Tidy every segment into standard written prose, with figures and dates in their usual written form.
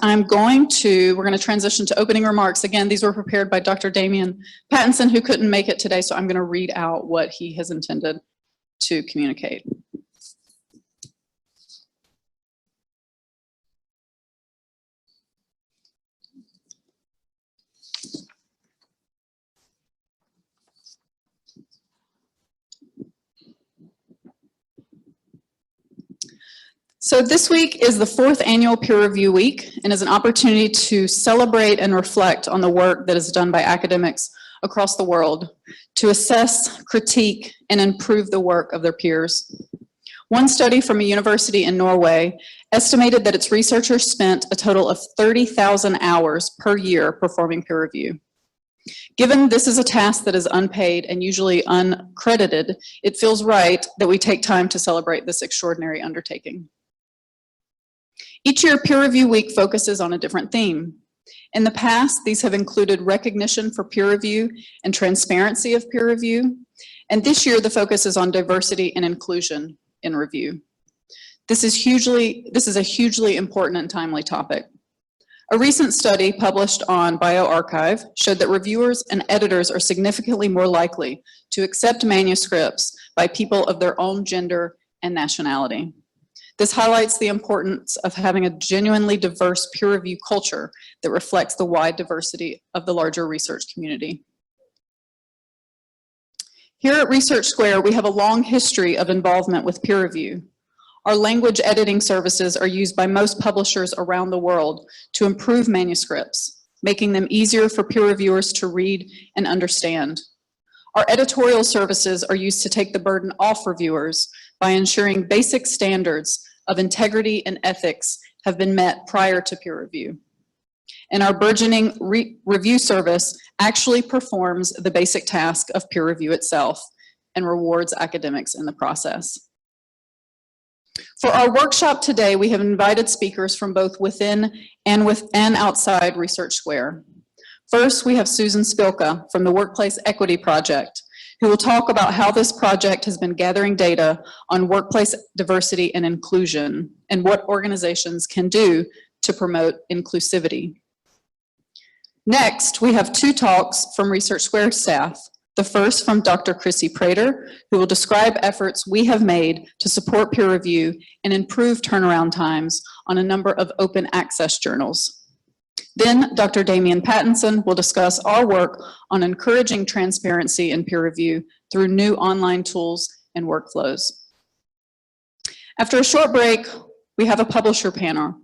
we're going to transition to opening remarks. Again, these were prepared by Dr. Damian Pattinson, who couldn't make it today, so I'm going to read out what he has intended to communicate. So this week is the 4th annual peer review week and is an opportunity to celebrate and reflect on the work that is done by academics across the world to assess, critique, and improve the work of their peers. One study from a university in Norway estimated that its researchers spent a total of 30,000 hours per year performing peer review. Given this is a task that is unpaid and usually uncredited, it feels right that we take time to celebrate this extraordinary undertaking. Each year, Peer Review Week focuses on a different theme. In the past, these have included recognition for peer review and transparency of peer review. And this year, the focus is on diversity and inclusion in review. This is a hugely important and timely topic. A recent study published on bioRxiv showed that reviewers and editors are significantly more likely to accept manuscripts by people of their own gender and nationality. This highlights the importance of having a genuinely diverse peer review culture that reflects the wide diversity of the larger research community. Here at Research Square, we have a long history of involvement with peer review. Our language editing services are used by most publishers around the world to improve manuscripts, making them easier for peer reviewers to read and understand. Our editorial services are used to take the burden off reviewers by ensuring basic standards of integrity and ethics have been met prior to peer review. And our burgeoning review service actually performs the basic task of peer review itself and rewards academics in the process. For our workshop today, we have invited speakers from both within and outside Research Square. First, we have Susan Spilka from the Workplace Equity Project, who will talk about how this project has been gathering data on workplace diversity and inclusion and what organizations can do to promote inclusivity. Next, we have 2 talks from Research Square staff. The first from Dr. Chrissy Prater, who will describe efforts we have made to support peer review and improve turnaround times on a number of open access journals. Then Dr. Damian Pattinson will discuss our work on encouraging transparency in peer review through new online tools and workflows. After a short break, we have a publisher panel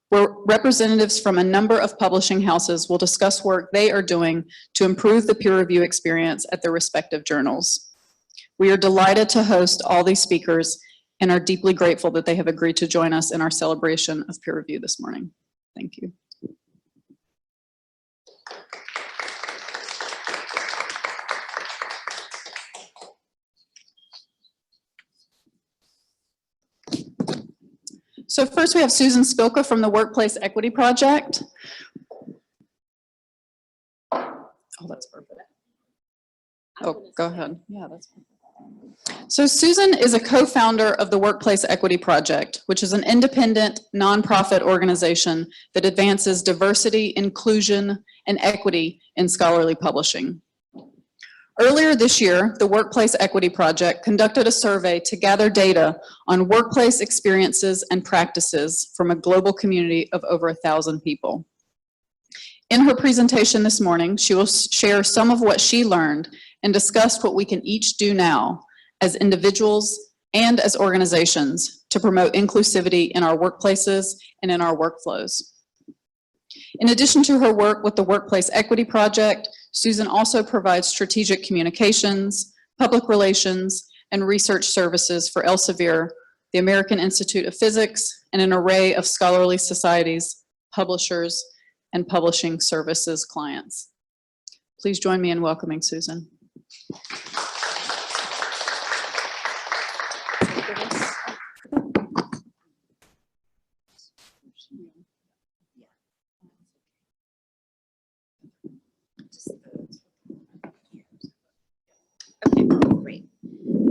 where representatives from a number of publishing houses will discuss work they are doing to improve the peer review experience at their respective journals. We are delighted to host all these speakers and are deeply grateful that they have agreed to join us in our celebration of peer review this morning. Thank you. So first we have Susan Spilka from the Workplace Equity Project. Oh, that's perfect. Oh, go ahead. Yeah, that's perfect. So Susan is a co-founder of the Workplace Equity Project, which is an independent, nonprofit organization that advances diversity, inclusion, and equity in scholarly publishing. Earlier this year, the Workplace Equity Project conducted a survey to gather data on workplace experiences and practices from a global community of over 1,000 people. In her presentation this morning, she will share some of what she learned and discuss what we can each do now as individuals and as organizations to promote inclusivity in our workplaces and in our workflows. In addition to her work with the Workplace Equity Project, Susan also provides strategic communications, public relations, and research services for Elsevier, the American Institute of Physics, and an array of scholarly societies, publishers, and publishing services clients. Please join me in welcoming Susan. Okay, great.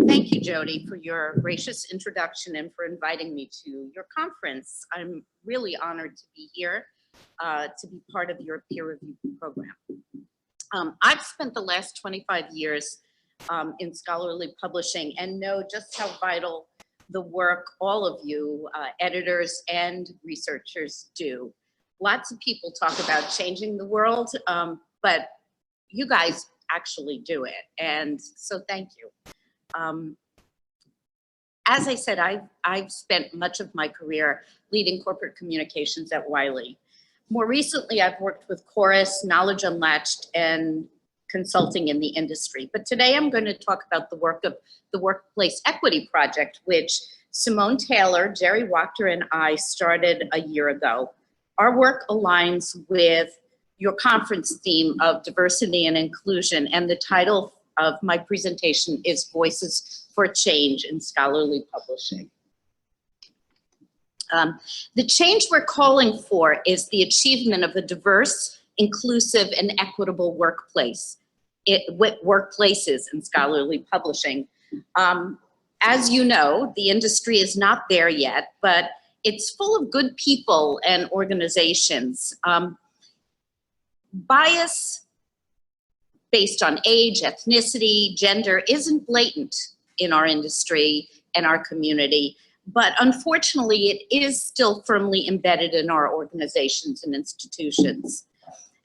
Thank you, Jody, for your gracious introduction and for inviting me to your conference. I'm really honored to be here. to be part of your peer review program. I've spent the last 25 years in scholarly publishing and know just how vital the work all of you editors and researchers do. Lots of people talk about changing the world, but you guys actually do it, and so thank you. As I said, I've spent much of my career leading corporate communications at Wiley. More recently, I've worked with Chorus, Knowledge Unlatched, and consulting in the industry. But today I'm going to talk about the work of the Workplace Equity Project, which Simone Taylor, Jerry Wachter, and I started a year ago. Our work aligns with your conference theme of diversity and inclusion, and the title of my presentation is Voices for Change in Scholarly Publishing. The change we're calling for is the achievement of a diverse, inclusive, and equitable workplace, workplaces in scholarly publishing. As you know, the industry is not there yet, but it's full of good people and organizations. Bias based on age, ethnicity, gender isn't blatant in our industry and our community, but unfortunately it is still firmly embedded in our organizations and institutions.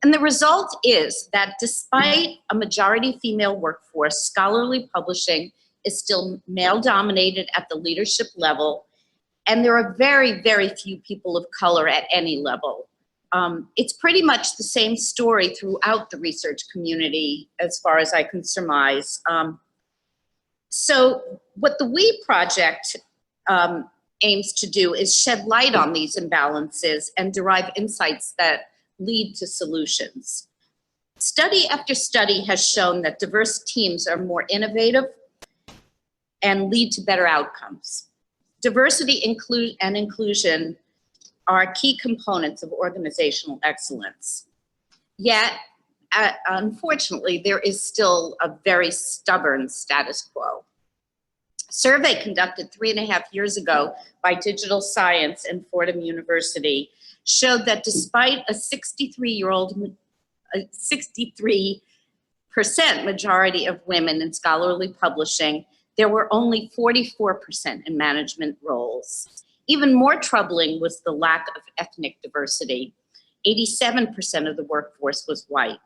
And the result is that despite a majority female workforce, scholarly publishing is still male dominated at the leadership level, and there are very, very few people of color at any level. It's pretty much the same story throughout the research community as far as I can surmise. So what the WE project aims to do is shed light on these imbalances and derive insights that lead to solutions. Study after study has shown that diverse teams are more innovative and lead to better outcomes. Diversity and inclusion are key components of organizational excellence. Yet, unfortunately, there is still a very stubborn status quo. A survey conducted 3.5 years ago by Digital Science and Fordham University showed that despite a 63% majority of women in scholarly publishing, there were only 44% in management roles. Even more troubling was the lack of ethnic diversity. 87% of the workforce was white.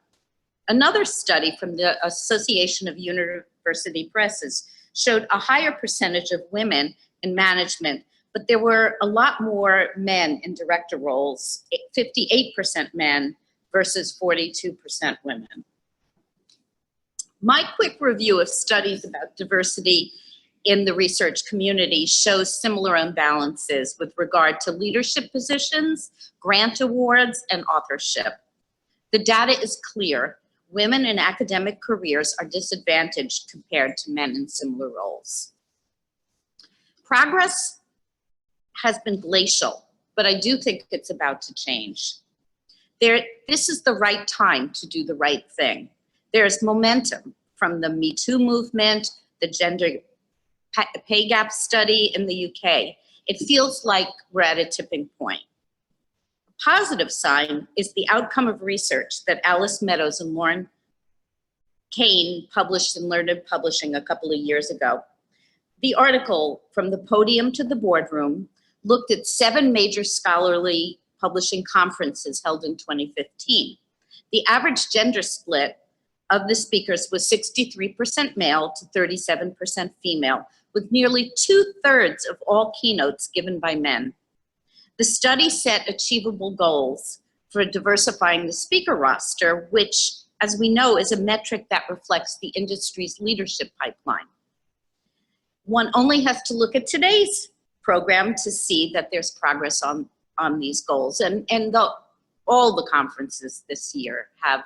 Another study from the Association of University Presses showed a higher percentage of women in management, but there were a lot more men in director roles, 58% men versus 42% women. My quick review of studies about diversity in the research community shows similar imbalances with regard to leadership positions, grant awards, and authorship. The data is clear. Women in academic careers are disadvantaged compared to men in similar roles. Progress has been glacial, but I do think it's about to change. This is the right time to do the right thing. There's momentum from the Me Too movement, the gender pay gap study in the UK. It feels like we're at a tipping point. A positive sign is the outcome of research that Alice Meadows and Lauren Kane published in Learned Publishing a couple of years ago. The article, From the Podium to the Boardroom, looked at 7 major scholarly publishing conferences held in 2015. The average gender split of the speakers was 63% male to 37% female, with nearly 2/3 of all keynotes given by men. The study set achievable goals for diversifying the speaker roster, which, as we know, is a metric that reflects the industry's leadership pipeline. One only has to look at today's program to see that there's progress on these goals. And all the conferences this year have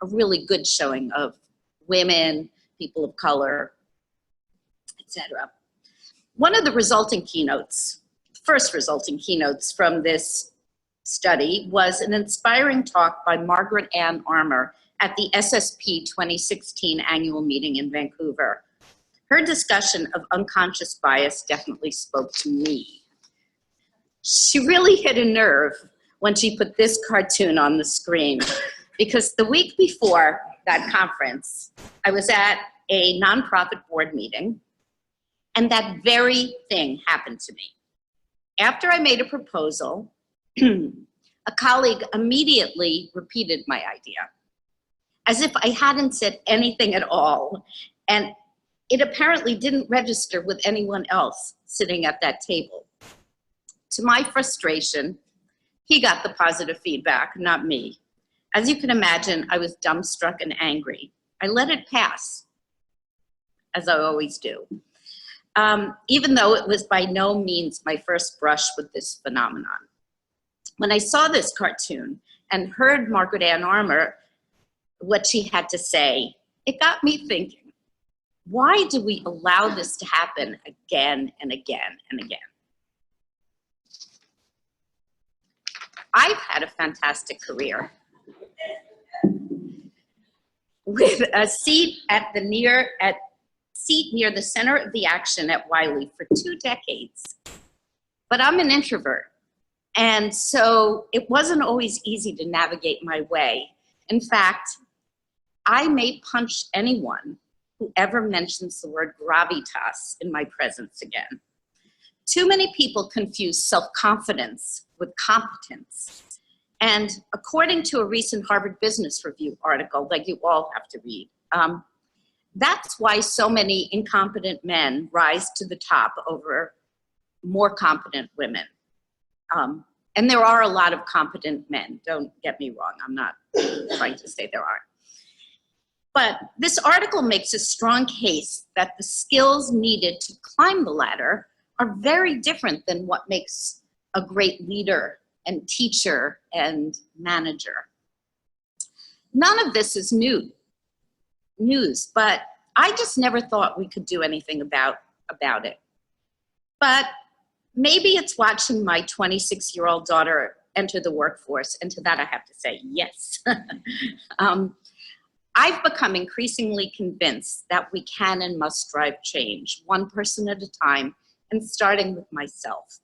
a really good showing of women, people of color, etc. One of the resulting keynotes, first resulting keynotes from this study was an inspiring talk by Margaret Ann Armour at the SSP 2016 annual meeting in Vancouver. Her discussion of unconscious bias definitely spoke to me. She really hit a nerve when she put this cartoon on the screen. Because the week before that conference, I was at a nonprofit board meeting, and that very thing happened to me. After I made a proposal, a colleague immediately repeated my idea, as if I hadn't said anything at all. And it apparently didn't register with anyone else sitting at that table. To my frustration, he got the positive feedback, not me. As you can imagine, I was dumbstruck and angry. I let it pass, as I always do, even though it was by no means my first brush with this phenomenon. When I saw this cartoon and heard Margaret Ann Armour, what she had to say, it got me thinking, why do we allow this to happen again and again and again? I've had a fantastic career with a seat near the center of the action at Wiley for 2 decades. But I'm an introvert, and so it wasn't always easy to navigate my way. In fact, I may punch anyone who ever mentions the word gravitas in my presence again. Too many people confuse self-confidence with competence. And according to a recent Harvard Business Review article that you all have to read, that's why so many incompetent men rise to the top over more competent women. And there are a lot of competent men, don't get me wrong, I'm not trying to say there aren't. But this article makes a strong case that the skills needed to climb the ladder are very different than what makes a great leader and teacher and manager. None of this is news, but I just never thought we could do anything about it. But maybe it's watching my 26-year-old daughter enter the workforce, and to that I have to say yes. I've become increasingly convinced that we can and must drive change, one person at a time, and starting with myself.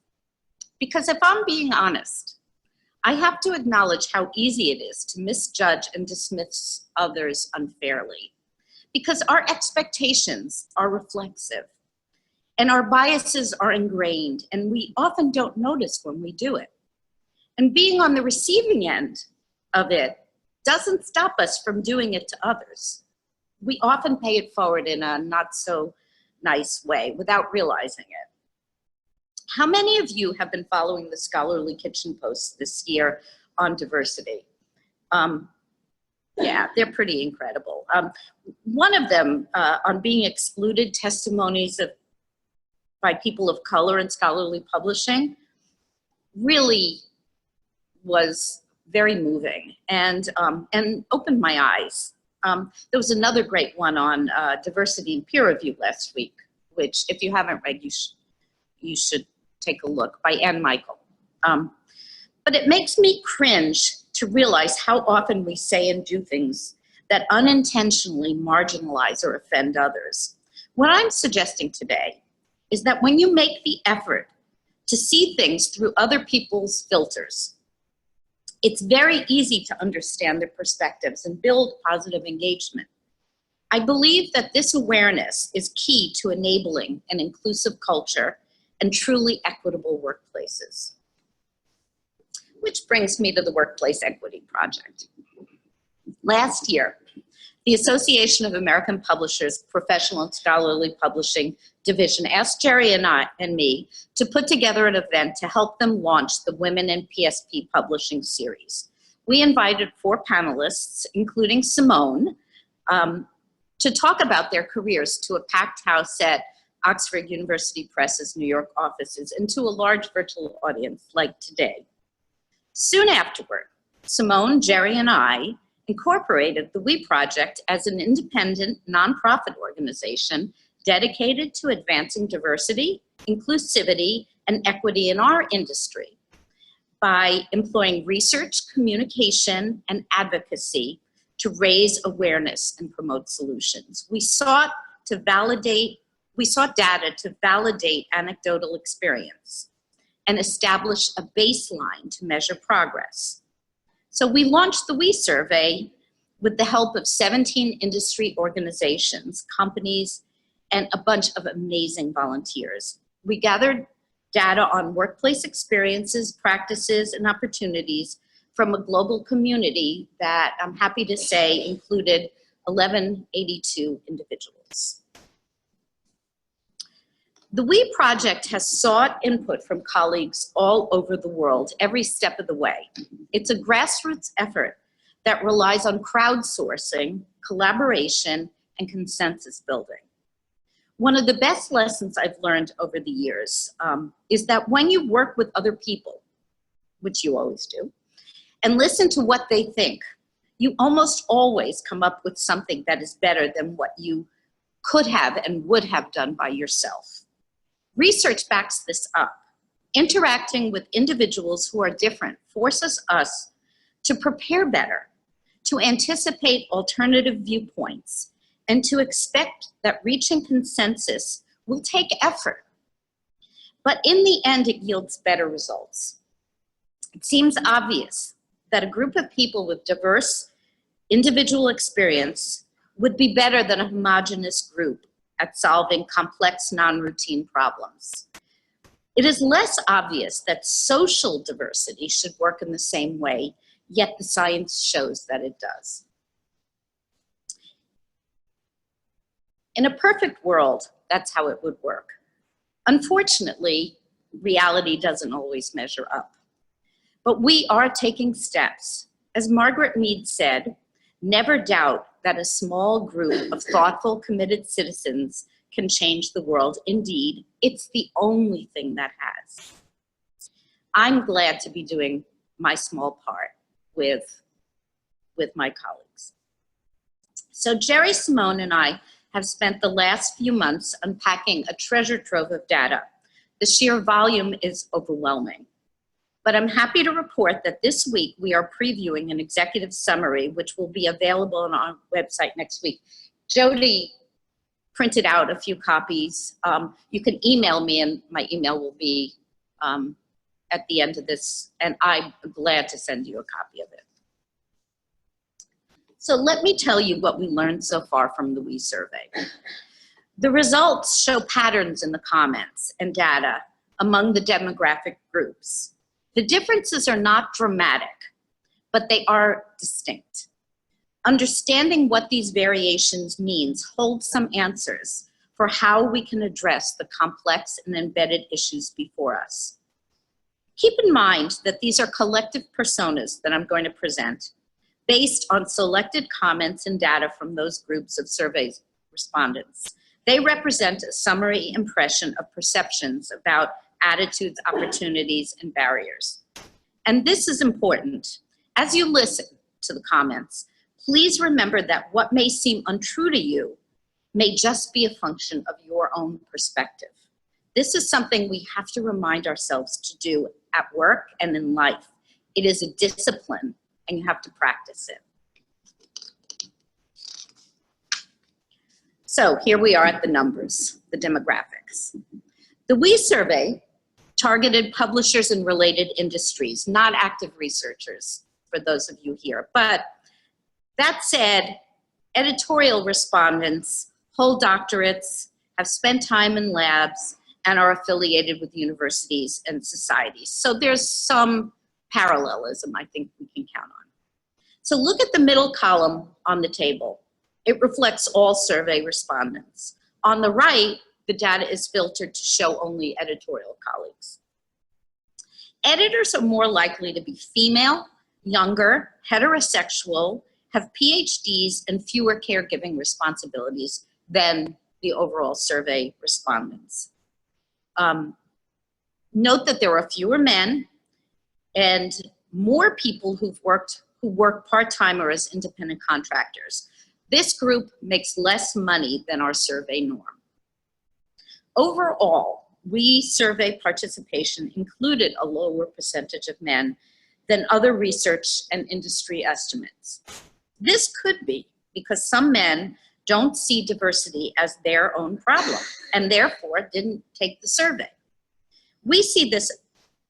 Because if I'm being honest, I have to acknowledge how easy it is to misjudge and dismiss others unfairly. Because our expectations are reflexive, and our biases are ingrained, and we often don't notice when we do it. And being on the receiving end of it doesn't stop us from doing it to others. We often pay it forward in a not so nice way without realizing it. How many of you have been following the Scholarly Kitchen posts this year on diversity? Yeah, they're pretty incredible. One of them on being excluded, testimonies by people of color in scholarly publishing, really was very moving and opened my eyes. There was another great one on diversity in peer review last week, which if you haven't read, you should take a look, by Ann Michael. But it makes me cringe to realize how often we say and do things that unintentionally marginalize or offend others. What I'm suggesting today is that when you make the effort to see things through other people's filters, it's very easy to understand their perspectives and build positive engagement. I believe that this awareness is key to enabling an inclusive culture and truly equitable workplaces. Which brings me to the Workplace Equity Project. Last year, the Association of American Publishers Professional and Scholarly Publishing Division asked Jerry and me to put together an event to help them launch the Women in PSP Publishing series. We invited 4 panelists, including Simone, to talk about their careers to a packed house at Oxford University Press's New York offices and to a large virtual audience like today. Soon afterward, Simone, Jerry, and I incorporated the WE Project as an independent nonprofit organization dedicated to advancing diversity, inclusivity, and equity in our industry by employing research, communication, and advocacy to raise awareness and promote solutions. We sought data to validate anecdotal experience and establish a baseline to measure progress. So we launched the WE survey with the help of 17 industry organizations, companies, and a bunch of amazing volunteers. We gathered data on workplace experiences, practices, and opportunities from a global community that I'm happy to say included 1182 individuals. The WE project has sought input from colleagues all over the world every step of the way. It's a grassroots effort that relies on crowdsourcing, collaboration, and consensus building. One of the best lessons I've learned over the years is that when you work with other people, which you always do, and listen to what they think, you almost always come up with something that is better than what you could have and would have done by yourself. Research backs this up. Interacting with individuals who are different forces us to prepare better, to anticipate alternative viewpoints, and to expect that reaching consensus will take effort. But in the end, it yields better results. It seems obvious that a group of people with diverse individual experience would be better than a homogeneous group at solving complex, non-routine problems. It is less obvious that social diversity should work in the same way, yet the science shows that it does. In a perfect world, that's how it would work. Unfortunately, reality doesn't always measure up. But we are taking steps. As Margaret Mead said, never doubt that a small group of thoughtful, committed citizens can change the world. Indeed, it's the only thing that has. I'm glad to be doing my small part with my colleagues. So Jerry Simone and I have spent the last few months unpacking a treasure trove of data. The sheer volume is overwhelming. But I'm happy to report that this week we are previewing an executive summary, which will be available on our website next week. Jody printed out a few copies. You can email me, and my email will be at the end of this, and I'm glad to send you a copy of it. So let me tell you what we learned so far from the WE survey. The results show patterns in the comments and data among the demographic groups. The differences are not dramatic, but they are distinct. Understanding what these variations means holds some answers for how we can address the complex and embedded issues before us. Keep in mind that these are collective personas that I'm going to present based on selected comments and data from those groups of survey respondents. They represent a summary impression of perceptions about attitudes, opportunities, and barriers. And this is important. As you listen to the comments, please remember that what may seem untrue to you may just be a function of your own perspective. This is something we have to remind ourselves to do at work and in life. It is a discipline, and you have to practice it. So here we are at the numbers, the demographics. The WE survey targeted publishers in related industries, not active researchers, for those of you here. But that said, editorial respondents hold doctorates, have spent time in labs, and are affiliated with universities and societies. So there's some parallelism I think we can count on. So look at the middle column on the table. It reflects all survey respondents. On the right, the data is filtered to show only editorial colleagues. Editors are more likely to be female, younger, heterosexual, have PhDs, and fewer caregiving responsibilities than the overall survey respondents. Note that there are fewer men and more people who work part-time or as independent contractors. This group makes less money than our survey norm. Overall, WE survey participation included a lower percentage of men than other research and industry estimates. This could be because some men don't see diversity as their own problem and therefore didn't take the survey. We see this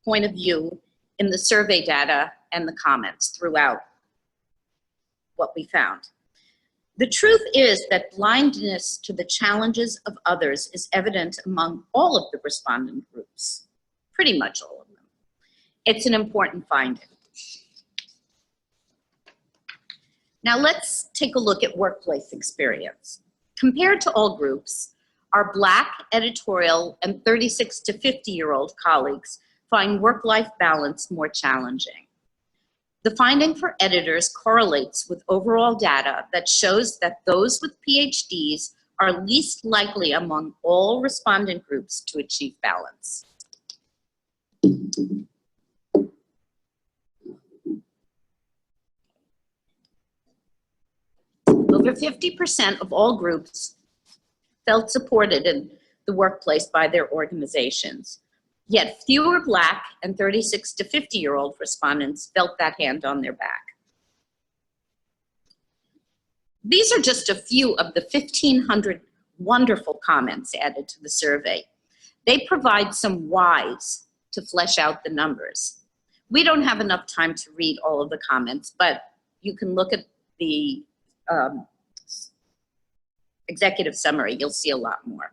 point of view in the survey data and the comments throughout what we found. The truth is that blindness to the challenges of others is evident among all of the respondent groups, pretty much all of them. It's an important finding. Now let's take a look at workplace experience. Compared to all groups, our Black, editorial, and 36 to 50-year-old colleagues find work-life balance more challenging. The finding for editors correlates with overall data that shows that those with PhDs are least likely among all respondent groups to achieve balance. Over 50% of all groups felt supported in the workplace by their organizations. Yet fewer Black and 36 to 50-year-old respondents felt that hand on their back. These are just a few of the 1,500 wonderful comments added to the survey. They provide some whys to flesh out the numbers. We don't have enough time to read all of the comments, but you can look at the executive summary. You'll see a lot more.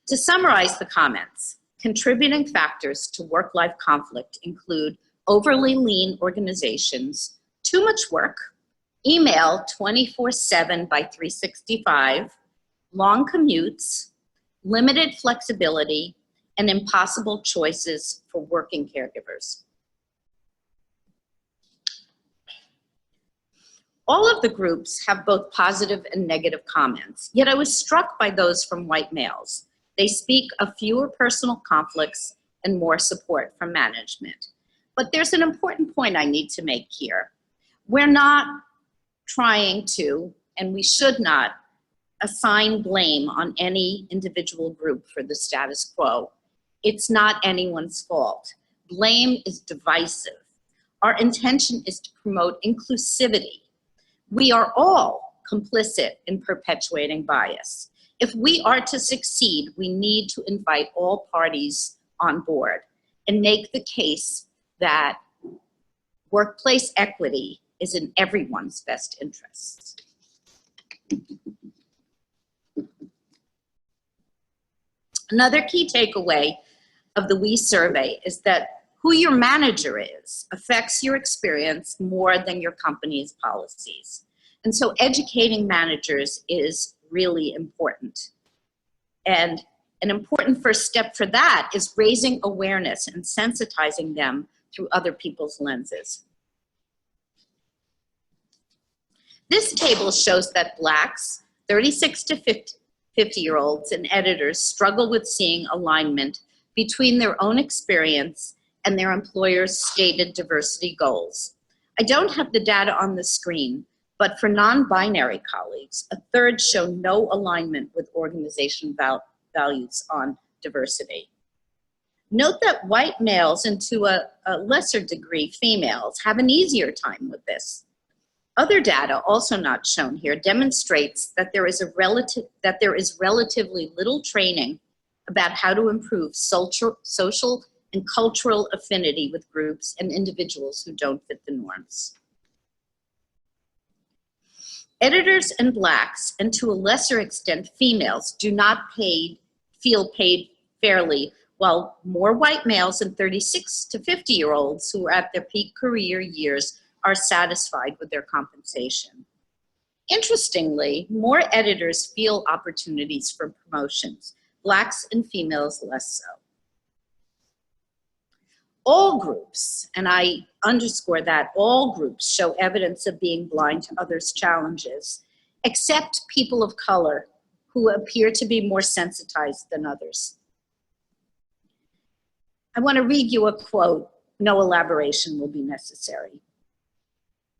To summarize the comments, contributing factors to work-life conflict include overly lean organizations, too much work, email 24/7 by 365, long commutes, limited flexibility, and impossible choices for working caregivers. All of the groups have both positive and negative comments, yet I was struck by those from white males. They speak of fewer personal conflicts and more support from management. But there's an important point I need to make here. We're not trying to, and we should not, assign blame on any individual group for the status quo. It's not anyone's fault. Blame is divisive. Our intention is to promote inclusivity. We are all complicit in perpetuating bias. If we are to succeed, we need to invite all parties on board and make the case that workplace equity is in everyone's best interests. Another key takeaway of the WE survey is that who your manager is affects your experience more than your company's policies. And so educating managers is really important. And an important first step for that is raising awareness and sensitizing them through other people's lenses. This table shows that Blacks, 36 to 50-year-olds, and editors struggle with seeing alignment between their own experience and their employer's stated diversity goals. I don't have the data on the screen, but for non-binary colleagues, a third show no alignment with organization values on diversity. Note that white males, and to a lesser degree females, have an easier time with this. Other data, also not shown here, demonstrates that there is relatively little training about how to improve social and cultural affinity with groups and individuals who don't fit the norms. Editors and Blacks, and to a lesser extent females, do not feel paid fairly, while more white males and 36 to 50-year-olds who are at their peak career years are satisfied with their compensation. Interestingly, more editors feel opportunities for promotions, Blacks and females less so. All groups, and I underscore that, all groups show evidence of being blind to others' challenges, except people of color who appear to be more sensitized than others. I want to read you a quote. No elaboration will be necessary.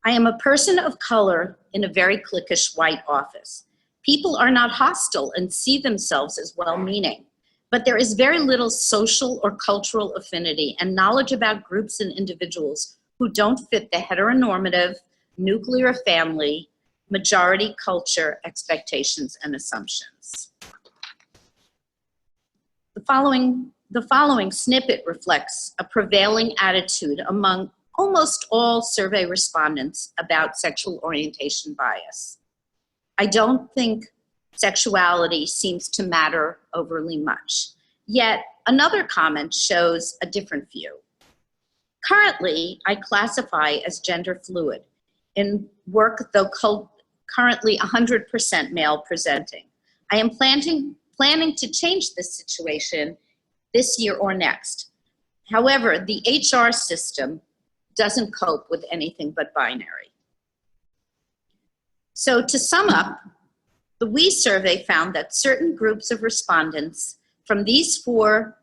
I am a person of color in a very cliquish white office. People are not hostile and see themselves as well-meaning, but there is very little social or cultural affinity and knowledge about groups and individuals who don't fit the heteronormative, nuclear family, majority culture expectations and assumptions. The following The following snippet reflects a prevailing attitude among almost all survey respondents about sexual orientation bias. I don't think sexuality seems to matter overly much. Yet another comment shows a different view. Currently, I classify as gender fluid in work, though currently 100% male presenting. I am planning to change this situation this year or next. However, the HR system doesn't cope with anything but binary. So to sum up, the WE survey found that certain groups of respondents from these 4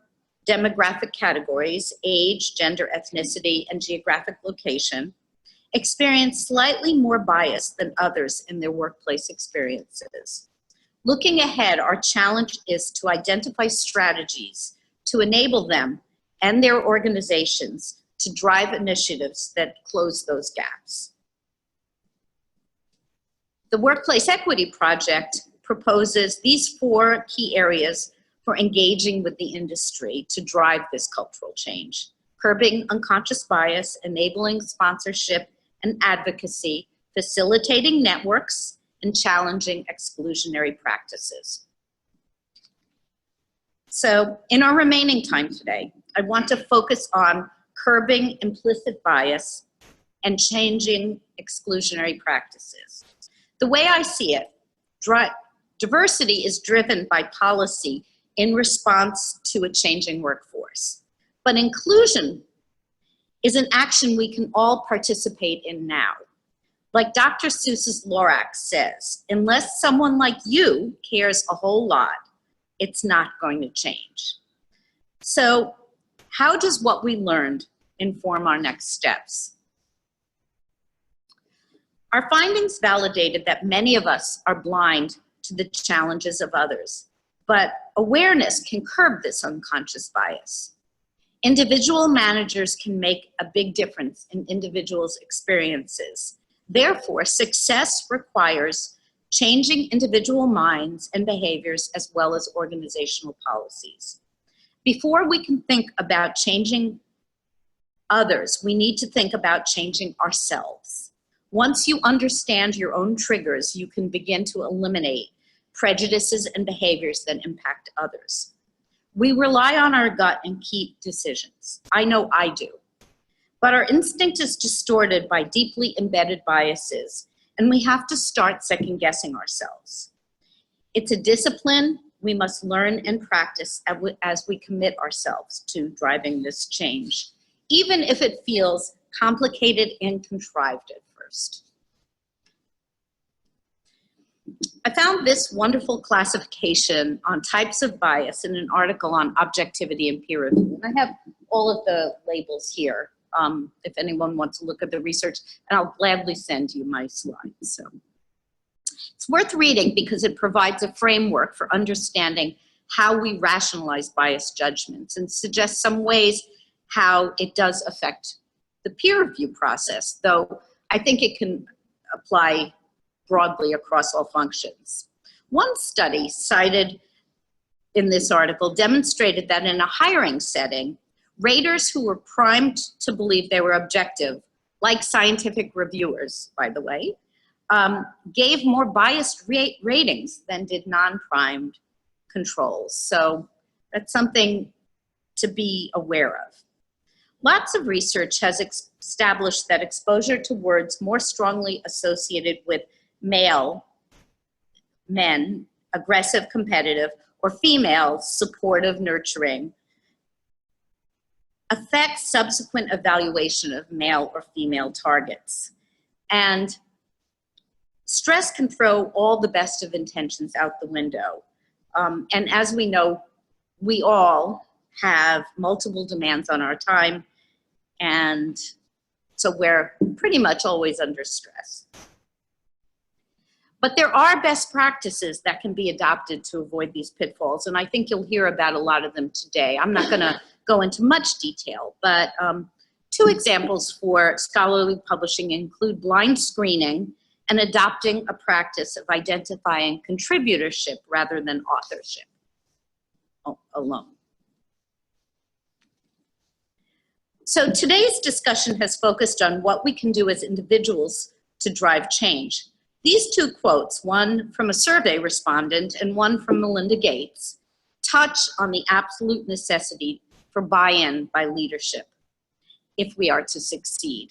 demographic categories, age, gender, ethnicity, and geographic location, experience slightly more bias than others in their workplace experiences. Looking ahead, our challenge is to identify strategies to enable them and their organizations to drive initiatives that close those gaps. The Workplace Equity Project proposes these 4 key areas for engaging with the industry to drive this cultural change: curbing unconscious bias, enabling sponsorship and advocacy, facilitating networks, and challenging exclusionary practices. So in our remaining time today, I want to focus on curbing implicit bias and changing exclusionary practices. The way I see it, diversity is driven by policy in response to a changing workforce. But inclusion is an action we can all participate in now. Like Dr. Seuss's Lorax says, unless someone like you cares a whole lot, it's not going to change. So how does what we learned inform our next steps? Our findings validated that many of us are blind to the challenges of others, but awareness can curb this unconscious bias. Individual managers can make a big difference in individuals' experiences. Therefore, success requires changing individual minds and behaviors as well as organizational policies. Before we can think about changing others, we need to think about changing ourselves. Once you understand your own triggers, you can begin to eliminate prejudices and behaviors that impact others. We rely on our gut in key decisions. I know I do. But our instinct is distorted by deeply embedded biases, and we have to start second-guessing ourselves. It's a discipline we must learn and practice as we commit ourselves to driving this change, even if it feels complicated and contrived at first. I found this wonderful classification on types of bias in an article on objectivity and peer review. And I have all of the labels here if anyone wants to look at the research, and I'll gladly send you my slides. So it's worth reading because it provides a framework for understanding how we rationalize bias judgments and suggests some ways how it does affect the peer review process, though I think it can apply broadly across all functions. One study cited in this article demonstrated that in a hiring setting, raters who were primed to believe they were objective, like scientific reviewers, by the way, gave more biased ratings than did non-primed controls. So that's something to be aware of. Lots of research has established that exposure to words more strongly associated with male, men, aggressive, competitive, or female, supportive, nurturing, affects subsequent evaluation of male or female targets. And stress can throw all the best of intentions out the window. And as we know, we all have multiple demands on our time, and so we're pretty much always under stress. But there are best practices that can be adopted to avoid these pitfalls, and I think you'll hear about a lot of them today. I'm not gonna go into much detail, but 2 examples for scholarly publishing include blind screening and adopting a practice of identifying contributorship rather than authorship alone. So today's discussion has focused on what we can do as individuals to drive change. These two quotes, one from a survey respondent and one from Melinda Gates, touch on the absolute necessity for buy-in by leadership if we are to succeed.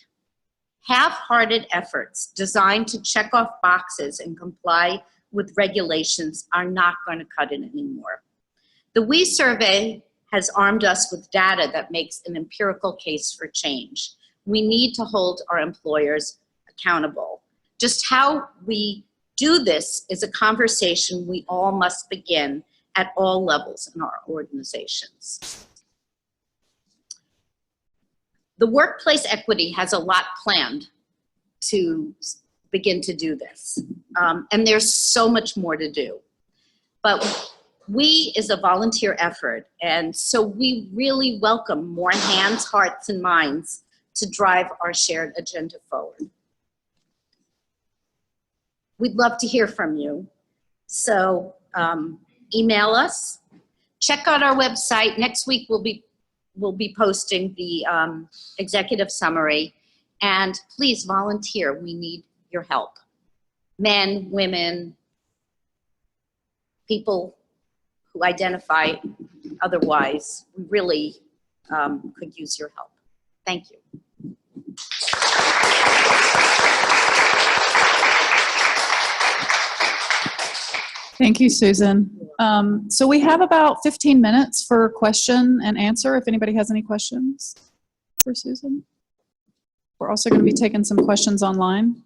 Half-hearted efforts designed to check off boxes and comply with regulations are not going to cut it anymore. The WE survey has armed us with data that makes an empirical case for change. We need to hold our employers accountable. Just how we do this is a conversation we all must begin at all levels in our organizations. The workplace equity has a lot planned to begin to do this. And there's so much more to do. But WE is a volunteer effort, and so we really welcome more hands, hearts, and minds to drive our shared agenda forward. We'd love to hear from you. So email us, check out our website. Next week we'll be posting the executive summary, and please volunteer. We need your help. Men, women, people who identify otherwise, we really could use your help. Thank you. Thank you, Susan. So we have about 15 minutes for question and answer if anybody has any questions for Susan. We're also going to be taking some questions online.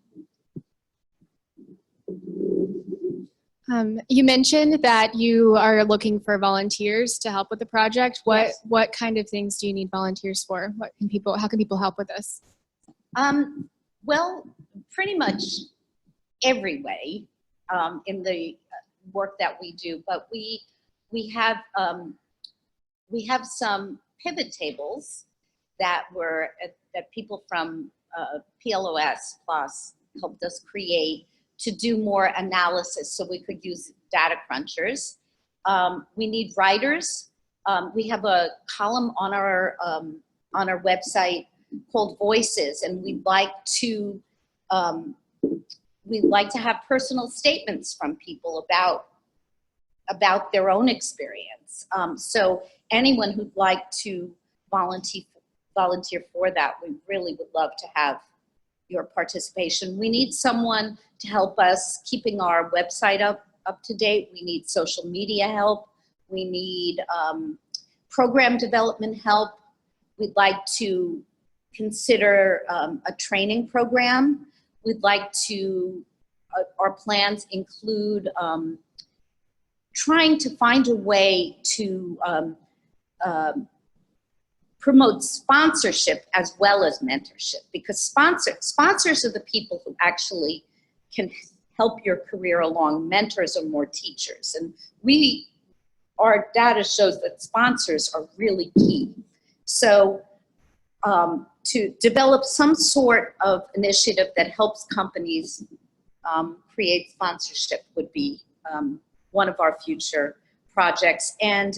You mentioned that you are looking for volunteers to help with the project. What kind of things do you need volunteers for? How can people help with this? Well, pretty much every way in the work that we do, but we have some pivot tables that that people from PLOS Plus helped us create to do more analysis, so we could use data crunchers. We need writers. We have a column on our website called Voices, and we'd like to have personal statements from people about their own experience. So anyone who'd like to volunteer for that, we really would love to have your participation. We need someone to help us keeping our website up to date. We need social media help. We need program development help. We'd like to consider a training program. We'd like to, our plans include trying to find a way to promote sponsorship as well as mentorship, because sponsors are the people who actually can help your career along. Mentors are more teachers, and our data shows that sponsors are really key. So to develop some sort of initiative that helps companies create sponsorship would be one of our future projects. And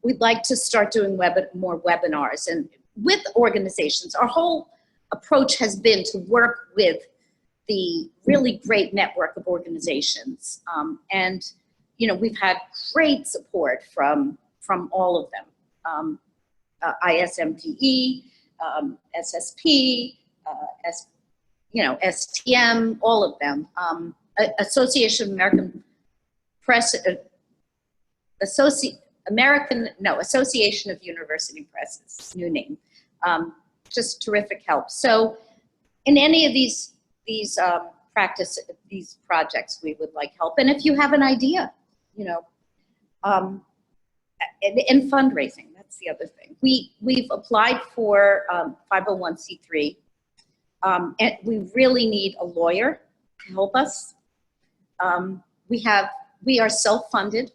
we'd like to start doing more webinars and with organizations. Our whole approach has been to work with the really great network of organizations. And, you know, we've had great support from all of them. ISMPE, SSP, STM, all of them. Association of American Press, Association of University Presses, new name. Just terrific help. So in any of these projects, we would like help. And if you have an idea, you know, and fundraising, that's the other thing. We've applied for 501c3, and we really need a lawyer to help us. We are self-funded,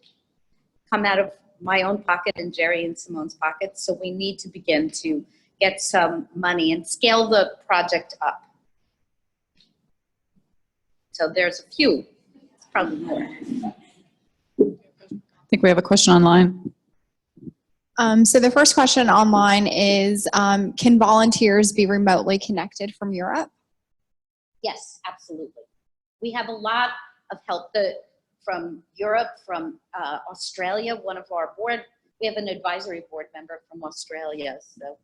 come out of my own pocket and Jerry and Simone's pocket, so we need to begin to get some money and scale the project up. So there's a few, it's probably more. I think we have a question online. So the first question online is, can volunteers be remotely connected from Europe? Yes, absolutely. We have a lot of help from Europe, from Australia, one of our board. We have an advisory board member from Australia, so.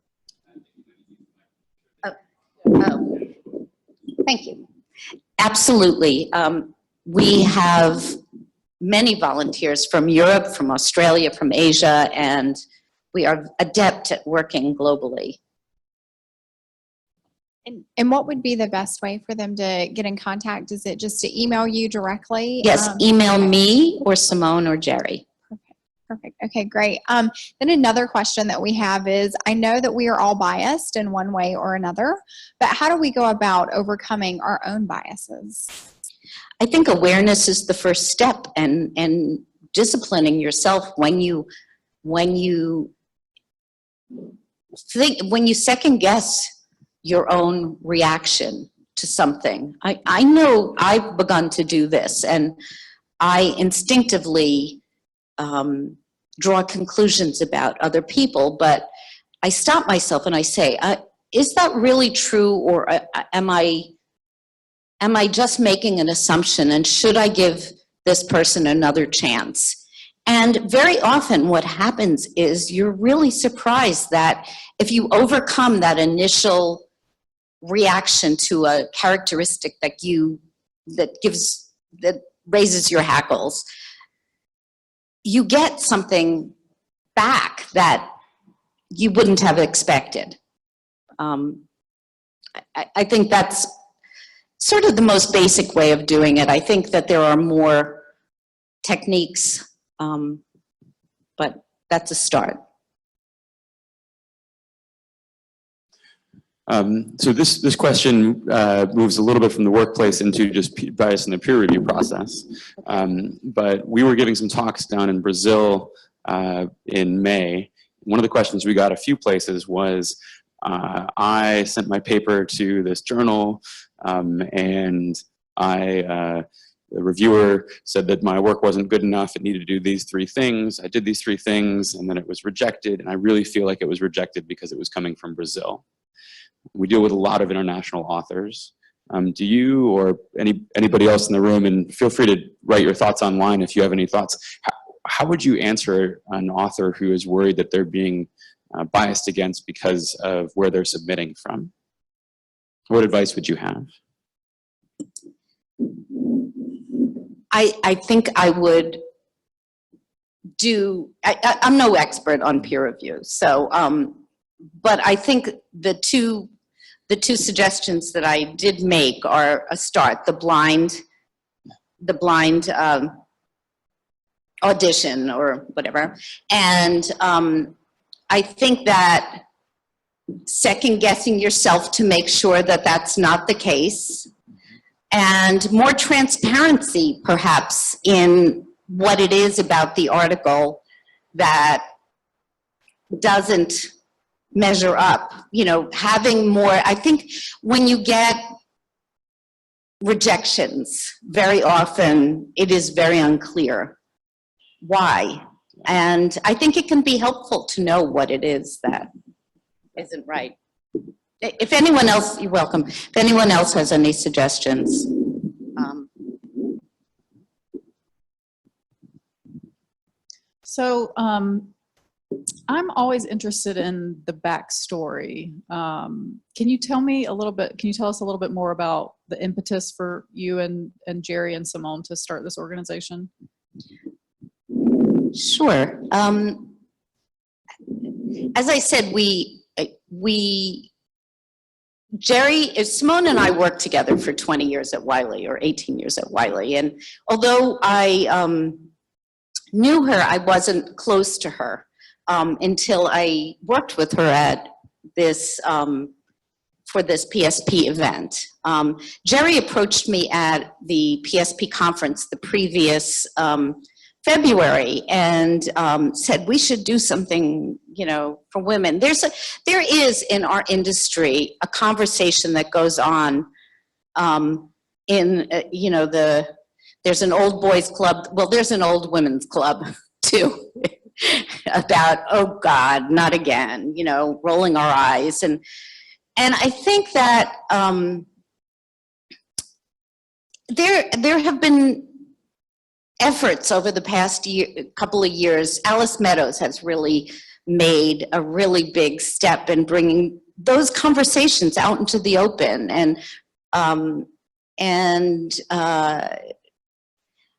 Thank you. Absolutely. We have many volunteers from Europe, from Australia, from Asia, and we are adept at working globally. And what would be the best way for them to get in contact? Is it just to email you directly? Yes, email me or Simone or Jerry. Perfect. Okay, great. Then another question that we have is, I know that we are all biased in one way or another, but how do we go about overcoming our own biases? I think awareness is the first step, and disciplining yourself when you second guess your own reaction to something. I know I've begun to do this, and I instinctively draw conclusions about other people, but I stop myself and I say, is that really true, or am I just making an assumption, and should I give this person another chance? And very often what happens is you're really surprised that if you overcome that initial reaction to a characteristic that raises your hackles, you get something back that you wouldn't have expected. I think that's sort of the most basic way of doing it. I think that there are more techniques, but that's a start. So this question moves a little bit from the workplace into just bias in the peer review process. But we were giving some talks down in Brazil in May. One of the questions we got a few places was, I sent my paper to this journal, and the reviewer said that my work wasn't good enough, it needed to do these 3 things. I did these 3 things, and then it was rejected, and I really feel like it was rejected because it was coming from Brazil. We deal with a lot of international authors. Do you or anybody else in the room, and feel free to write your thoughts online if you have any thoughts, how would you answer an author who is worried that they're being biased against because of where they're submitting from? What advice would you have? I think I would I'm no expert on peer review, so, but I think the two suggestions that I did make are a start: the blind audition or whatever, and I think that second guessing yourself to make sure that that's not the case, and more transparency perhaps in what it is about the article that doesn't measure up. You know, having more, I think when you get rejections, very often it is very unclear why. And I think it can be helpful to know what it is that isn't right. If anyone else, you're welcome. If anyone else has any suggestions. So I'm always interested in the backstory. Can you tell us a little bit more about the impetus for you and Jerry and Simone to start this organization? Sure. As I said, Simone and I worked together for 20 years at Wiley, or 18 years at Wiley. And although I knew her, I wasn't close to her until I worked with her at this, for this PSP event. Jerry approached me at the PSP conference the previous February and said we should do something, you know, for women. There is in our industry a conversation that goes on in you know, there's an old boys club. Well, there's an old women's club too. about, oh God, not again, you know, rolling our eyes. And I think that there have been efforts over the past couple of years. Alice Meadows has really made a really big step in bringing those conversations out into the open. And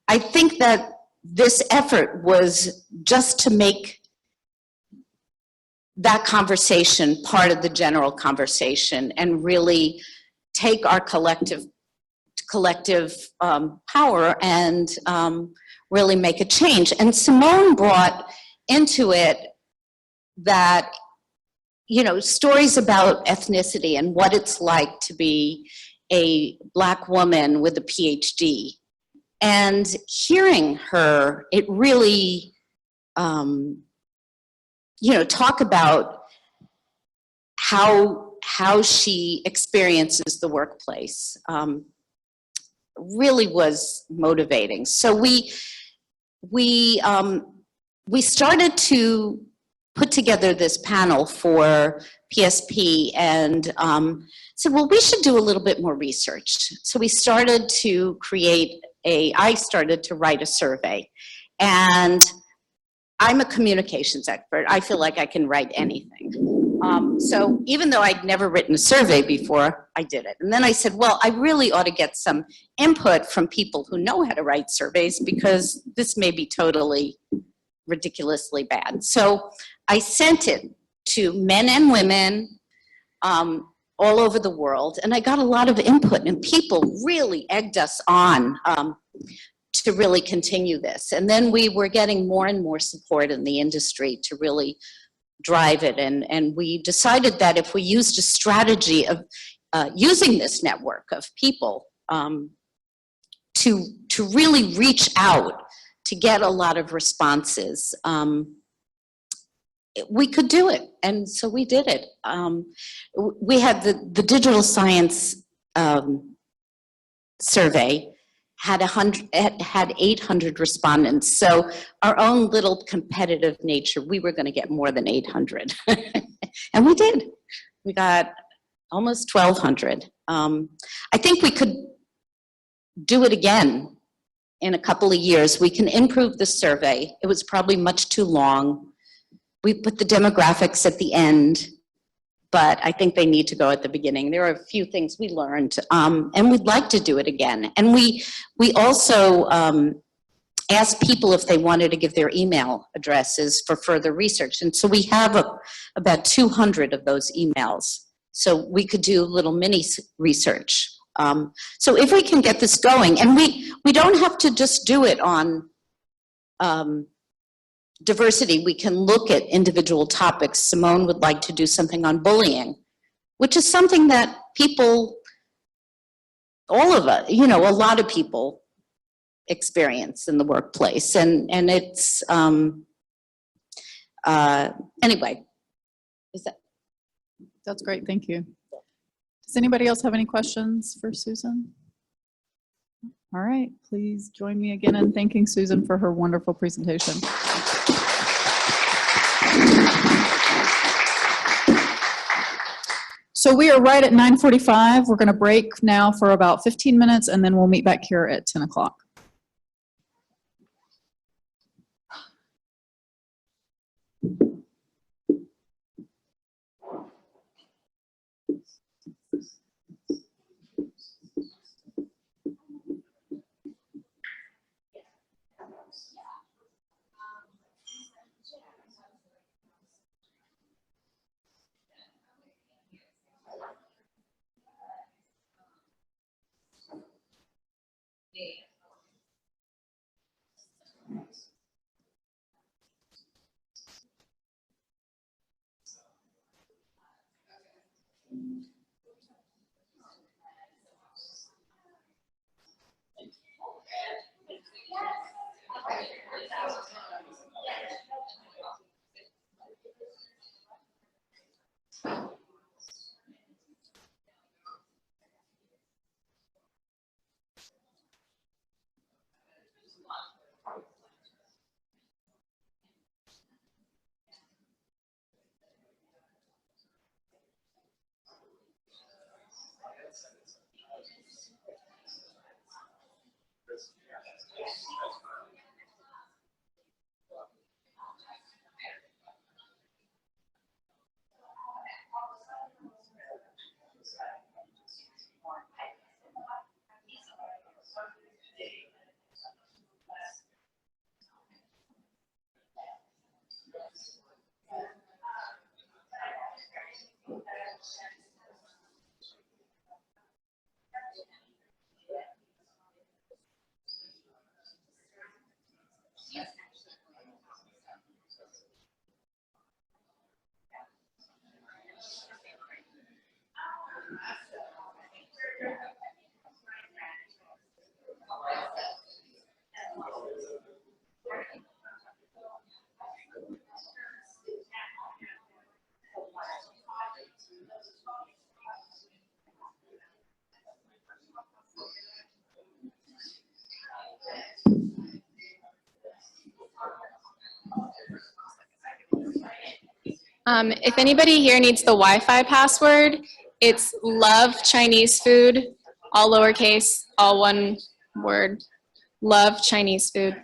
I think that this effort was just to make that conversation part of the general conversation and really take our collective power and really make a change. And Simone brought into it that, you know, stories about ethnicity and what it's like to be a Black woman with a PhD. And hearing her, it really, you know, talk about how she experiences the workplace. Really was motivating. So we started to put together this panel for PSP and said, well, we should do a little bit more research. So we started to I started to write a survey. And I'm a communications expert. I feel like I can write anything. So even though I'd never written a survey before, I did it. And then I said, well, I really ought to get some input from people who know how to write surveys because this may be totally ridiculously bad. So I sent it to men and women all over the world, and I got a lot of input, and people really egged us on to really continue this. And then we were getting more and more support in the industry to really drive it. And we decided that if we used a strategy of using this network of people to really reach out to get a lot of responses, we could do it. And so we did it. We had the digital science survey had 800 respondents. So our own little competitive nature, we were going to get more than 800. And we did. We got almost 1,200. I think we could do it again in a couple of years. We can improve the survey. It was probably much too long. We put the demographics at the end, but I think they need to go at the beginning. There are a few things we learned, and we'd like to do it again. And we also asked people if they wanted to give their email addresses for further research. And so we have about 200 of those emails. So we could do little mini research. So if we can get this going, and we don't have to just do it on diversity, we can look at individual topics. Simone would like to do something on bullying, which is something that people, all of us, you know, a lot of people experience in the workplace. And it's, anyway, is that? That's great, thank you. Does anybody else have any questions for Susan? All right, please join me again in thanking Susan for her wonderful presentation. So we are right at 9:45. We're going to break now for about 15 minutes, and then we'll meet back here at 10 o'clock. If anybody here needs the Wi-Fi password, it's love Chinese food, all lowercase, all one word. Love Chinese food.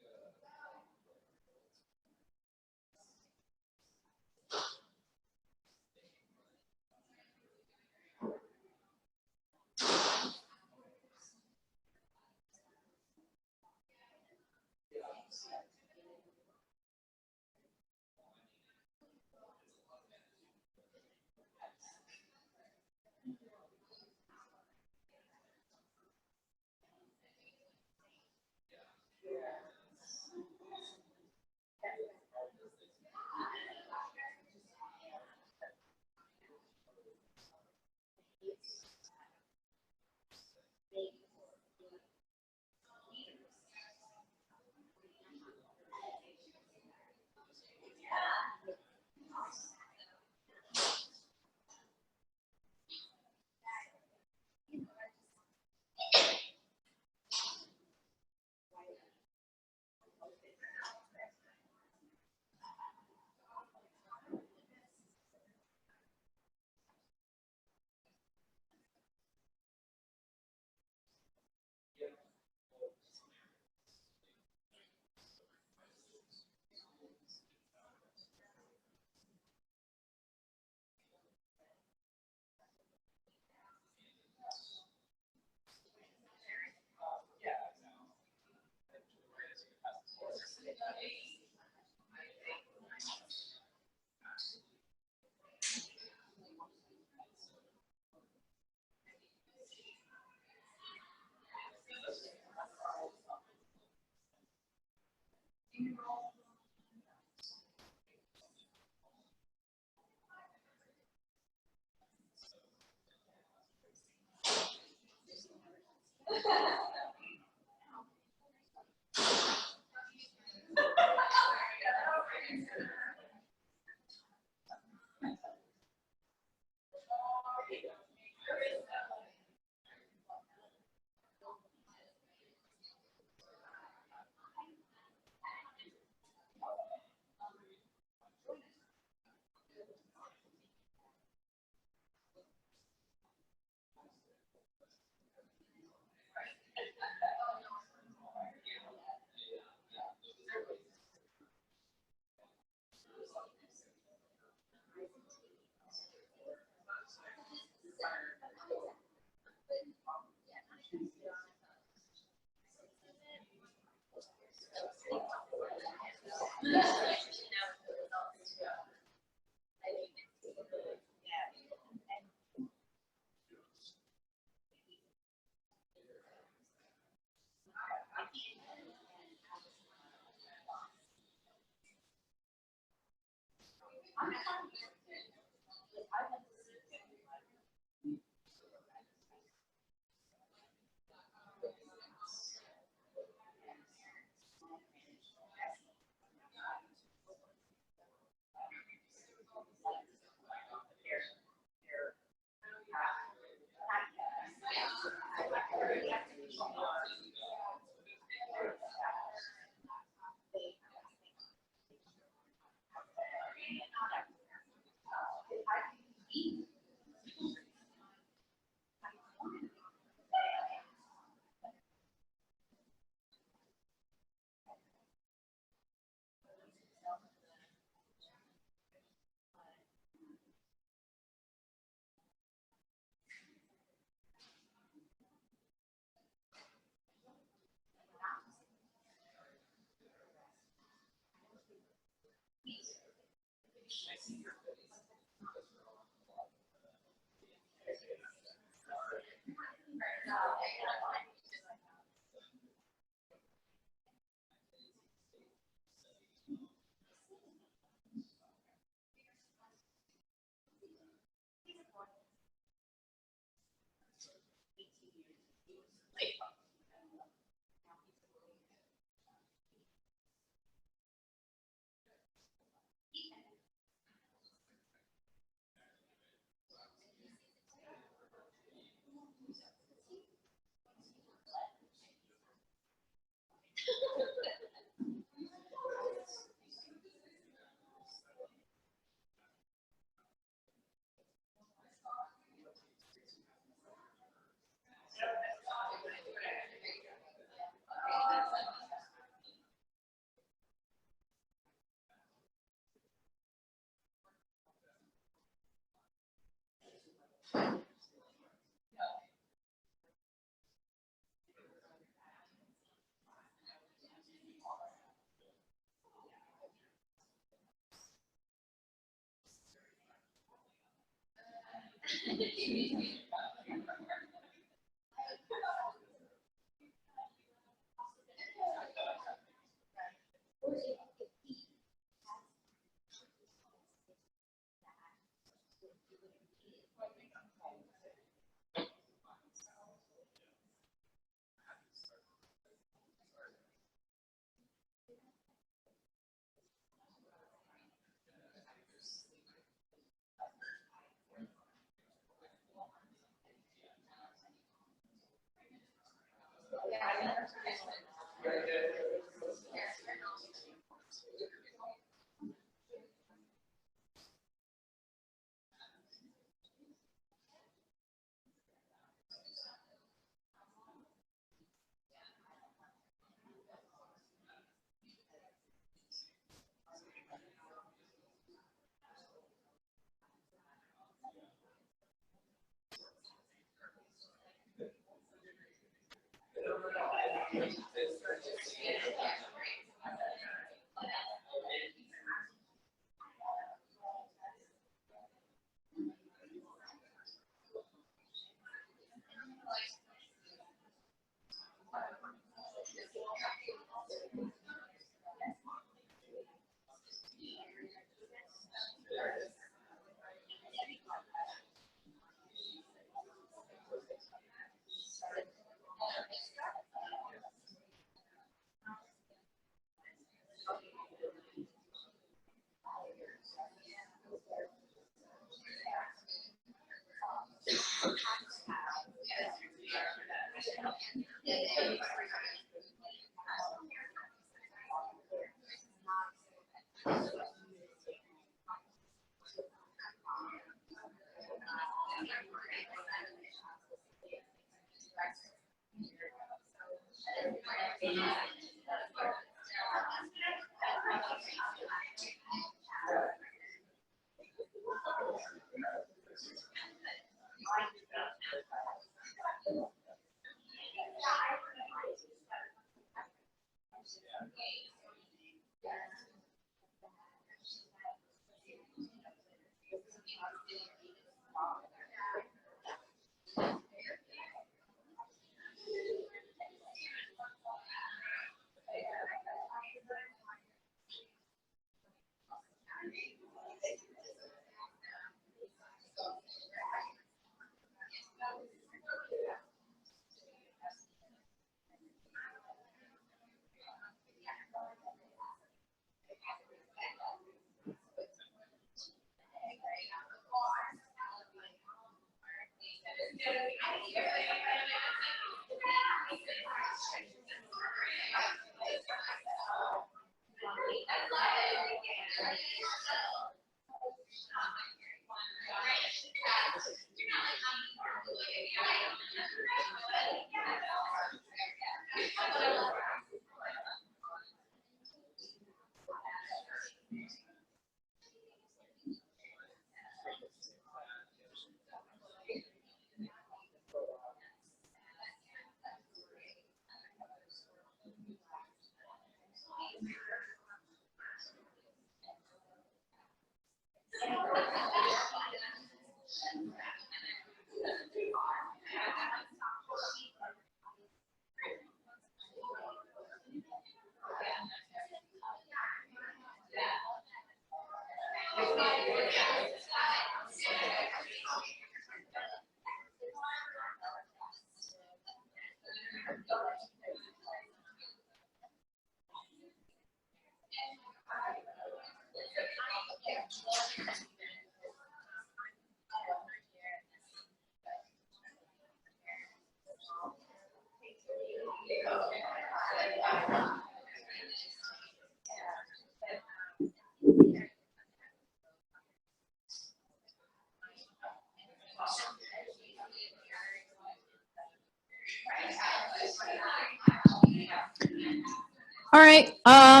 All right, I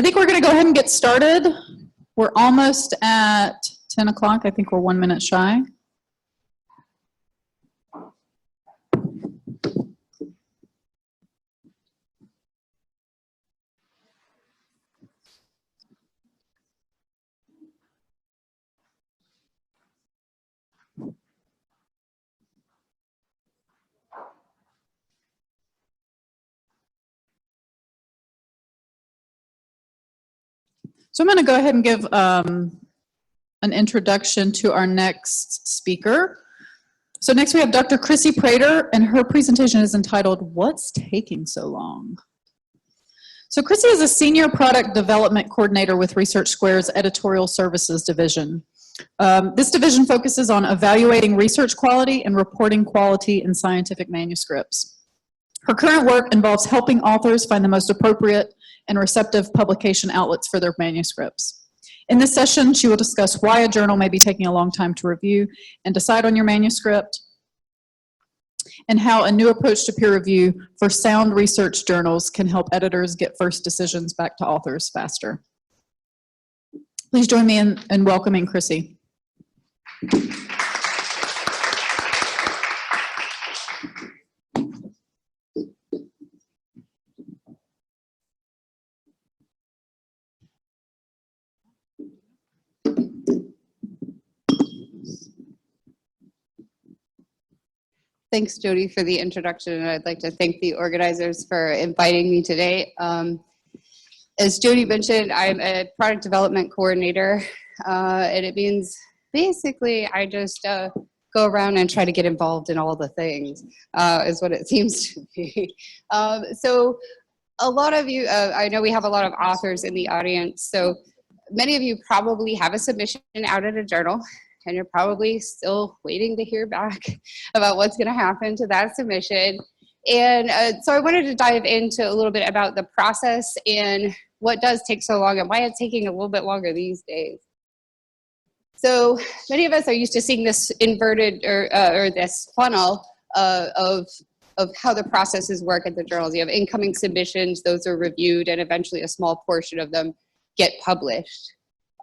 think we're going to go ahead and get started. We're almost at 10 o'clock. I think we're 1 minute shy. So I'm going to go ahead and give an introduction to our next speaker. So next we have Dr. Chrissy Prater, and her presentation is entitled, "What's Taking So Long?" So Chrissy is a Senior Product Development Coordinator with Research Square's Editorial Services Division. This division focuses on evaluating research quality and reporting quality in scientific manuscripts. Her current work involves helping authors find the most appropriate and receptive publication outlets for their manuscripts. In this session, she will discuss why a journal may be taking a long time to review and decide on your manuscript, and how a new approach to peer review for sound research journals can help editors get first decisions back to authors faster. Please join me in welcoming Chrissy. Thanks, Jody, for the introduction, and I'd like to thank the organizers for inviting me today. As Jody mentioned, I'm a product development coordinator, and it means basically I just go around and try to get involved in all the things, is what it seems to be. So a lot of you, I know we have a lot of authors in the audience, so many of you probably have a submission out at a journal, and you're probably still waiting to hear back about what's going to happen to that submission. And so I wanted to dive into a little bit about the process and what does take so long and why it's taking a little bit longer these days. So many of us are used to seeing this inverted or this funnel of how the processes work at the journals. You have incoming submissions, those are reviewed, and eventually a small portion of them get published.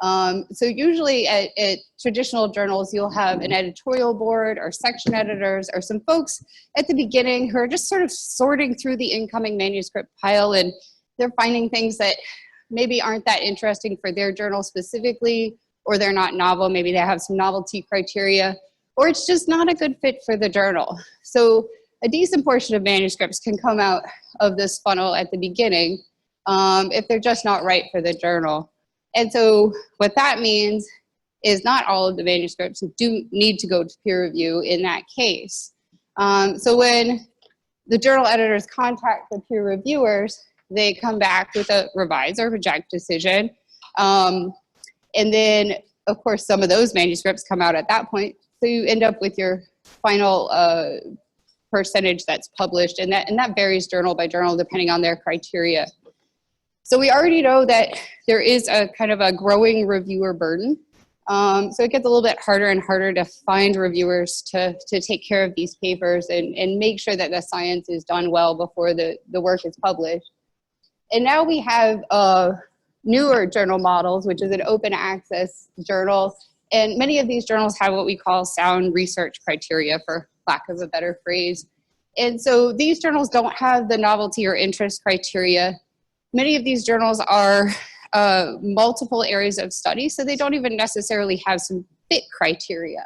So usually at traditional journals, you'll have an editorial board or section editors or some folks at the beginning who are just sort of sorting through the incoming manuscript pile, and they're finding things that maybe aren't that interesting for their journal specifically, or they're not novel, maybe they have some novelty criteria, or it's just not a good fit for the journal. So a decent portion of manuscripts can come out of this funnel at the beginning if they're just not right for the journal. And so what that means is not all of the manuscripts do need to go to peer review in that case. So when the journal editors contact the peer reviewers, they come back with a revise or reject decision. And then, of course, some of those manuscripts come out at that point. So you end up with your final percentage that's published, and that varies journal by journal depending on their criteria. So we already know that there is a kind of a growing reviewer burden. So it gets a little bit harder and harder to find reviewers to take care of these papers and make sure that the science is done well before the work is published. And now we have newer journal models, which is an open access journal. And many of these journals have what we call sound research criteria, for lack of a better phrase. And so these journals don't have the novelty or interest criteria. Many of these journals are multiple areas of study, so they don't even necessarily have some fit criteria.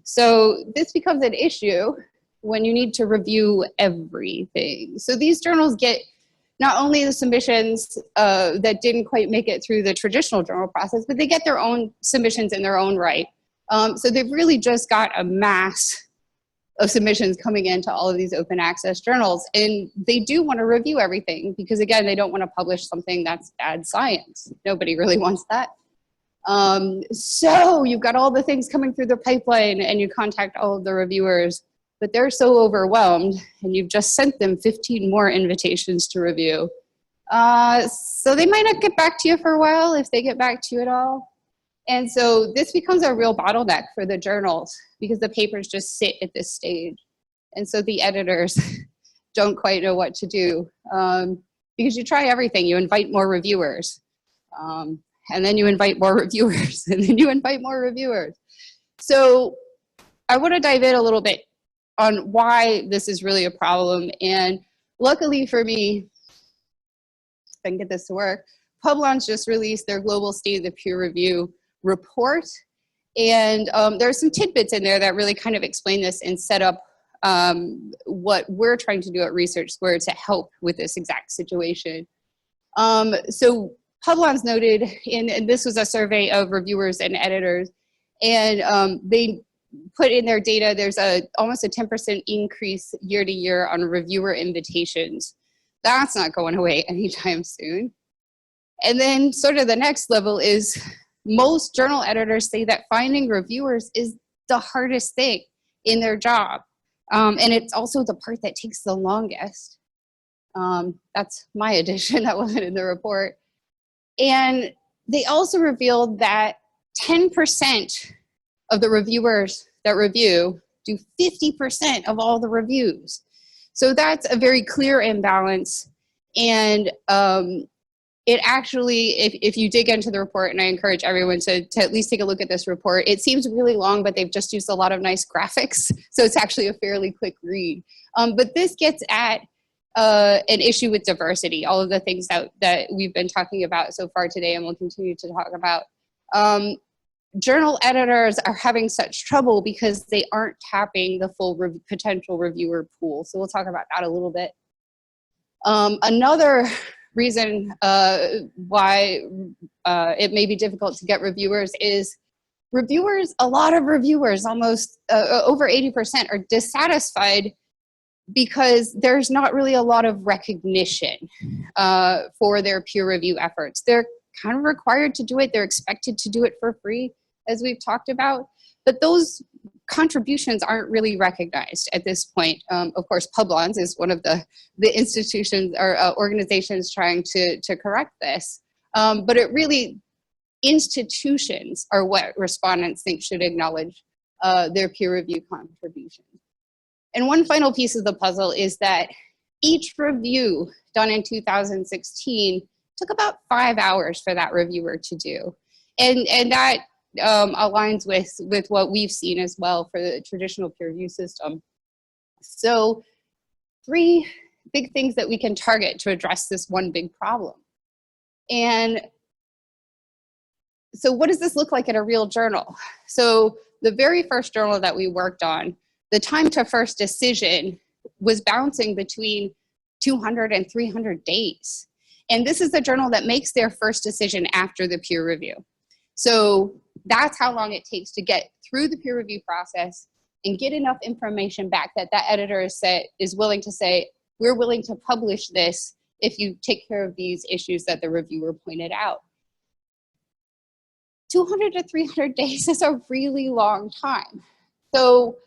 So this becomes an issue when you need to review everything. So these journals get not only the submissions that didn't quite make it through the traditional journal process, but they get their own submissions in their own right. So they've really just got a mass of submissions coming into all of these open access journals. And they do want to review everything because, again, they don't want to publish something that's bad science. Nobody really wants that. So you've got all the things coming through the pipeline and you contact all of the reviewers, but they're so overwhelmed and you've just sent them 15 more invitations to review. So they might not get back to you for a while, if they get back to you at all. And so this becomes a real bottleneck for the journals because the papers just sit at this stage. And so the editors don't quite know what to do because you try everything. You invite more reviewers and then you invite more reviewers and then you invite more reviewers. So I want to dive in a little bit on why this is really a problem. And luckily for me, if I can get this to work, Publons just released their Global State of the Peer Review report. And there's some tidbits in there that really kind of explain this and set up what we're trying to do at Research Square to help with this exact situation. So Publons noted, and this was a survey of reviewers and editors, and they put in their data, there's almost a 10% increase year to year on reviewer invitations. That's not going away anytime soon. And then sort of the next level is most journal editors say that finding reviewers is the hardest thing in their job. And it's also the part that takes the longest. That's my addition, that wasn't in the report. And they also revealed that 10% of the reviewers that review do 50% of all the reviews. So that's a very clear imbalance. And it actually, if you dig into the report, and I encourage everyone to at least take a look at this report, it seems really long, but they've just used a lot of nice graphics. So it's actually a fairly quick read. But this gets at an issue with diversity, all of the things that we've been talking about so far today and we'll continue to talk about. Journal editors are having such trouble because they aren't tapping the full potential reviewer pool. So we'll talk about that a little bit. Another reason why it may be difficult to get reviewers is a lot of reviewers, almost over 80%, are dissatisfied because there's not really a lot of recognition for their peer review efforts. They're kind of required to do it. They're expected to do it for free, as we've talked about. But those contributions aren't really recognized at this point. Of course, Publons is one of the institutions or organizations trying to correct this. But it really, institutions are what respondents think should acknowledge their peer review contributions. And one final piece of the puzzle is that each review done in 2016 took about 5 hours for that reviewer to do. And that aligns with what we've seen as well for the traditional peer review system. So 3 big things that we can target to address this one big problem. And so what does this look like in a real journal? So the very first journal that we worked on, the time to first decision was bouncing between 200 and 300 days. And this is the journal that makes their first decision after the peer review. So that's how long it takes to get through the peer review process and get enough information back that that editor is willing to say, we're willing to publish this if you take care of these issues that the reviewer pointed out. 200 to 300 days is a really long time. So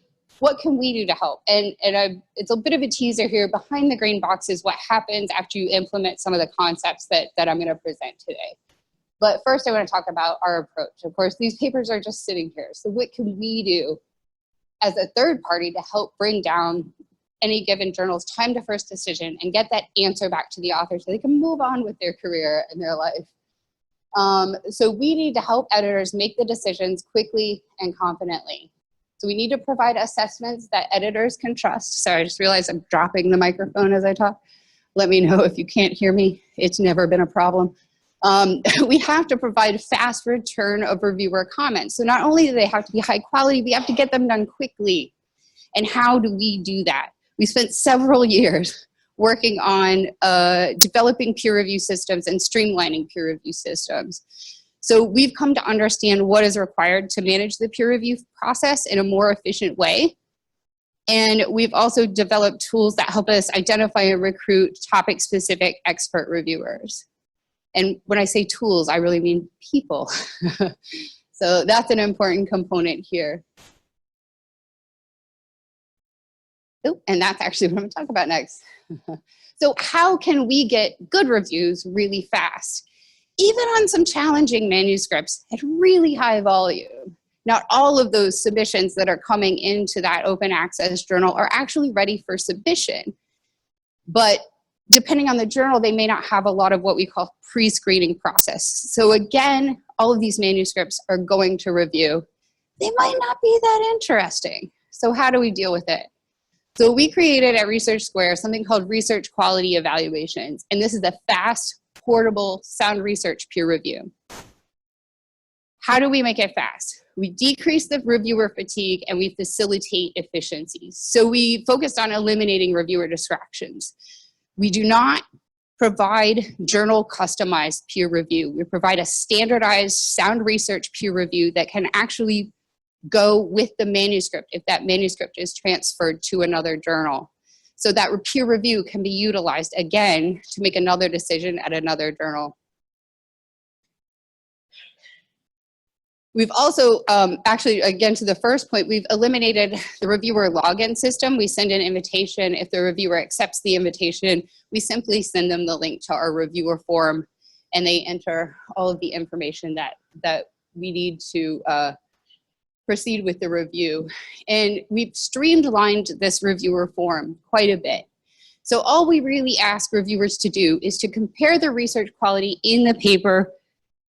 what can we do to help? It's a bit of a teaser here. Behind the green box is what happens after you implement some of the concepts that I'm going to present today. But first I want to talk about our approach. Of course, these papers are just sitting here. So what can we do as a third party to help bring down any given journal's time to first decision and get that answer back to the author so they can move on with their career and their life? So we need to help editors make the decisions quickly and confidently. So we need to provide assessments that editors can trust. Sorry, I just realized I'm dropping the microphone as I talk. Let me know if you can't hear me. It's never been a problem. We have to provide fast return of reviewer comments. So not only do they have to be high quality, we have to get them done quickly. And how do we do that? We spent several years working on developing peer review systems and streamlining peer review systems. So we've come to understand what is required to manage the peer review process in a more efficient way. And we've also developed tools that help us identify and recruit topic-specific expert reviewers. And when I say tools, I really mean people. So that's an important component here. Oh, and that's actually what I'm going to talk about next. So how can we get good reviews really fast? Even on some challenging manuscripts at really high volume. Not all of those submissions that are coming into that open access journal are actually ready for submission. But depending on the journal, they may not have a lot of what we call pre-screening process. So again, all of these manuscripts are going to review. They might not be that interesting. So how do we deal with it? So we created at Research Square something called Research Quality Evaluations. And this is a fast, portable, sound research peer review. How do we make it fast? We decrease the reviewer fatigue and we facilitate efficiencies. So we focused on eliminating reviewer distractions. We do not provide journal customized peer review. We provide a standardized sound research peer review that can actually go with the manuscript if that manuscript is transferred to another journal. So that peer review can be utilized again to make another decision at another journal. We've also, actually, again, to the first point, we've eliminated the reviewer login system. We send an invitation. If the reviewer accepts the invitation, we simply send them the link to our reviewer form, and they enter all of the information that we need to proceed with the review. And we've streamlined this reviewer form quite a bit. So all we really ask reviewers to do is to compare the research quality in the paper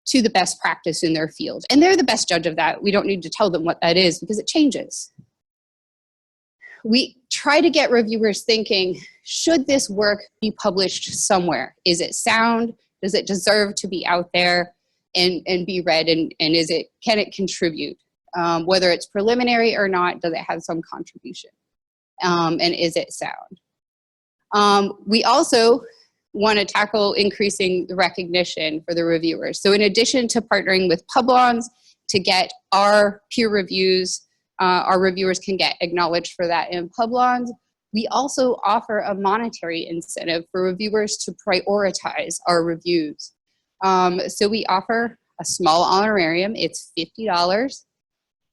to the best practice in their field. And they're the best judge of that. We don't need to tell them what that is because it changes. We try to get reviewers thinking, should this work be published somewhere? Is it sound? Does it deserve to be out there and be read? And can it contribute? Whether it's preliminary or not, does it have some contribution? And is it sound? We also want to tackle increasing the recognition for the reviewers. So in addition to partnering with Publons to get our peer reviews, our reviewers can get acknowledged for that in Publons, we also offer a monetary incentive for reviewers to prioritize our reviews. So we offer a small honorarium. It's $50.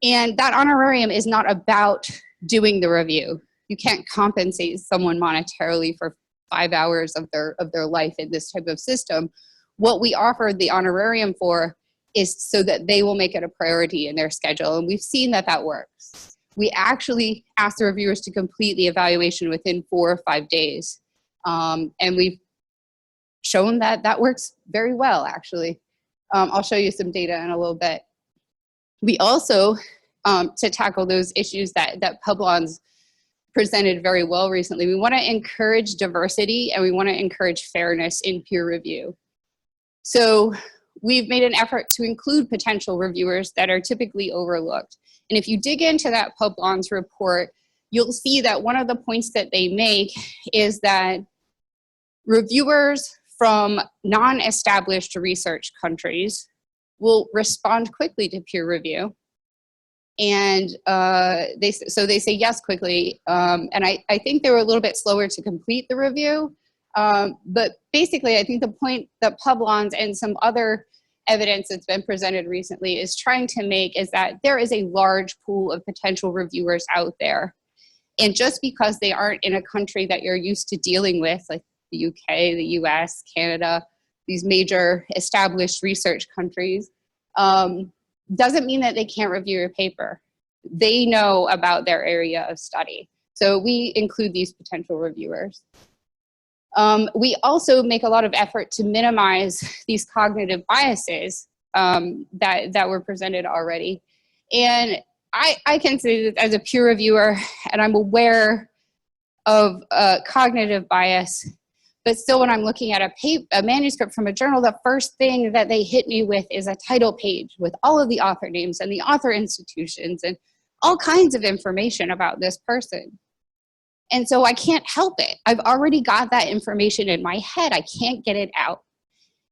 And that honorarium is not about doing the review. You can't compensate someone monetarily for 5 hours of their life in this type of system. What we offer the honorarium for is so that they will make it a priority in their schedule. And we've seen that that works. We actually ask the reviewers to complete the evaluation within 4 or 5 days. And we've shown that that works very well, actually. I'll show you some data in a little bit. We also, to tackle those issues that Publons presented very well recently, we want to encourage diversity and we want to encourage fairness in peer review. So we've made an effort to include potential reviewers that are typically overlooked. And if you dig into that Publons report, you'll see that one of the points that they make is that reviewers from non-established research countries will respond quickly to peer review. And they say yes quickly. And I think they were a little bit slower to complete the review. But basically, I think the point that Publons and some other evidence that's been presented recently is trying to make is that there is a large pool of potential reviewers out there. And just because they aren't in a country that you're used to dealing with, like the UK, the US, Canada, these major established research countries, doesn't mean that they can't review your paper. They know about their area of study. So we include these potential reviewers. We also make a lot of effort to minimize these cognitive biases that were presented already. And I can say that as a peer reviewer, and I'm aware of cognitive bias, but still when I'm looking at a manuscript from a journal, the first thing that they hit me with is a title page with all of the author names and the author institutions and all kinds of information about this person. And so I can't help it. I've already got that information in my head. I can't get it out.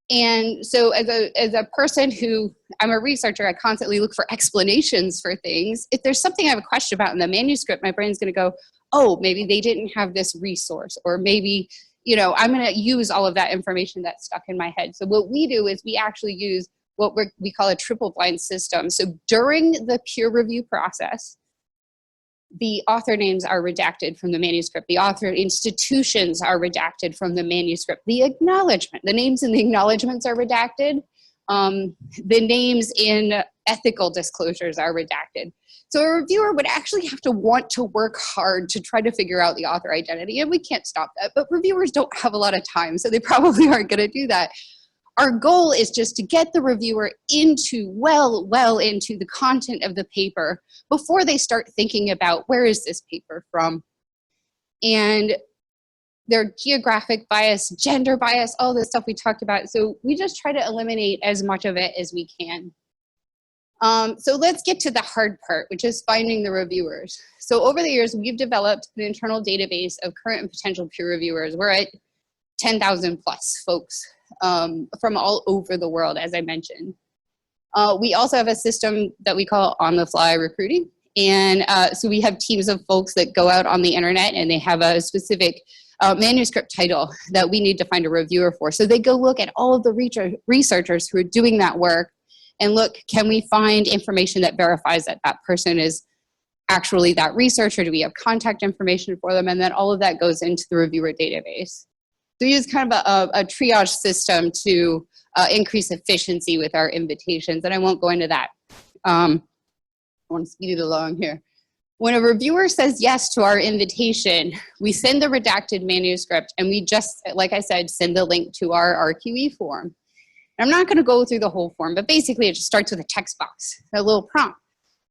And so as a person who, I'm a researcher, I constantly look for explanations for things. If there's something I have a question about in the manuscript, my brain's gonna go, oh, maybe they didn't have this resource, or maybe, you know, I'm gonna use all of that information that's stuck in my head. So what we do is we actually use what we call a triple blind system. So during the peer review process, the author names are redacted from the manuscript. The author institutions are redacted from the manuscript. The acknowledgement, the names in the acknowledgements are redacted. The names in ethical disclosures are redacted. So a reviewer would actually have to want to work hard to try to figure out the author identity, and we can't stop that, but reviewers don't have a lot of time, so they probably aren't gonna do that. Our goal is just to get the reviewer into, well into the content of the paper before they start thinking about where is this paper from. And their geographic bias, gender bias, all this stuff we talked about. So we just try to eliminate as much of it as we can. So let's get to the hard part, which is finding the reviewers. So over the years, we've developed an internal database of current and potential peer reviewers. We're at 10,000 plus folks from all over the world, as I mentioned. We also have a system that we call on-the-fly recruiting. And so we have teams of folks that go out on the internet and they have a specific manuscript title that we need to find a reviewer for. So they go look at all of the researchers who are doing that work and look, can we find information that verifies that that person is actually that researcher? Do we have contact information for them? And then all of that goes into the reviewer database. So we use kind of a triage system to increase efficiency with our invitations, and I won't go into that. I want to speed it along here. When a reviewer says yes to our invitation, we send the redacted manuscript, and we just, like I said, send the link to our RQE form. I'm not going to go through the whole form, but basically it just starts with a text box, a little prompt.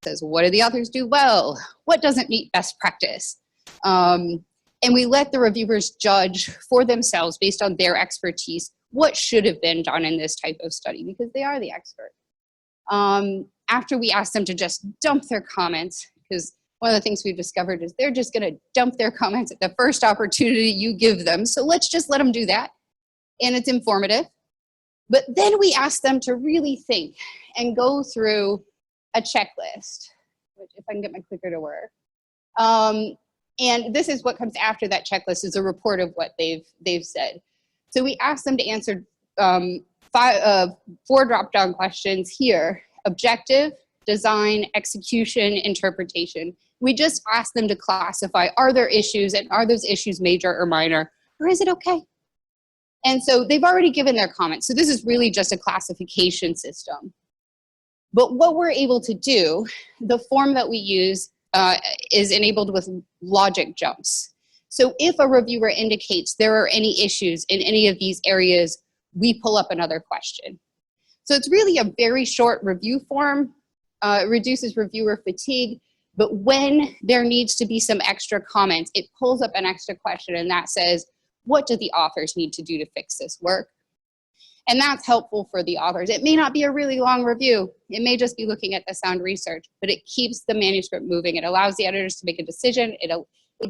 It says, what do the authors do well? What doesn't meet best practice? And we let the reviewers judge for themselves based on their expertise what should have been done in this type of study, because they are the expert. After we ask them to just dump their comments, because one of the things we've discovered is they're just going to dump their comments at the first opportunity you give them. So let's just let them do that. And it's informative. But then we ask them to really think and go through a checklist, which if I can get my clicker to work. And this is what comes after that checklist, is a report of what they've said. So we ask them to answer four drop-down questions here: objective, design, execution, interpretation. We just ask them to classify, are there issues, and are those issues major or minor, or is it okay? And so they've already given their comments. So this is really just a classification system. But what we're able to do, the form that we use is enabled with logic jumps. So if a reviewer indicates there are any issues in any of these areas, we pull up another question. So it's really a very short review form. It reduces reviewer fatigue, but when there needs to be some extra comments, it pulls up an extra question, and that says, what do the authors need to do to fix this work? And that's helpful for the authors. It may not be a really long review. It may just be looking at the sound research, but it keeps the manuscript moving. It allows the editors to make a decision. It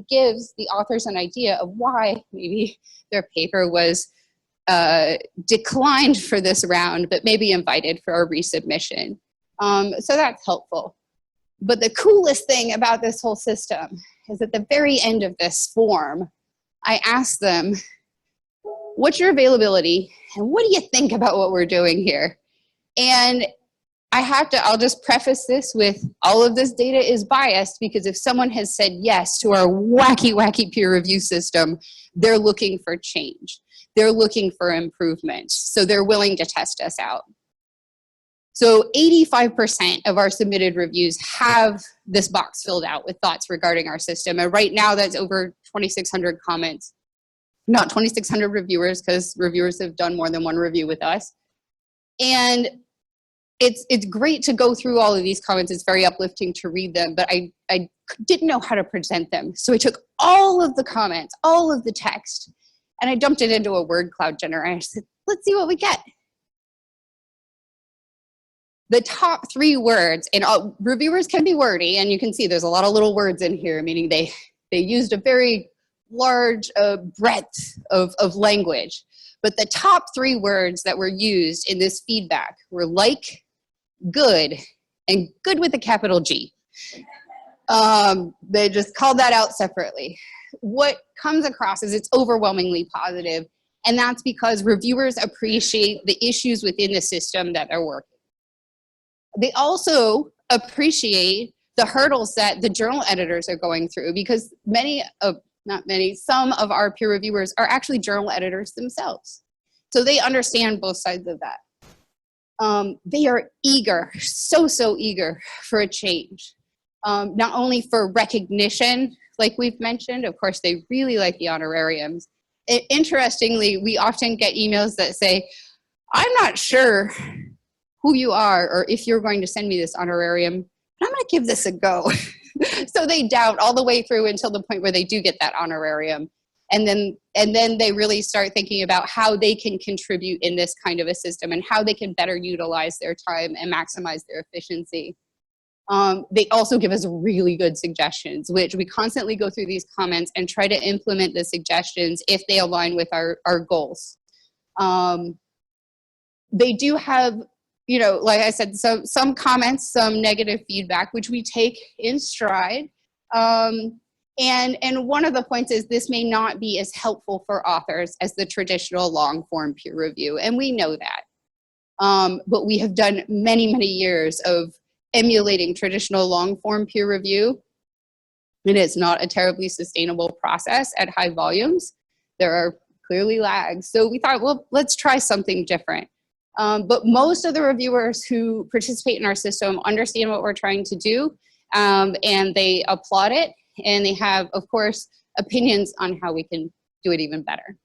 gives the authors an idea of why maybe their paper was declined for this round, but maybe invited for a resubmission. So that's helpful. But the coolest thing about this whole system is at the very end of this form, I ask them, what's your availability? And what do you think about what we're doing here? And I'll just preface this with, all of this data is biased, because if someone has said yes to our wacky, wacky peer review system, they're looking for change. They're looking for improvement. So they're willing to test us out. So 85% of our submitted reviews have this box filled out with thoughts regarding our system. And right now that's over 2,600 comments. Not 2,600 reviewers, because reviewers have done more than one review with us. And it's great to go through all of these comments. It's very uplifting to read them, but I didn't know how to present them. So I took all of the comments, all of the text, and I dumped it into a word cloud generator. I said, let's see what we get. The top 3 words, and reviewers can be wordy, and you can see there's a lot of little words in here, meaning they used a very large breadth of language. But the top 3 words that were used in this feedback were like, good, and good with a capital G. They just called that out separately. What comes across is it's overwhelmingly positive, and that's because reviewers appreciate the issues within the system that they're working. They also appreciate the hurdles that the journal editors are going through, because some of our peer reviewers are actually journal editors themselves. So they understand both sides of that. They are eager, so eager for a change. Not only for recognition, like we've mentioned, of course, they really like the honorariums. Interestingly, we often get emails that say, I'm not sure who you are or if you're going to send me this honorarium, but I'm going to give this a go. So they doubt all the way through until the point where they do get that honorarium. And then they really start thinking about how they can contribute in this kind of a system and how they can better utilize their time and maximize their efficiency. They also give us really good suggestions, which we constantly go through these comments and try to implement the suggestions if they align with our goals. They do have, like I said, some comments, some negative feedback, which we take in stride. And one of the points is this may not be as helpful for authors as the traditional long form peer review, and we know that. But we have done many, many years of emulating traditional long form peer review, and it's not a terribly sustainable process at high volumes. There are clearly lags. So we thought, well, let's try something different. But most of the reviewers who participate in our system understand what we're trying to do, and they applaud it, and they have, of course, opinions on how we can do it even better.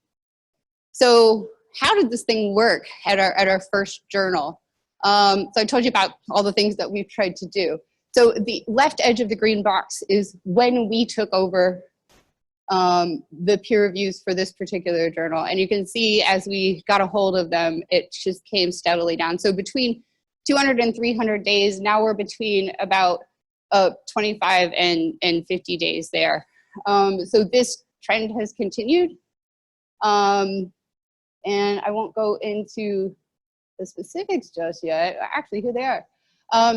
So how did this thing work at our first journal? So I told you about all the things that we've tried to do. So the left edge of the green box is when we took over the peer reviews for this particular journal. And you can see as we got a hold of them, it just came steadily down. So between 200 and 300 days, now we're between about 25 and 50 days there. So this trend has continued. And I won't go into the specifics just yet, actually here they are.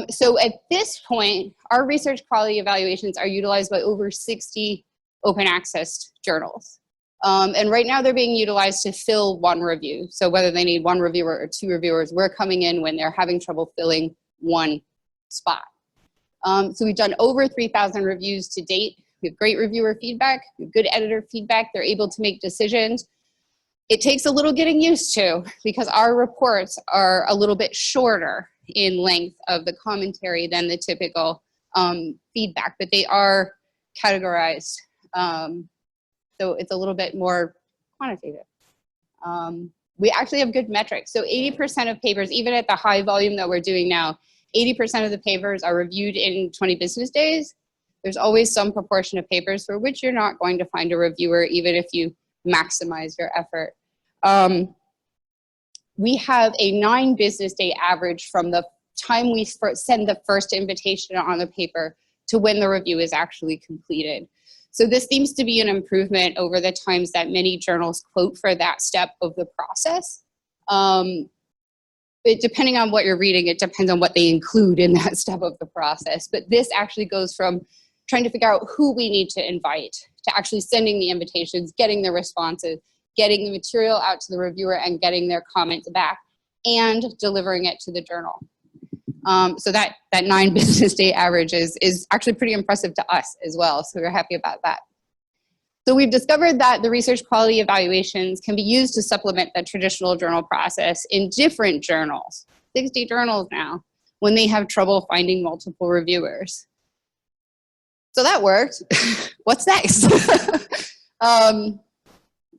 So at this point, our research quality evaluations are utilized by over 60 open access journals. And right now they're being utilized to fill one review. So whether they need one reviewer or two reviewers, we're coming in when they're having trouble filling one spot. So we've done over 3,000 reviews to date. We have great reviewer feedback, we have good editor feedback. They're able to make decisions. It takes a little getting used to because our reports are a little bit shorter in length of the commentary than the typical feedback, but they are categorized. So it's a little bit more quantitative. We actually have good metrics. So 80% of papers, even at the high volume that we're doing now, 80% of the papers are reviewed in 20 business days. There's always some proportion of papers for which you're not going to find a reviewer, even if you maximize your effort. We have a 9 business day average from the time we send the first invitation on the paper to when the review is actually completed. So this seems to be an improvement over the times that many journals quote for that step of the process. Depending on what you're reading, it depends on what they include in that step of the process. But this actually goes from trying to figure out who we need to invite to actually sending the invitations, getting the responses, getting the material out to the reviewer and getting their comments back and delivering it to the journal. So that 9 business day average is actually pretty impressive to us as well. So we're happy about that. So we've discovered that the research quality evaluations can be used to supplement the traditional journal process in different journals, 60 journals now, when they have trouble finding multiple reviewers. So that worked. What's next?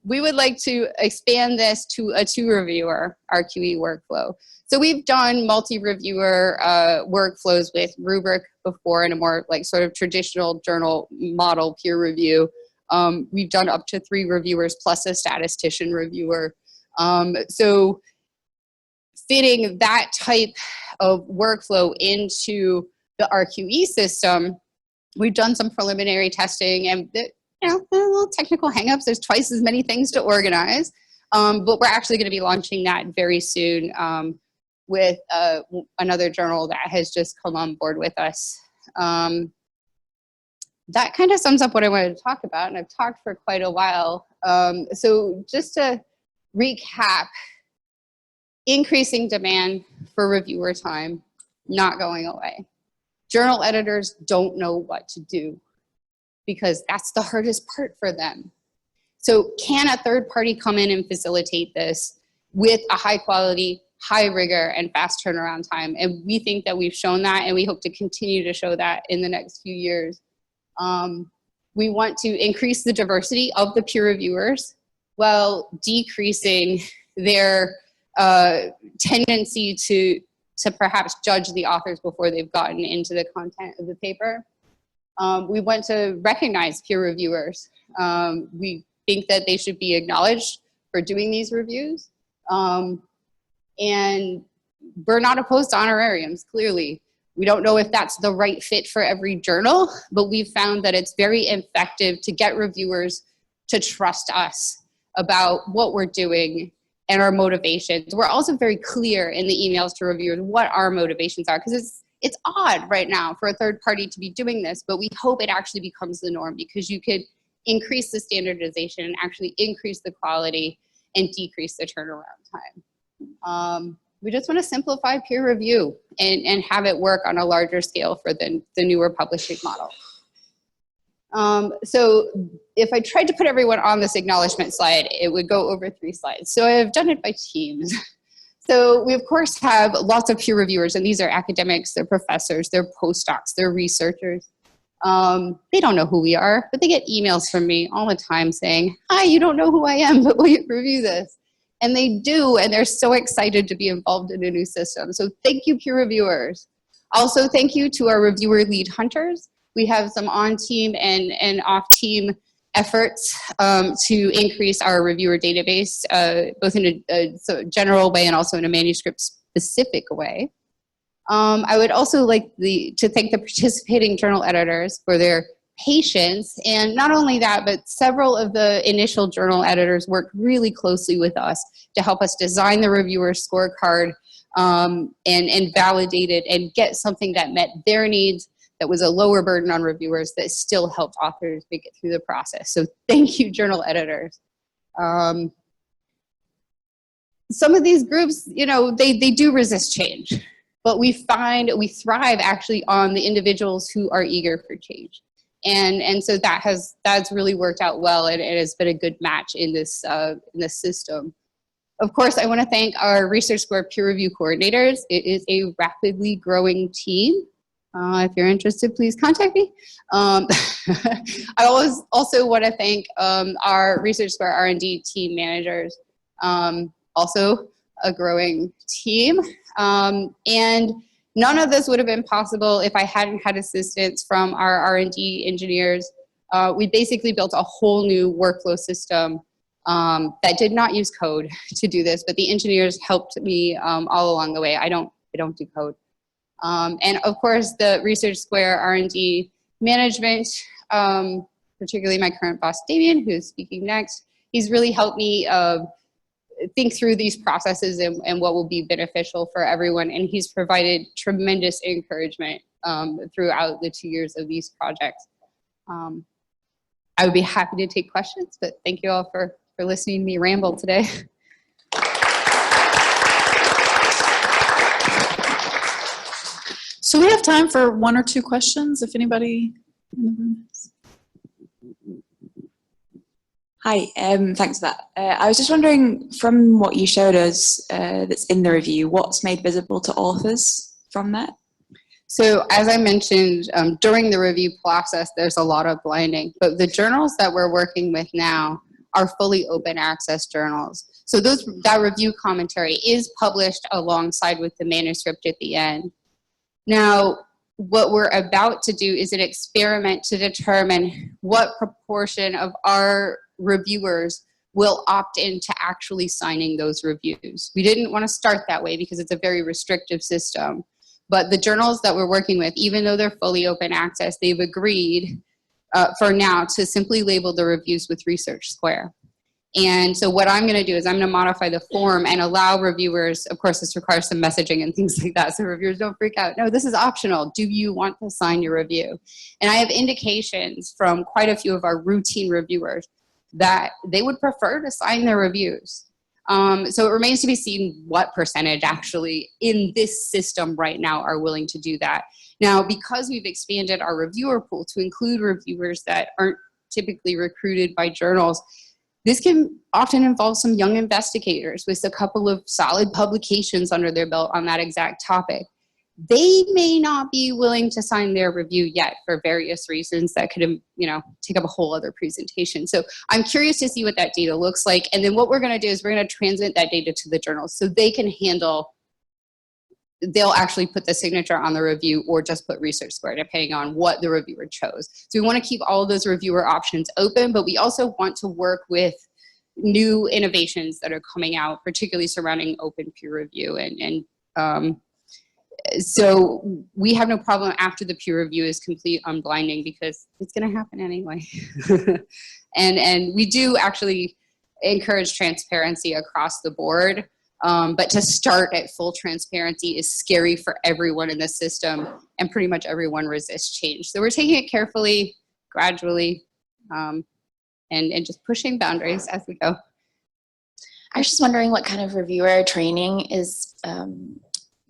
We would like to expand this to a 2-reviewer RQE workflow. So we've done multi-reviewer workflows with rubric before in a more like sort of traditional journal model peer review. We've done up to 3 reviewers plus a statistician reviewer. So fitting that type of workflow into the RQE system, we've done some preliminary testing and little technical hangups. There's twice as many things to organize, but we're actually going to be launching that very soon with another journal that has just come on board with us. That kind of sums up what I wanted to talk about, and I've talked for quite a while. So just to recap, increasing demand for reviewer time, not going away. Journal editors don't know what to do because that's the hardest part for them. So can a third party come in and facilitate this with a high quality, high rigor, and fast turnaround time? And we think that we've shown that, and we hope to continue to show that in the next few years. We want to increase the diversity of the peer reviewers while decreasing their tendency to perhaps judge the authors before they've gotten into the content of the paper. We want to recognize peer reviewers. We think that they should be acknowledged for doing these reviews. And we're not opposed to honorariums, clearly. We don't know if that's the right fit for every journal, but we've found that it's very effective to get reviewers to trust us about what we're doing and our motivations. We're also very clear in the emails to reviewers what our motivations are, because it's odd right now for a third party to be doing this, but we hope it actually becomes the norm because you could increase the standardization and actually increase the quality and decrease the turnaround time. We just want to simplify peer review and have it work on a larger scale for the newer publishing model. So if I tried to put everyone on this acknowledgement slide, it would go over 3 slides. So I've done it by teams. So we of course have lots of peer reviewers, and these are academics, they're professors, they're postdocs, they're researchers. They don't know who we are, but they get emails from me all the time saying, "Hi, you don't know who I am, but will you review this?" And they do, and they're so excited to be involved in a new system. So thank you, peer reviewers. Also, thank you to our reviewer lead hunters. We have some on-team and off-team efforts to increase our reviewer database, both in a general way and also in a manuscript-specific way. I would also like to thank the participating journal editors for their patience, and not only that, but several of the initial journal editors worked really closely with us to help us design the reviewer scorecard and validate it and get something that met their needs, that was a lower burden on reviewers, that still helped authors make it through the process. So thank you, journal editors. Some of these groups, you know, they do resist change, but we thrive actually on the individuals who are eager for change. And so that's really worked out well, and it has been a good match in this system. Of course, I want to thank our Research Square peer review coordinators. It is a rapidly growing team. If you're interested, please contact me. I also want to thank our Research Square R&D team managers, also a growing team. And none of this would have been possible if I hadn't had assistance from our R&D engineers. We basically built a whole new workflow system that did not use code to do this, but the engineers helped me all along the way. I don't do code. And of course, the Research Square R&D management, particularly my current boss, Damien, who's speaking next, he's really helped me think through these processes and what will be beneficial for everyone. And he's provided tremendous encouragement throughout the 2 years of these projects. I would be happy to take questions, but thank you all for listening to me ramble today. So we have time for 1 or 2 questions, if anybody in the room has. Hi, thanks for that. I was just wondering, from what you showed us that's in the review, what's made visible to authors from that? So as I mentioned, during the review process, there's a lot of blinding, but the journals that we're working with now are fully open access journals. So that review commentary is published alongside with the manuscript at the end. Now, what we're about to do is an experiment to determine what proportion of our reviewers will opt into actually signing those reviews. We didn't want to start that way because it's a very restrictive system. But the journals that we're working with, even though they're fully open access, they've agreed for now to simply label the reviews with Research Square. And so what I'm going to do is I'm going to modify the form and allow reviewers, of course this requires some messaging and things like that, so reviewers don't freak out. No, this is optional. Do you want to sign your review? And I have indications from quite a few of our routine reviewers that they would prefer to sign their reviews. So it remains to be seen what percentage actually in this system right now are willing to do that. Now, because we've expanded our reviewer pool to include reviewers that aren't typically recruited by journals, this can often involve some young investigators with a couple of solid publications under their belt on that exact topic. They may not be willing to sign their review yet for various reasons that could, you know, take up a whole other presentation. So I'm curious to see what that data looks like. And then what we're going to do is we're going to transmit that data to the journals so they can handle, they'll actually put the signature on the review or just put Research Square depending on what the reviewer chose. So we want to keep all of those reviewer options open, but we also want to work with new innovations that are coming out, particularly surrounding open peer review. So we have no problem after the peer review is complete unblinding because it's going to happen anyway. and we do actually encourage transparency across the board. But to start at full transparency is scary for everyone in the system, and pretty much everyone resists change. So we're taking it carefully, gradually, and just pushing boundaries as we go. I was just wondering what kind of reviewer training is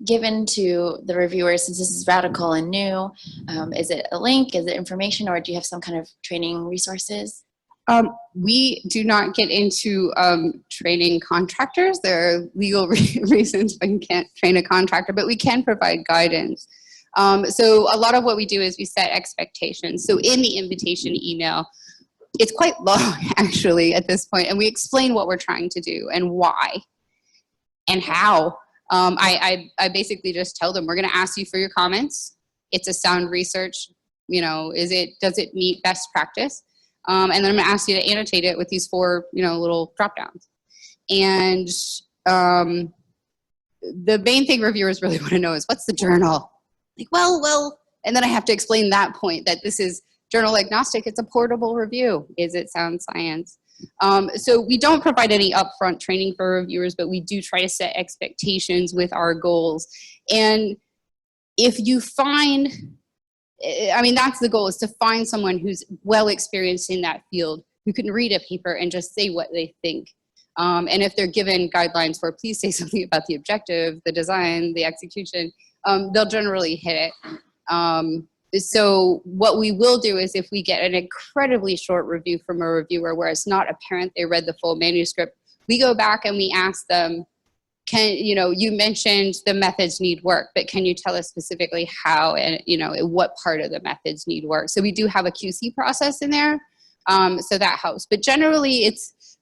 given to the reviewers, since this is radical and new. Is it a link? Is it information? Or do you have some kind of training resources? We do not get into training contractors. There are legal reasons why you can't train a contractor, but we can provide guidance. So a lot of what we do is we set expectations. So in the invitation email, it's quite long actually at this point, and we explain what we're trying to do and why and how. I basically just tell them, we're going to ask you for your comments. It's a sound research, you know, does it meet best practice? And then I'm going to ask you to annotate it with these 4, you know, little drop downs. And the main thing reviewers really want to know is, what's the journal? Like, well, and then I have to explain that point, that this is journal agnostic. It's a portable review. Is it sound science? So we don't provide any upfront training for reviewers, but we do try to set expectations with our goals. And if you find, I mean, that's the goal, is to find someone who's well experienced in that field, who can read a paper and just say what they think. And if they're given guidelines for please say something about the objective, the design, the execution, they'll generally hit it. So what we will do is if we get an incredibly short review from a reviewer where it's not apparent they read the full manuscript, we go back and we ask them, you mentioned the methods need work, but can you tell us specifically how and, what part of the methods need work? So we do have a QC process in there. So that helps. But generally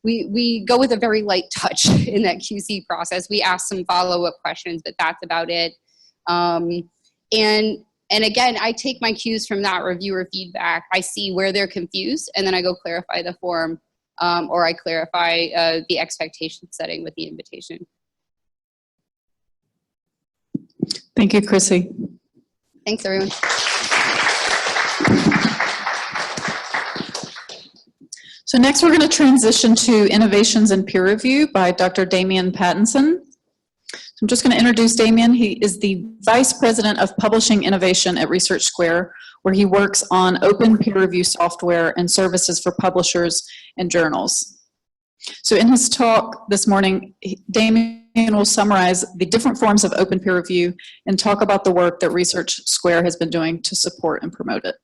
we go with a very light touch in that QC process. We ask some follow-up questions, but that's about it. And again, I take my cues from that reviewer feedback. I see where they're confused, and then I go clarify the form, or I clarify the expectation setting with the invitation. Thank you, Chrissy. Thanks, everyone. So next we're going to transition to Innovations in Peer Review by Dr. Damian Pattinson. I'm just going to introduce Damian. He is the Vice President of Publishing Innovation at Research Square, where he works on open peer review software and services for publishers and journals. So in his talk this morning, Damian will summarize the different forms of open peer review and talk about the work that Research Square has been doing to support and promote it.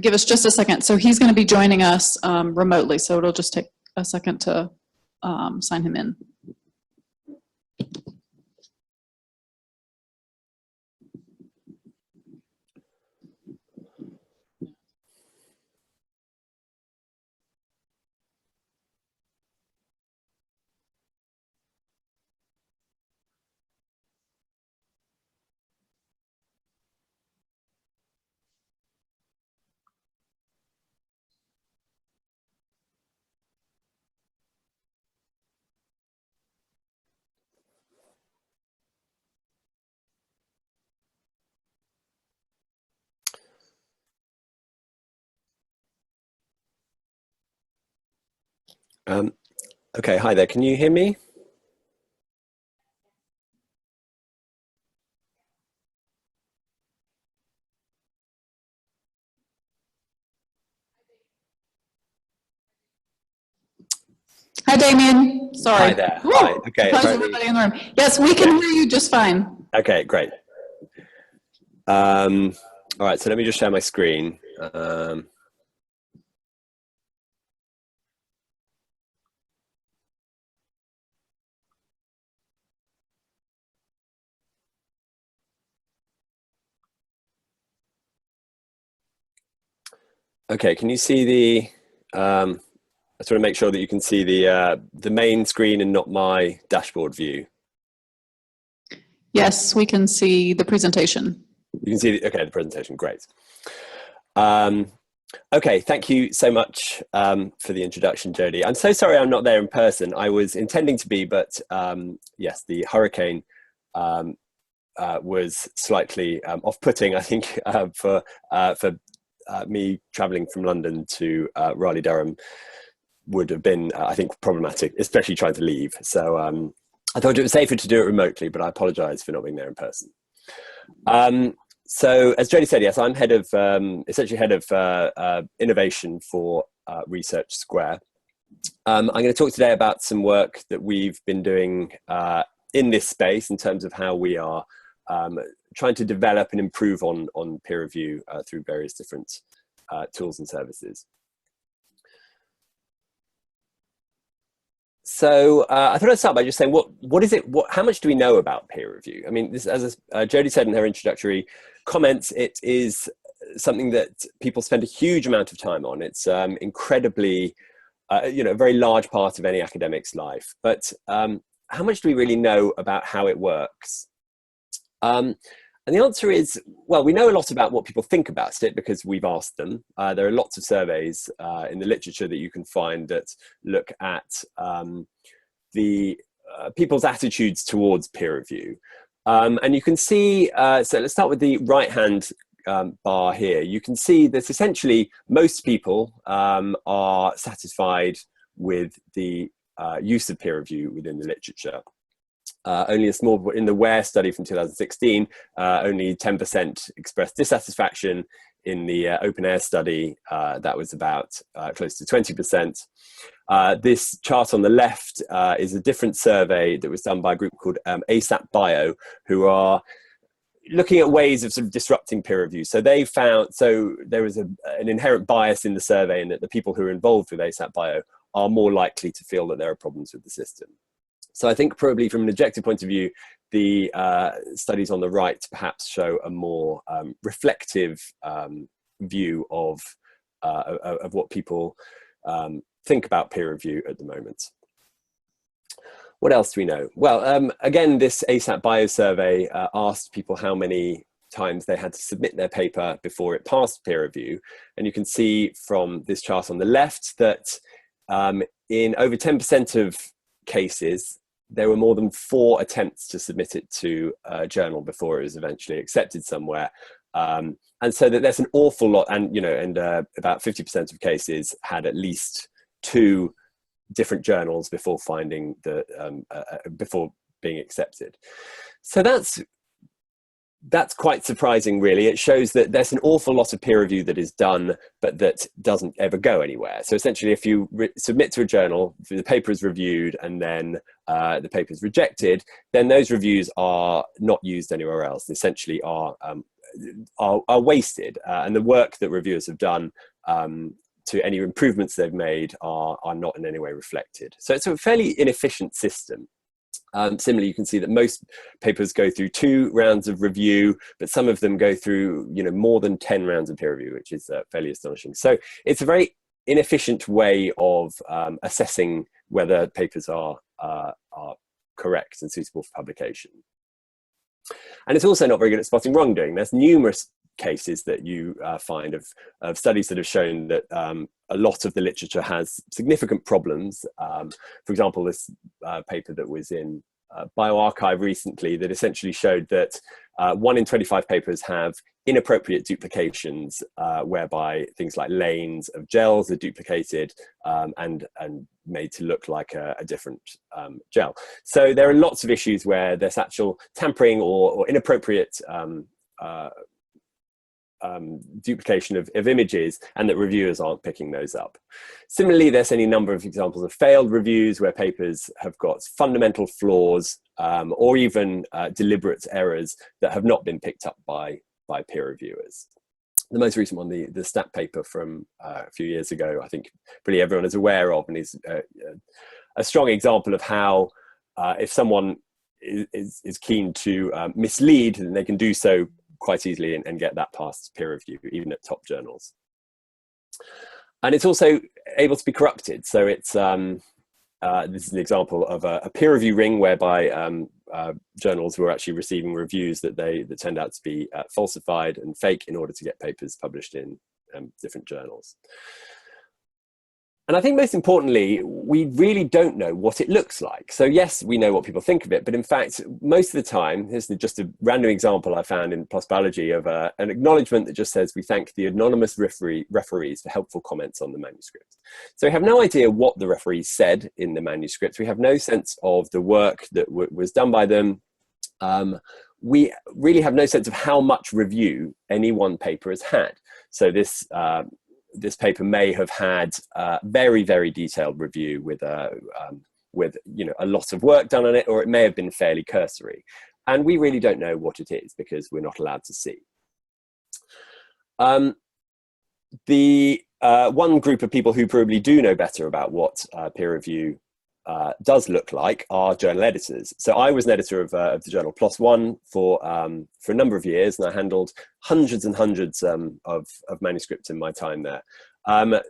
Give us just a second. So he's going to be joining us remotely, so it'll just take a second to sign him in. Okay, hi there. Can you hear me? Hi, Damian. Sorry. Hi there. Hi. Okay. How's everybody in the room? Yes, we can hear you just fine. Okay, great. All right, so let me just share my screen. Okay, can you see the, I just want to make sure that you can see the main screen and not my dashboard view. Yes, we can see the presentation. You can see, the presentation, great. Okay, thank you so much for the introduction, Jodie. I'm so sorry I'm not there in person. I was intending to be, but yes, the hurricane was slightly off-putting, I think, for me traveling from London to Raleigh-Durham would have been, I think, problematic, especially trying to leave. So I thought it was safer to do it remotely, but I apologize for not being there in person. So as Jodie said, yes, I'm head of, essentially head of innovation for Research Square. I'm going to talk today about some work that we've been doing in this space in terms of how we are trying to develop and improve on peer review through various different tools and services. So I thought I'd start by just saying, what is it? How much do we know about peer review? I mean, this, as Jodie said in her introductory comments, it is something that people spend a huge amount of time on. It's incredibly, a very large part of any academic's life. But how much do we really know about how it works? And the answer is, well, we know a lot about what people think about it because we've asked them. There are lots of surveys in the literature that you can find that look at the people's attitudes towards peer review. And you can see, so let's start with the right-hand bar here. You can see that essentially most people are satisfied with the use of peer review within the literature. Only a small, in the WARE study from 2016, only 10% expressed dissatisfaction in the open air study, that was about close to 20%. This chart on the left is a different survey that was done by a group called ASAP Bio, who are looking at ways of sort of disrupting peer review. So they found, so there was an inherent bias in the survey, and that the people who are involved with ASAP Bio are more likely to feel that there are problems with the system. So I think probably from an objective point of view, the studies on the right perhaps show a more reflective view of what people think about peer review at the moment. What else do we know? Well, again, this ASAP Bio survey asked people how many times they had to submit their paper before it passed peer review. And you can see from this chart on the left that in over 10% of cases, there were more than 4 attempts to submit it to a journal before it was eventually accepted somewhere. And so that there's an awful lot, and about 50% of cases had at least 2 different journals before finding the before being accepted. So that's quite surprising, really. It shows that there's an awful lot of peer review that is done, but that doesn't ever go anywhere. So essentially, if you submit to a journal, the paper is reviewed, and then the paper is rejected, then those reviews are not used anywhere else. They essentially are wasted, and the work that reviewers have done to any improvements they've made are not in any way reflected. So it's a fairly inefficient system. Similarly, you can see that most papers go through 2 rounds of review, but some of them go through more than 10 rounds of peer review, which is fairly astonishing. So it's a very inefficient way of assessing whether papers are correct and suitable for publication. And it's also not very good at spotting wrongdoing. There's numerous cases that you find of studies that have shown that a lot of the literature has significant problems. For example, this paper that was in bioRxiv recently that essentially showed that 1 in 25 papers have inappropriate duplications, whereby things like lanes of gels are duplicated and made to look like a different gel. So there are lots of issues where there's actual tampering or inappropriate duplication of images, and that reviewers aren't picking those up. Similarly, there's any number of examples of failed reviews where papers have got fundamental flaws or even deliberate errors that have not been picked up by peer reviewers. The most recent one, the STAT paper from a few years ago, I think pretty everyone is aware of, and is a strong example of how if someone is keen to mislead, then they can do so quite easily and get that past peer review, even at top journals. And it's also able to be corrupted. So it's this is an example of a peer review ring whereby journals were actually receiving reviews that turned out to be falsified and fake in order to get papers published in different journals. And I think most importantly, we really don't know what it looks like. So yes, we know what people think of it, but in fact, most of the time, here's just a random example I found in PLOS Biology of an acknowledgement that just says, we thank the anonymous referees for helpful comments on the manuscript. So we have no idea what the referees said in the manuscript. We have no sense of the work that was done by them. We really have no sense of how much review any one paper has had. So this paper may have had very, very detailed review with a lot of work done on it, or it may have been fairly cursory. And we really don't know what it is because we're not allowed to see. The one group of people who probably do know better about what peer review does look like are journal editors. So I was an editor of the journal PLOS One for a number of years, and I handled hundreds and hundreds of manuscripts in my time there.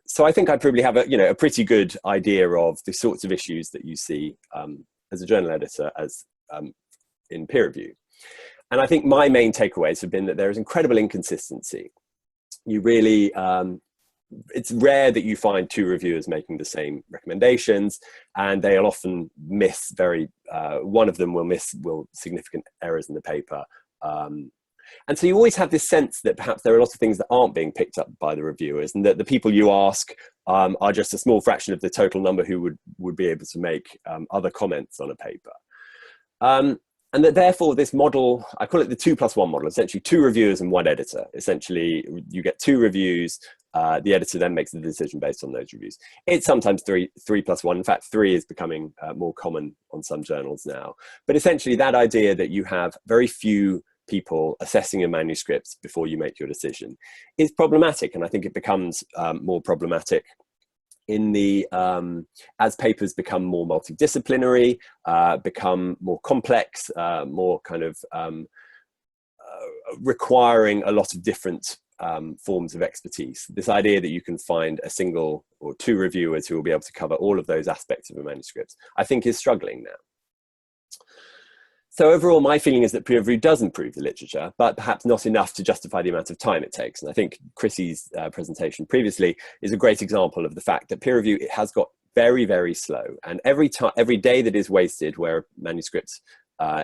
So I think I probably have a pretty good idea of the sorts of issues that you see as a journal editor as in peer review. And I think my main takeaways have been that there is incredible inconsistency. You really it's rare that you find 2 reviewers making the same recommendations, and they'll often miss one of them will miss significant errors in the paper. And so you always have this sense that perhaps there are lots of things that aren't being picked up by the reviewers, and that the people you ask are just a small fraction of the total number who would be able to make other comments on a paper. and that therefore this model, I call it the 2+1 model, essentially 2 reviewers and 1 editor. Essentially, you get 2 reviews, the editor then makes the decision based on those reviews. It's sometimes 3+1. In fact, 3 is becoming more common on some journals now. But essentially that idea that you have very few people assessing your manuscripts before you make your decision is problematic. And I think it becomes more problematic in the as papers become more multidisciplinary, become more complex, more kind of requiring a lot of different forms of expertise. This idea that you can find a single or 2 reviewers who will be able to cover all of those aspects of a manuscript, I think is struggling now. So overall, my feeling is that peer review does improve the literature, but perhaps not enough to justify the amount of time it takes. And I think Chrissy's presentation previously is a great example of the fact that peer review, it has got very, very slow. And every day that is wasted where a manuscript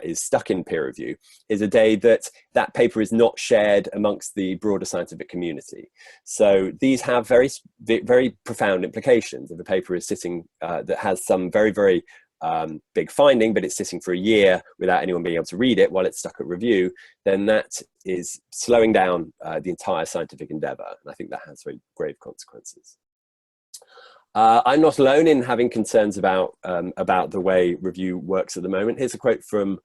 is stuck in peer review is a day that that paper is not shared amongst the broader scientific community. So these have very, very profound implications. If a paper is sitting that has some very, very big finding, but it's sitting for a year without anyone being able to read it while it's stuck at review, then that is slowing down the entire scientific endeavor. And I think that has very grave consequences. I'm not alone in having concerns about the way review works at the moment. Here's a quote from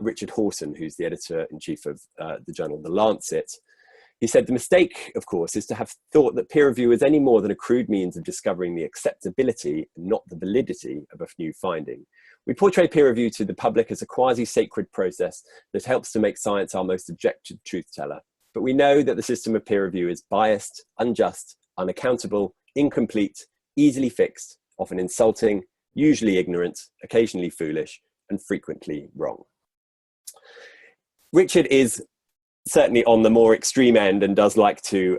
Richard Horton, who's the editor-in-chief of the journal The Lancet. He said, "The mistake, of course, is to have thought that peer review is any more than a crude means of discovering the acceptability, not the validity of a new finding. We portray peer review to the public as a quasi-sacred process that helps to make science our most objective truth teller. But we know that the system of peer review is biased, unjust, unaccountable, incomplete, easily fixed, often insulting, usually ignorant, occasionally foolish, and frequently wrong." Richard is certainly on the more extreme end and does like to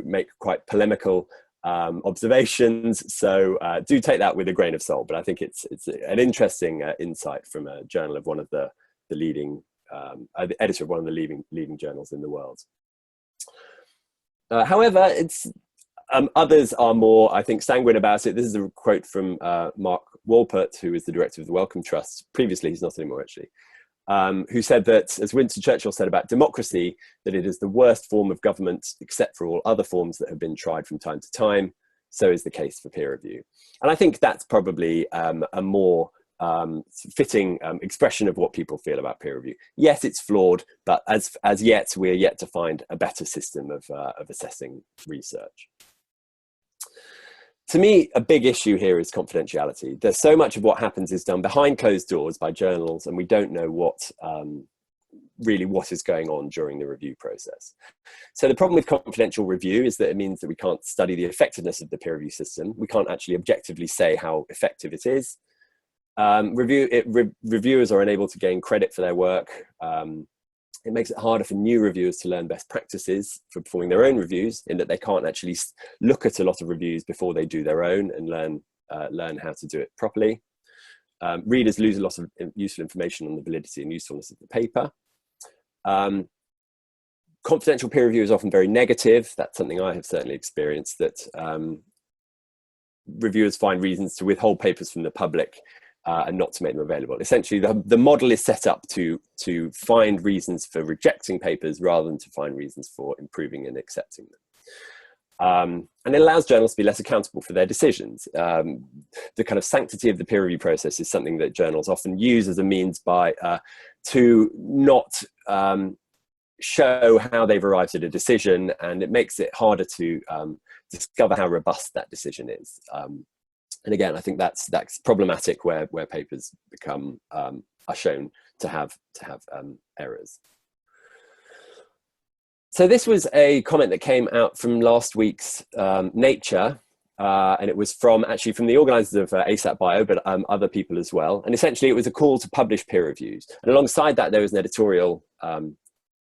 make quite polemical observations. So do take that with a grain of salt. But I think it's an interesting insight from a journal of one of the leading, the editor of one of the leading journals in the world. However, it's others are more, I think, sanguine about it. This is a quote from Mark Walpert, who is the director of the Wellcome Trust. Previously, he's not anymore, actually. Who said that, as Winston Churchill said about democracy, that it is the worst form of government except for all other forms that have been tried from time to time. So is the case for peer review. And I think that's probably a more fitting expression of what people feel about peer review. Yes, it's flawed, but as yet, we're yet to find a better system of assessing research. To me, a big issue here is confidentiality. There's so much of what happens is done behind closed doors by journals, and we don't know really what is going on during the review process. So the problem with confidential review is that it means that we can't study the effectiveness of the peer review system. We can't actually objectively say how effective it is. Reviewers are unable to gain credit for their work. It makes it harder for new reviewers to learn best practices for performing their own reviews, in that they can't actually look at a lot of reviews before they do their own and learn how to do it properly. Readers lose a lot of useful information on the validity and usefulness of the paper. Confidential peer review is often very negative. That's something I have certainly experienced, that reviewers find reasons to withhold papers from the public and not to make them available. Essentially, the model is set up to find reasons for rejecting papers rather than to find reasons for improving and accepting them. And it allows journals to be less accountable for their decisions. The kind of sanctity of the peer review process is something that journals often use as a means to not show how they've arrived at a decision, and it makes it harder to discover how robust that decision is. And again, I think that's problematic where papers become are shown to have errors. So this was a comment that came out from last week's Nature, and it was actually from the organisers of ASAP Bio, but other people as well. And essentially, it was a call to publish peer reviews. And alongside that, there was an editorial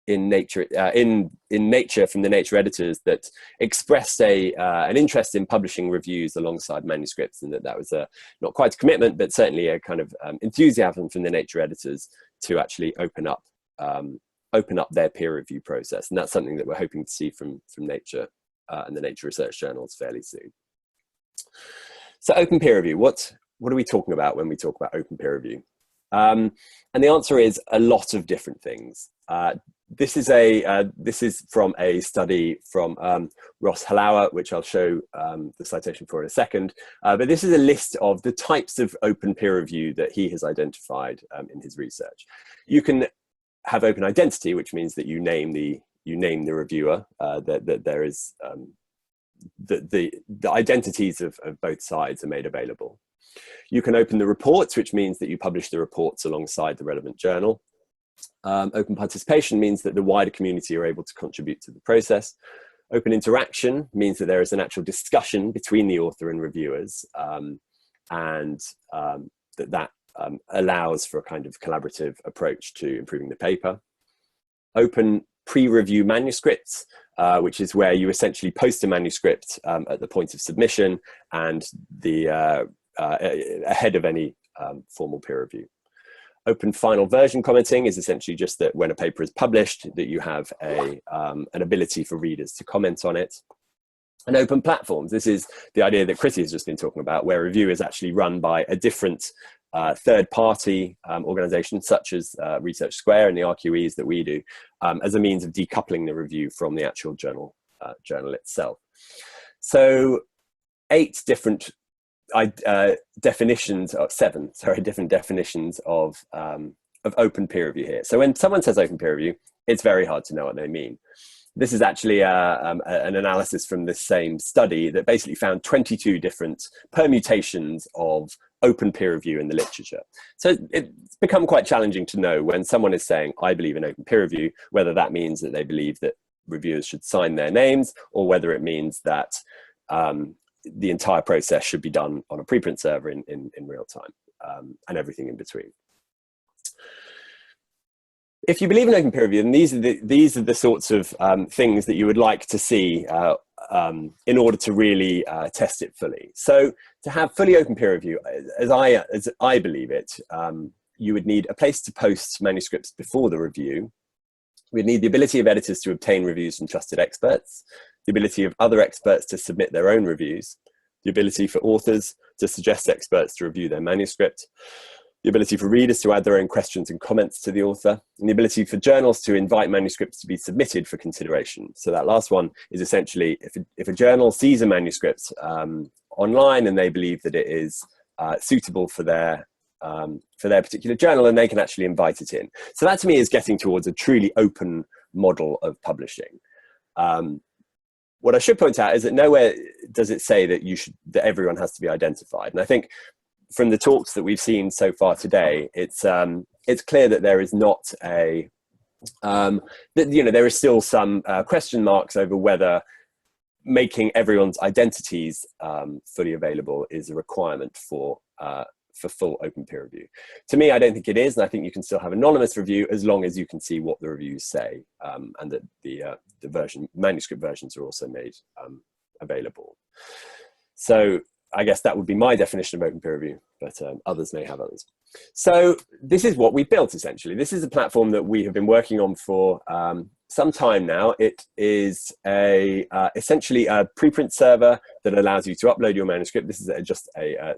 in Nature from the Nature editors that expressed an interest in publishing reviews alongside manuscripts, and that was not quite a commitment, but certainly a kind of enthusiasm from the Nature editors to actually open up their peer review process. And that's something that we're hoping to see from Nature and the Nature research journals fairly soon. So open peer review, what are we talking about when we talk about open peer review? And the answer is a lot of different things. This is from a study from Ross Halawa, which I'll show the citation for in a second. But this is a list of the types of open peer review that he has identified in his research. You can have open identity, which means that you name the reviewer, that there is the identities of both sides are made available. You can open the reports, which means that you publish the reports alongside the relevant journal. Open participation means that the wider community are able to contribute to the process. Open interaction means that there is an actual discussion between the author and reviewers, and that allows for a kind of collaborative approach to improving the paper. Open pre-review manuscripts, which is where you essentially post a manuscript at the point of submission and ahead of any formal peer review. Open final version commenting is essentially just that when a paper is published, that you have an ability for readers to comment on it. And open platforms, this is the idea that Chrissy has just been talking about, where review is actually run by a different third-party organization, such as Research Square and the RQEs that we do, as a means of decoupling the review from the actual journal itself. So 8 different different definitions of open peer review here. So when someone says open peer review, it's very hard to know what they mean. This is actually an analysis from this same study that basically found 22 different permutations of open peer review in the literature. So it's become quite challenging to know when someone is saying, I believe in open peer review, whether that means that they believe that reviewers should sign their names, or whether it means that the entire process should be done on a preprint server in real time, and everything in between. If you believe in open peer review, then these are the sorts of things that you would like to see in order to really test it fully. So to have fully open peer review, as I believe it, you would need a place to post manuscripts before the review. We'd need the ability of editors to obtain reviews from trusted experts, the ability of other experts to submit their own reviews, the ability for authors to suggest experts to review their manuscript, the ability for readers to add their own questions and comments to the author, and the ability for journals to invite manuscripts to be submitted for consideration. So that last one is essentially, if a journal sees a manuscript online and they believe that it is suitable for their particular journal, and they can actually invite it in. So that to me is getting towards a truly open model of publishing. What I should point out is that nowhere does it say that that everyone has to be identified. And I think from the talks that we've seen so far today, it's clear that there is not there is still some question marks over whether making everyone's identities fully available is a requirement for full open peer review. To me, I don't think it is, and I think you can still have anonymous review as long as you can see what the reviews say, and that the manuscript versions are also made available. So I guess that would be my definition of open peer review, but others may have others. So this is what we built, essentially. This is a platform that we have been working on for some time now. It is essentially a preprint server that allows you to upload your manuscript. This is just a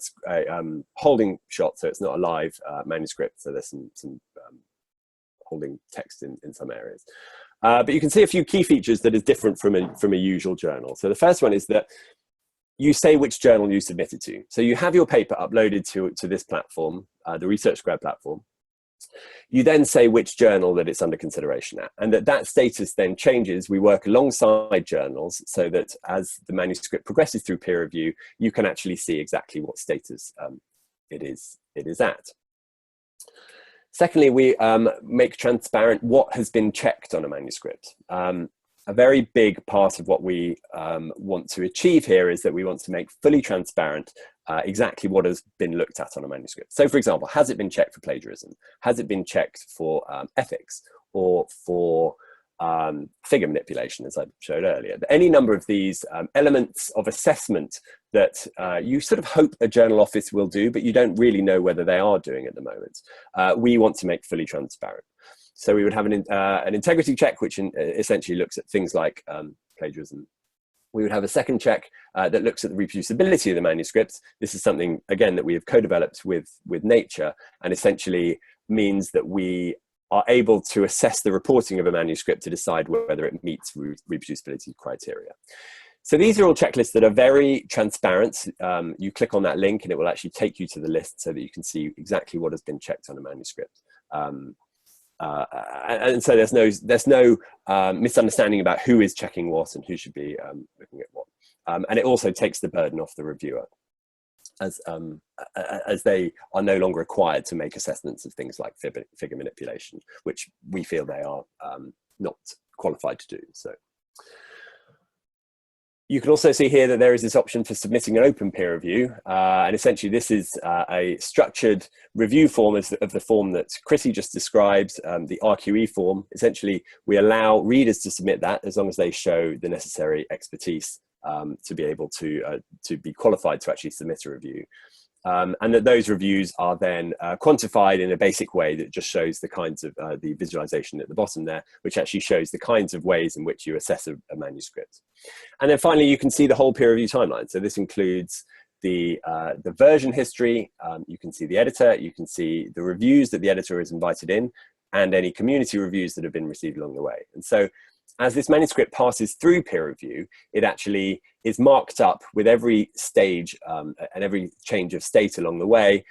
holding shot, so it's not a live manuscript, so there's some holding text in some areas. But you can see a few key features that is different from a usual journal. So the first one is that you say which journal you submit it to. So you have your paper uploaded to this platform, the Research Square platform. You then say which journal that it's under consideration at, and that status then changes. We work alongside journals so that as the manuscript progresses through peer review, you can actually see exactly what status it is at. Secondly, we make transparent what has been checked on a manuscript. A very big part of what we want to achieve here is that we want to make fully transparent exactly what has been looked at on a manuscript. So for example, has it been checked for plagiarism? Has it been checked for ethics or for figure manipulation, as I showed earlier? Any number of these elements of assessment that you sort of hope a journal office will do, but you don't really know whether they are doing at the moment. We want to make fully transparent. So we would have an integrity check, which essentially looks at things like plagiarism, We would have a second check that looks at the reproducibility of the manuscripts. This is something, again, that we have co-developed with Nature, and essentially means that we are able to assess the reporting of a manuscript to decide whether it meets reproducibility criteria. So these are all checklists that are very transparent. You click on that link and it will actually take you to the list so that you can see exactly what has been checked on a manuscript. And so there's no misunderstanding about who is checking what and who should be looking at what. And it also takes the burden off the reviewer, as they are no longer required to make assessments of things like figure manipulation, which we feel they are not qualified to do. So you can also see here that there is this option for submitting an open peer review, and essentially this is a structured review form of the form that Chrissy just described, the RQE form. Essentially, we allow readers to submit that as long as they show the necessary expertise to be able to be qualified to actually submit a review. And that those reviews are then quantified in a basic way that just shows the kinds of the visualization at the bottom there, which actually shows the kinds of ways in which you assess a manuscript. And then finally, you can see the whole peer review timeline. So this includes the version history, you can see the editor, you can see the reviews that the editor is invited in, and any community reviews that have been received along the way. And so as this manuscript passes through peer review, it actually is marked up with every stage and every change of state along the way,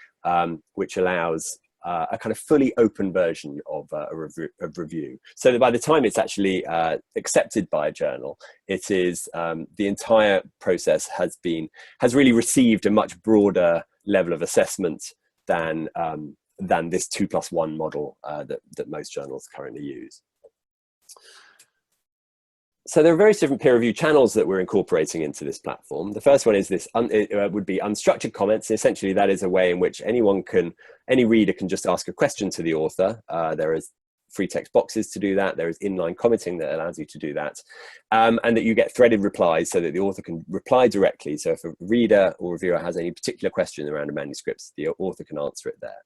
which allows a kind of fully open version of review. So that by the time it's actually accepted by a journal, it is the entire process has really received a much broader level of assessment than this 2+1 model that most journals currently use. So there are various different peer review channels that we're incorporating into this platform. The first one is this, it would be unstructured comments. Essentially, that is a way in which any reader can just ask a question to the author. There is free text boxes to do that. There is inline commenting that allows you to do that. And that you get threaded replies so that the author can reply directly. So if a reader or reviewer has any particular question around a manuscript, the author can answer it there.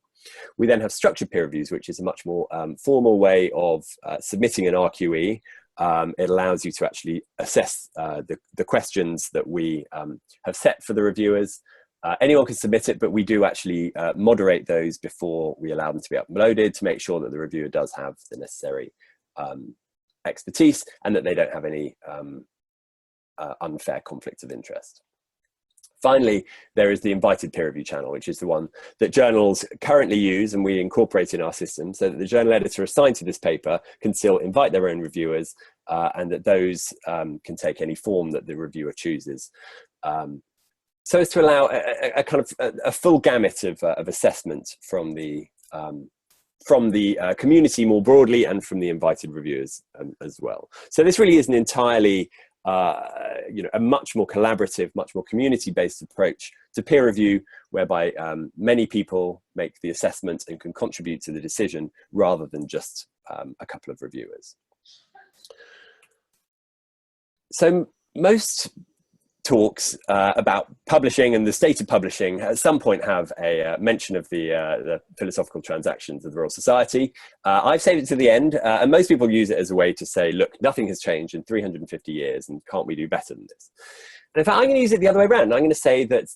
We then have structured peer reviews, which is a much more formal way of submitting an RQE. It allows you to actually assess the questions that we have set for the reviewers. Anyone can submit it, but we do actually moderate those before we allow them to be uploaded to make sure that the reviewer does have the necessary expertise and that they don't have any unfair conflict of interest. Finally, there is the invited peer review channel, which is the one that journals currently use and we incorporate in our system so that the journal editor assigned to this paper can still invite their own reviewers and that those can take any form that the reviewer chooses. So as to allow a kind of a full gamut of assessment from the community more broadly and from the invited reviewers as well. So this really is an entirely a much more collaborative, much more community-based approach to peer review, whereby many people make the assessment and can contribute to the decision rather than just a couple of reviewers. So most talks about publishing and the state of publishing at some point have a mention of the philosophical transactions of the Royal Society. I've saved it to the end, and most people use it as a way to say, look, nothing has changed in 350 years, and can't we do better than this? And in fact, I'm going to use it the other way around. I'm going to say that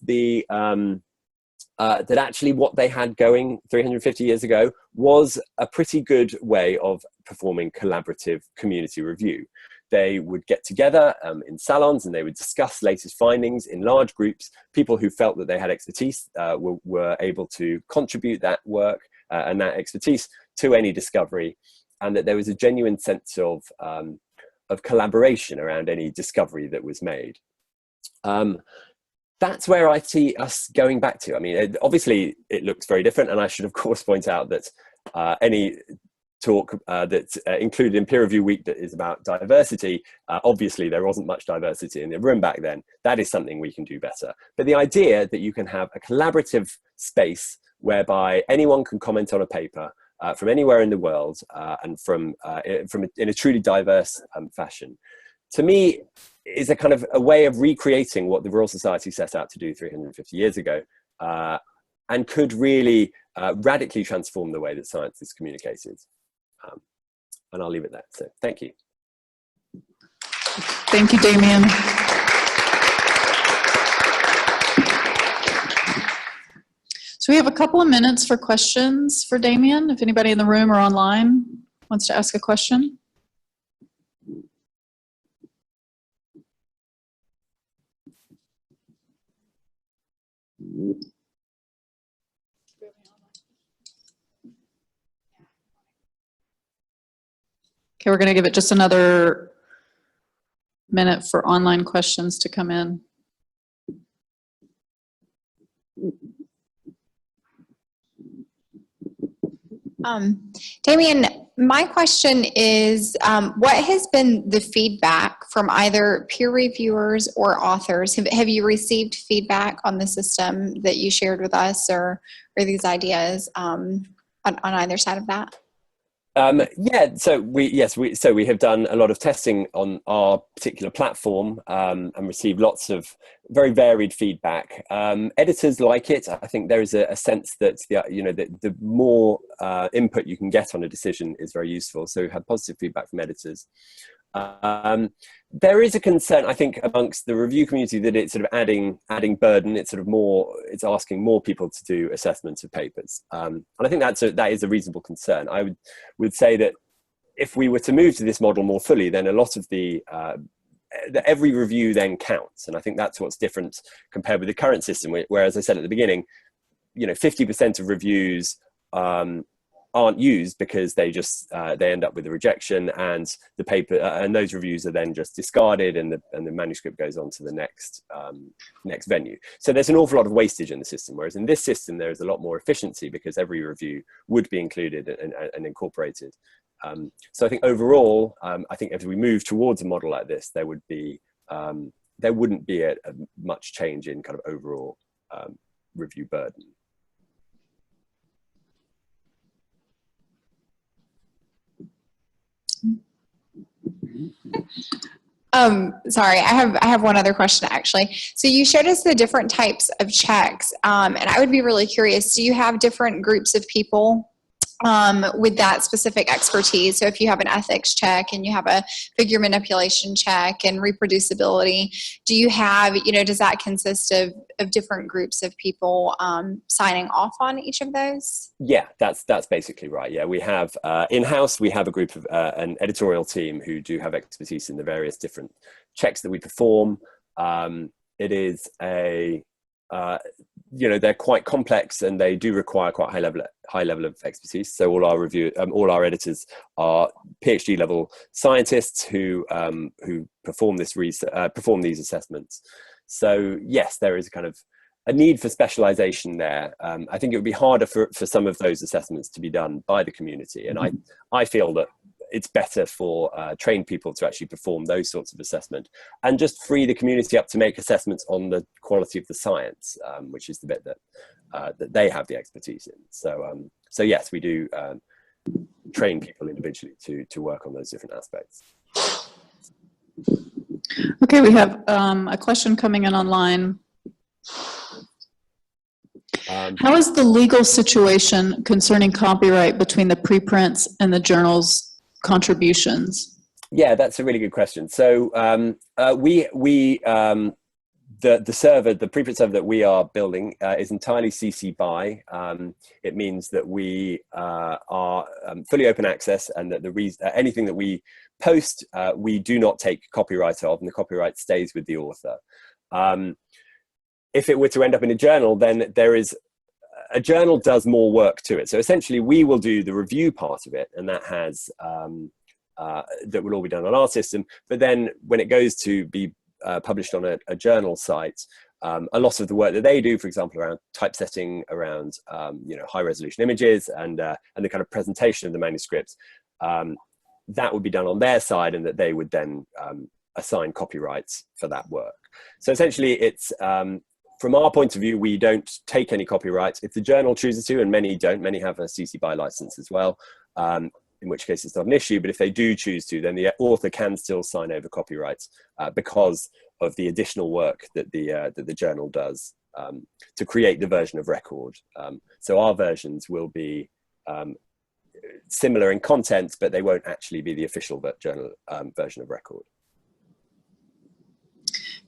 that actually what they had going 350 years ago was a pretty good way of performing collaborative community review. They would get together in salons and they would discuss latest findings in large groups. People who felt that they had expertise were able to contribute that work and that expertise to any discovery, and that there was a genuine sense of collaboration around any discovery that was made. That's where I see us going back to. I mean, obviously it looks very different, and I should of course point out that any talk that's included in Peer Review Week that is about diversity, obviously there wasn't much diversity in the room back then. That is something we can do better. But the idea that you can have a collaborative space whereby anyone can comment on a paper from anywhere in the world and in a truly diverse fashion, to me is a kind of a way of recreating what the Royal Society set out to do 350 years ago, and could really radically transform the way that science is communicated. And I'll leave it there. So thank you. Thank you, Damien. So we have a couple of minutes for questions for Damien, if anybody in the room or online wants to ask a question. Okay, we're going to give it just another minute for online questions to come in. Damien, my question is, what has been the feedback from either peer reviewers or authors? Have you received feedback on the system that you shared with us, or these ideas on either side of that? Yeah, so we have done a lot of testing on our particular platform and received lots of very varied feedback. Editors like it. I think there is a sense that the more input you can get on a decision is very useful. So we've had positive feedback from editors. There is a concern, I think, amongst the review community that it's sort of adding burden. It's it's asking more people to do assessments of papers, and I think that is a reasonable concern. I would say that if we were to move to this model more fully, then a lot of every review then counts, and I think that's what's different compared with the current system. Where, as I said at the beginning, 50% of reviews aren't used because they end up with a rejection, and the paper and those reviews are then just discarded, and the manuscript goes on to the next venue. So there's an awful lot of wastage in the system, whereas in this system there is a lot more efficiency because every review would be included and incorporated. So I think overall, I think as we move towards a model like this, there wouldn't be a much change in kind of overall review burden. Sorry, I have one other question actually. So you showed us the different types of checks, and I would be really curious, do you have different groups of people with that specific expertise? So if you have an ethics check and you have a figure manipulation check and reproducibility, do you have, does that consist of different groups of people signing off on each of those? Yeah, that's basically right. Yeah, we have in-house, we have a group of an editorial team who do have expertise in the various different checks that we perform. It is they're quite complex and they do require quite high level of expertise. So all our editors are PhD level scientists who perform these assessments. So yes, there is kind of a need for specialization there. I think it would be harder for some of those assessments to be done by the community, and I feel that it's better for trained people to actually perform those sorts of assessment and just free the community up to make assessments on the quality of the science, which is the bit that they have the expertise in. So yes, we do train people individually to work on those different aspects. Okay, we have a question coming in online. How is the legal situation concerning copyright between the preprints and the journal's contributions? Yeah, that's a really good question. So the preprint server that we are building is entirely CC BY. It means that we are fully open access, and that anything that we post, we do not take copyright of, and the copyright stays with the author. If it were to end up in a journal, then a journal does more work to it. So essentially we will do the review part of it, and that has that will all be done on our system. But then when it goes to be published on a journal site, a lot of the work that they do, for example, around typesetting, around high resolution images, and the kind of presentation of the manuscripts, that would be done on their side, and that they would then assign copyrights for that work. So essentially it's from our point of view, we don't take any copyright. If the journal chooses to, and many don't, many have a CC BY license as well, in which case it's not an issue. But if they do choose to, then the author can still sign over copyrights because of the additional work that the journal does to create the version of record. So our versions will be similar in content, but they won't actually be the official journal version of record.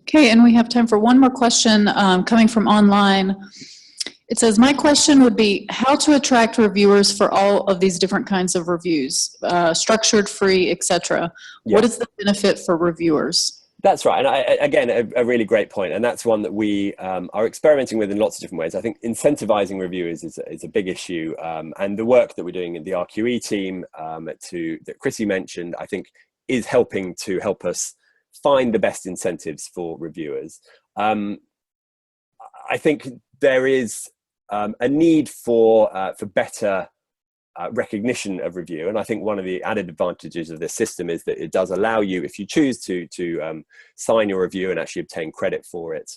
Okay, and we have time for one more question coming from online. It says, my question would be how to attract reviewers for all of these different kinds of reviews, structured, free, etc. What Yeah. is the benefit for reviewers? That's right. And again, a really great point. And that's one that we are experimenting with in lots of different ways. I think incentivizing reviewers is a big issue. And the work that we're doing in the RQE team that Chrissy mentioned, I think is helping to help us find the best incentives for reviewers. I think there is a need for better recognition of review, and I think one of the added advantages of this system is that it does allow you, if you choose to sign your review and actually obtain credit for it.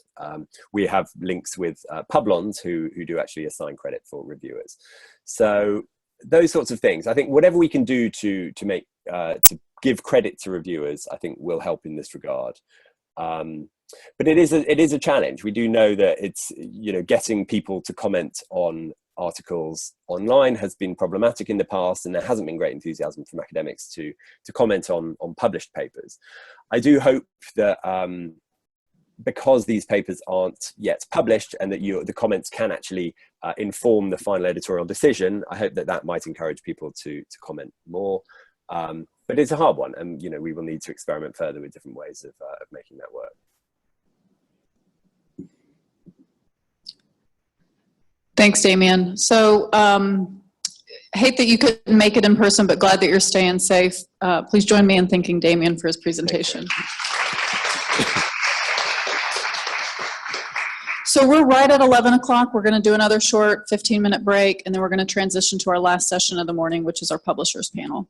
We have links with Publons who do actually assign credit for reviewers. So those sorts of things, I think whatever we can do to make to give credit to reviewers, I think will help in this regard. But it is a challenge. We do know that it's, getting people to comment on articles online has been problematic in the past, and there hasn't been great enthusiasm from academics to comment on published papers. I do hope that because these papers aren't yet published and that the comments can actually inform the final editorial decision, I hope that might encourage people to comment more. But it's a hard one, and we will need to experiment further with different ways of making that work. Thanks, Damien. So hate that you couldn't make it in person, but glad that you're staying safe. Please join me in thanking Damien for his presentation. So we're right at 11 o'clock. We're going to do another short 15-minute break, and then we're going to transition to our last session of the morning, which is our publishers panel.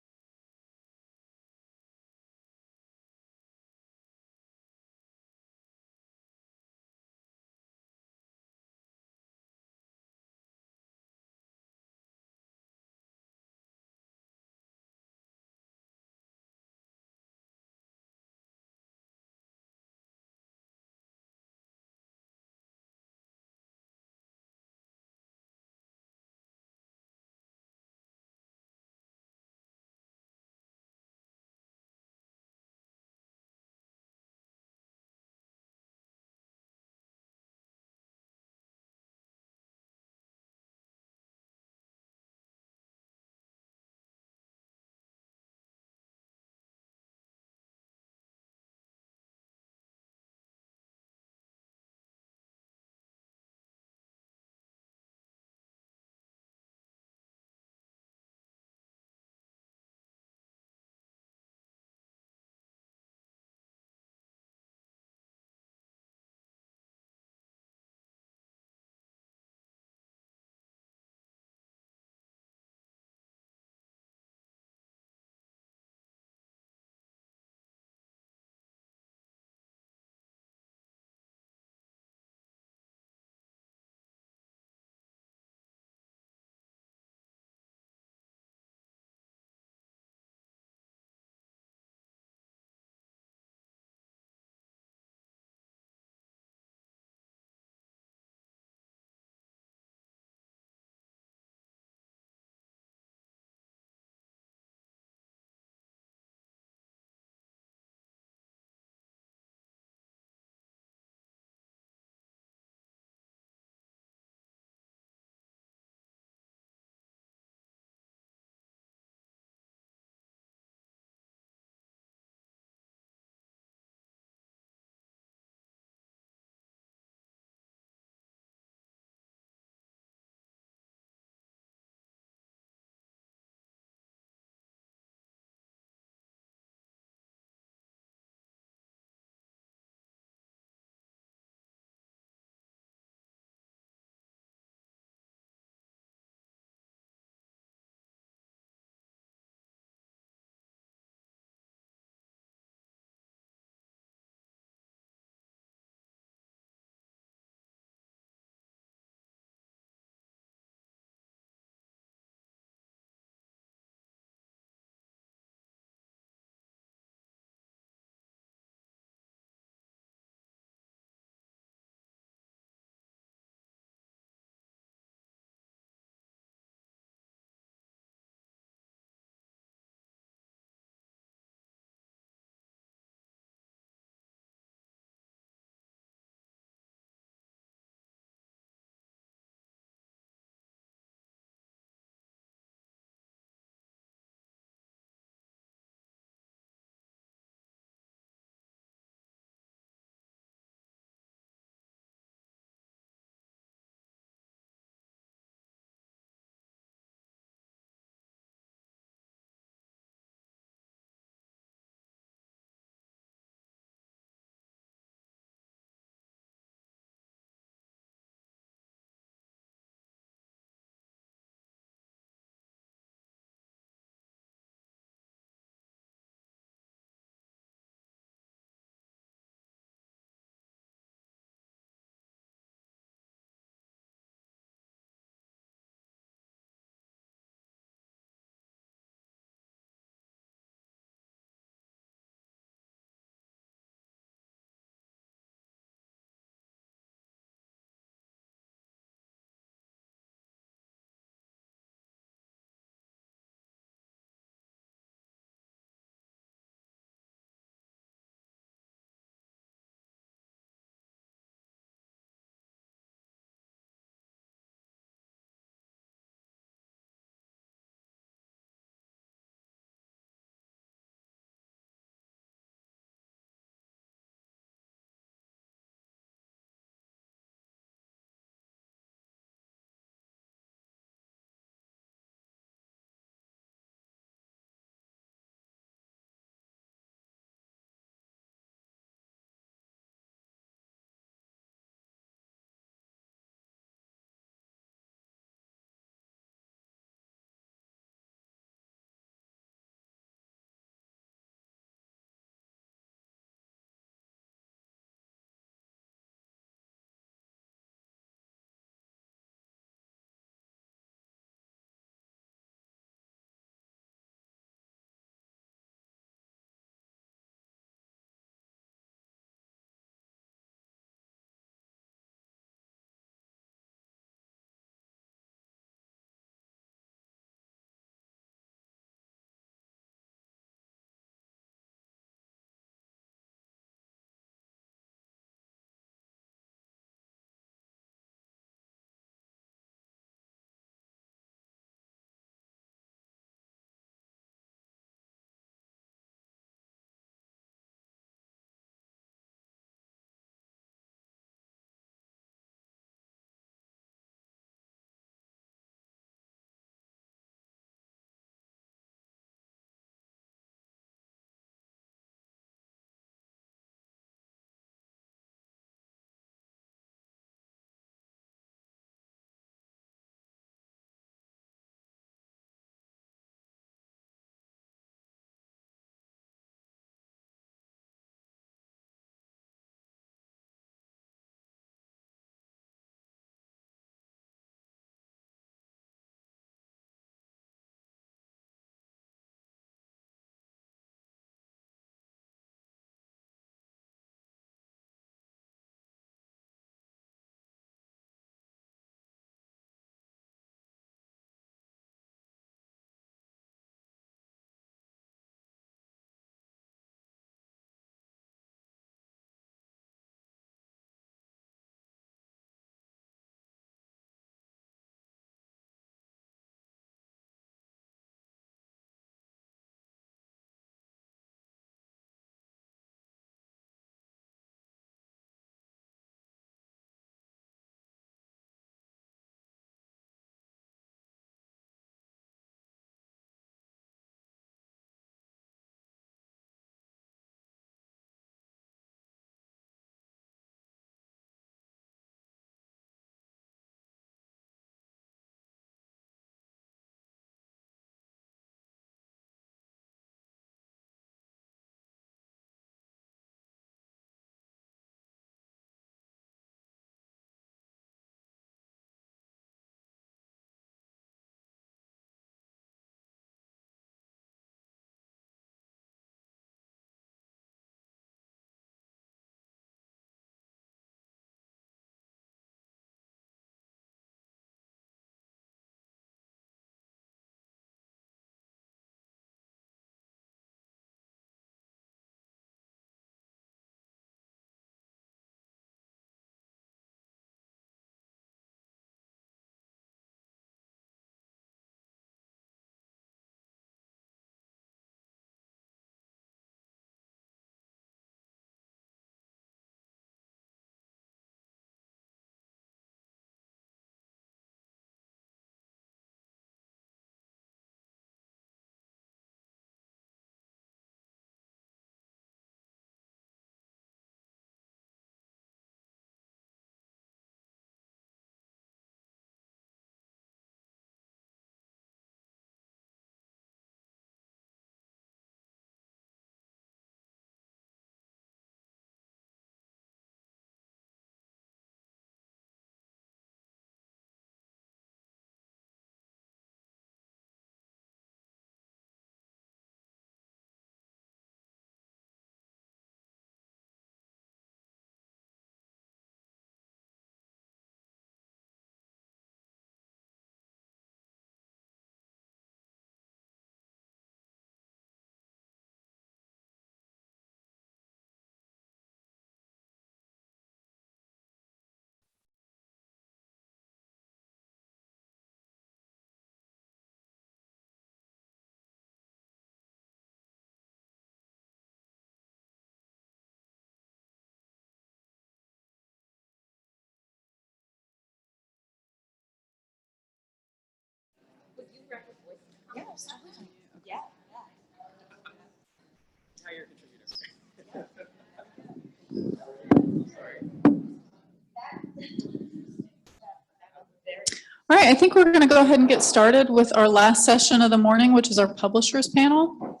All right, I think we're going to go ahead and get started with our last session of the morning, which is our publishers panel.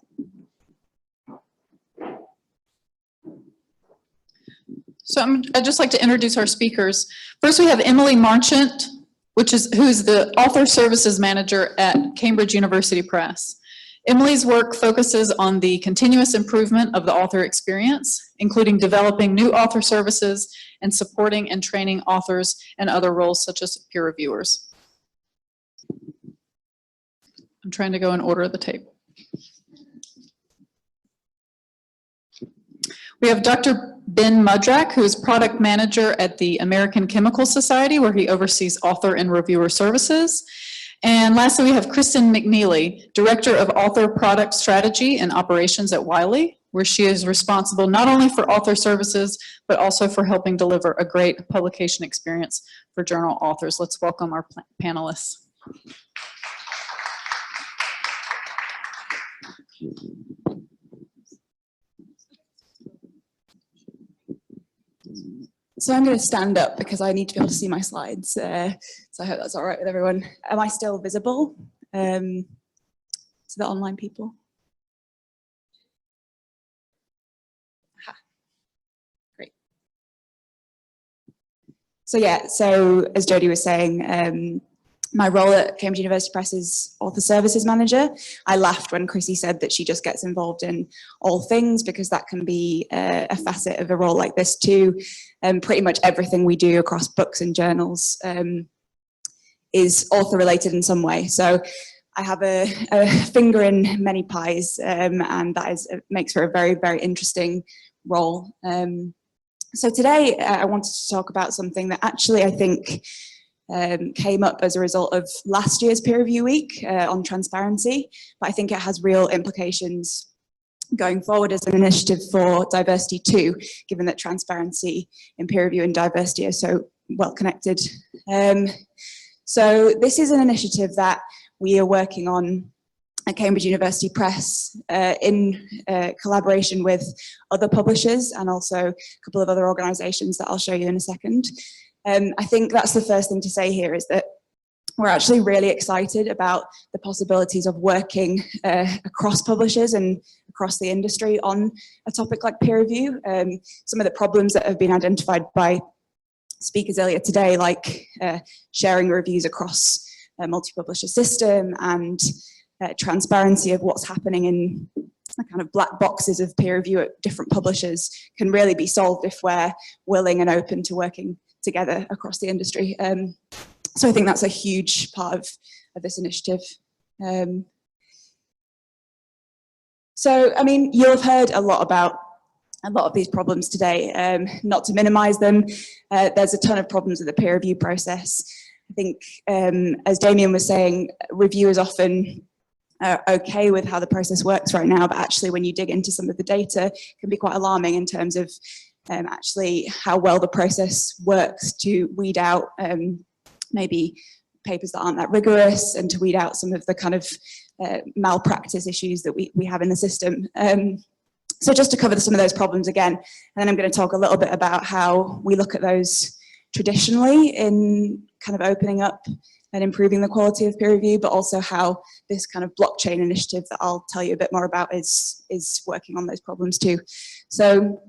So I'd just like to introduce our speakers. First, we have Emily Marchant, who's the Author Services Manager at Cambridge University Press. Emily's work focuses on the continuous improvement of the author experience, including developing new author services and supporting and training authors and other roles such as peer reviewers. I'm trying to go in order of the table. We have Dr. Ben Mudrak, who is product manager at the American Chemical Society, where he oversees author and reviewer services. And lastly, we have Kristen McNeely, director of author product strategy and operations at Wiley, where she is responsible not only for author services, but also for helping deliver a great publication experience for journal authors. Let's welcome our panelists. So I'm going to stand up because I need to be able to see my slides. So I hope that's all right with everyone. Am I still visible to the online people? Aha. Great. So yeah, so as Jodie was saying, my role at Cambridge University Press is Author Services Manager. I laughed when Chrissy said that she just gets involved in all things, because that can be a facet of a role like this too. Pretty much everything we do across books and journals is author related in some way. So I have a finger in many pies, and that makes for a very, very interesting role. So today I wanted to talk about something that actually I think came up as a result of last year's peer review week on transparency, but I think it has real implications going forward as an initiative for diversity too, given that transparency in peer review and diversity are so well connected. So this is an initiative that we are working on at Cambridge University Press in collaboration with other publishers and also a couple of other organisations that I'll show you in a second. I think that's the first thing to say here, is that we're actually really excited about the possibilities of working across publishers and across the industry on a topic like peer review. Some of the problems that have been identified by speakers earlier today, like sharing reviews across a multi-publisher system and transparency of what's happening in the kind of black boxes of peer review at different publishers, can really be solved if we're willing and open to working together across the industry. So I think that's a huge part of this initiative. So, I mean, you'll have heard a lot about a lot of these problems today. Not to minimize them, there's a ton of problems with the peer review process. I think, as Damien was saying, reviewers often are okay with how the process works right now, but actually when you dig into some of the data, it can be quite alarming in terms of actually how well the process works to weed out maybe papers that aren't that rigorous, and to weed out some of the kind of malpractice issues that we have in the system. So just to cover some of those problems again, and then I'm going to talk a little bit about how we look at those traditionally in kind of opening up and improving the quality of peer review, but also how this kind of blockchain initiative that I'll tell you a bit more about is working on those problems too. So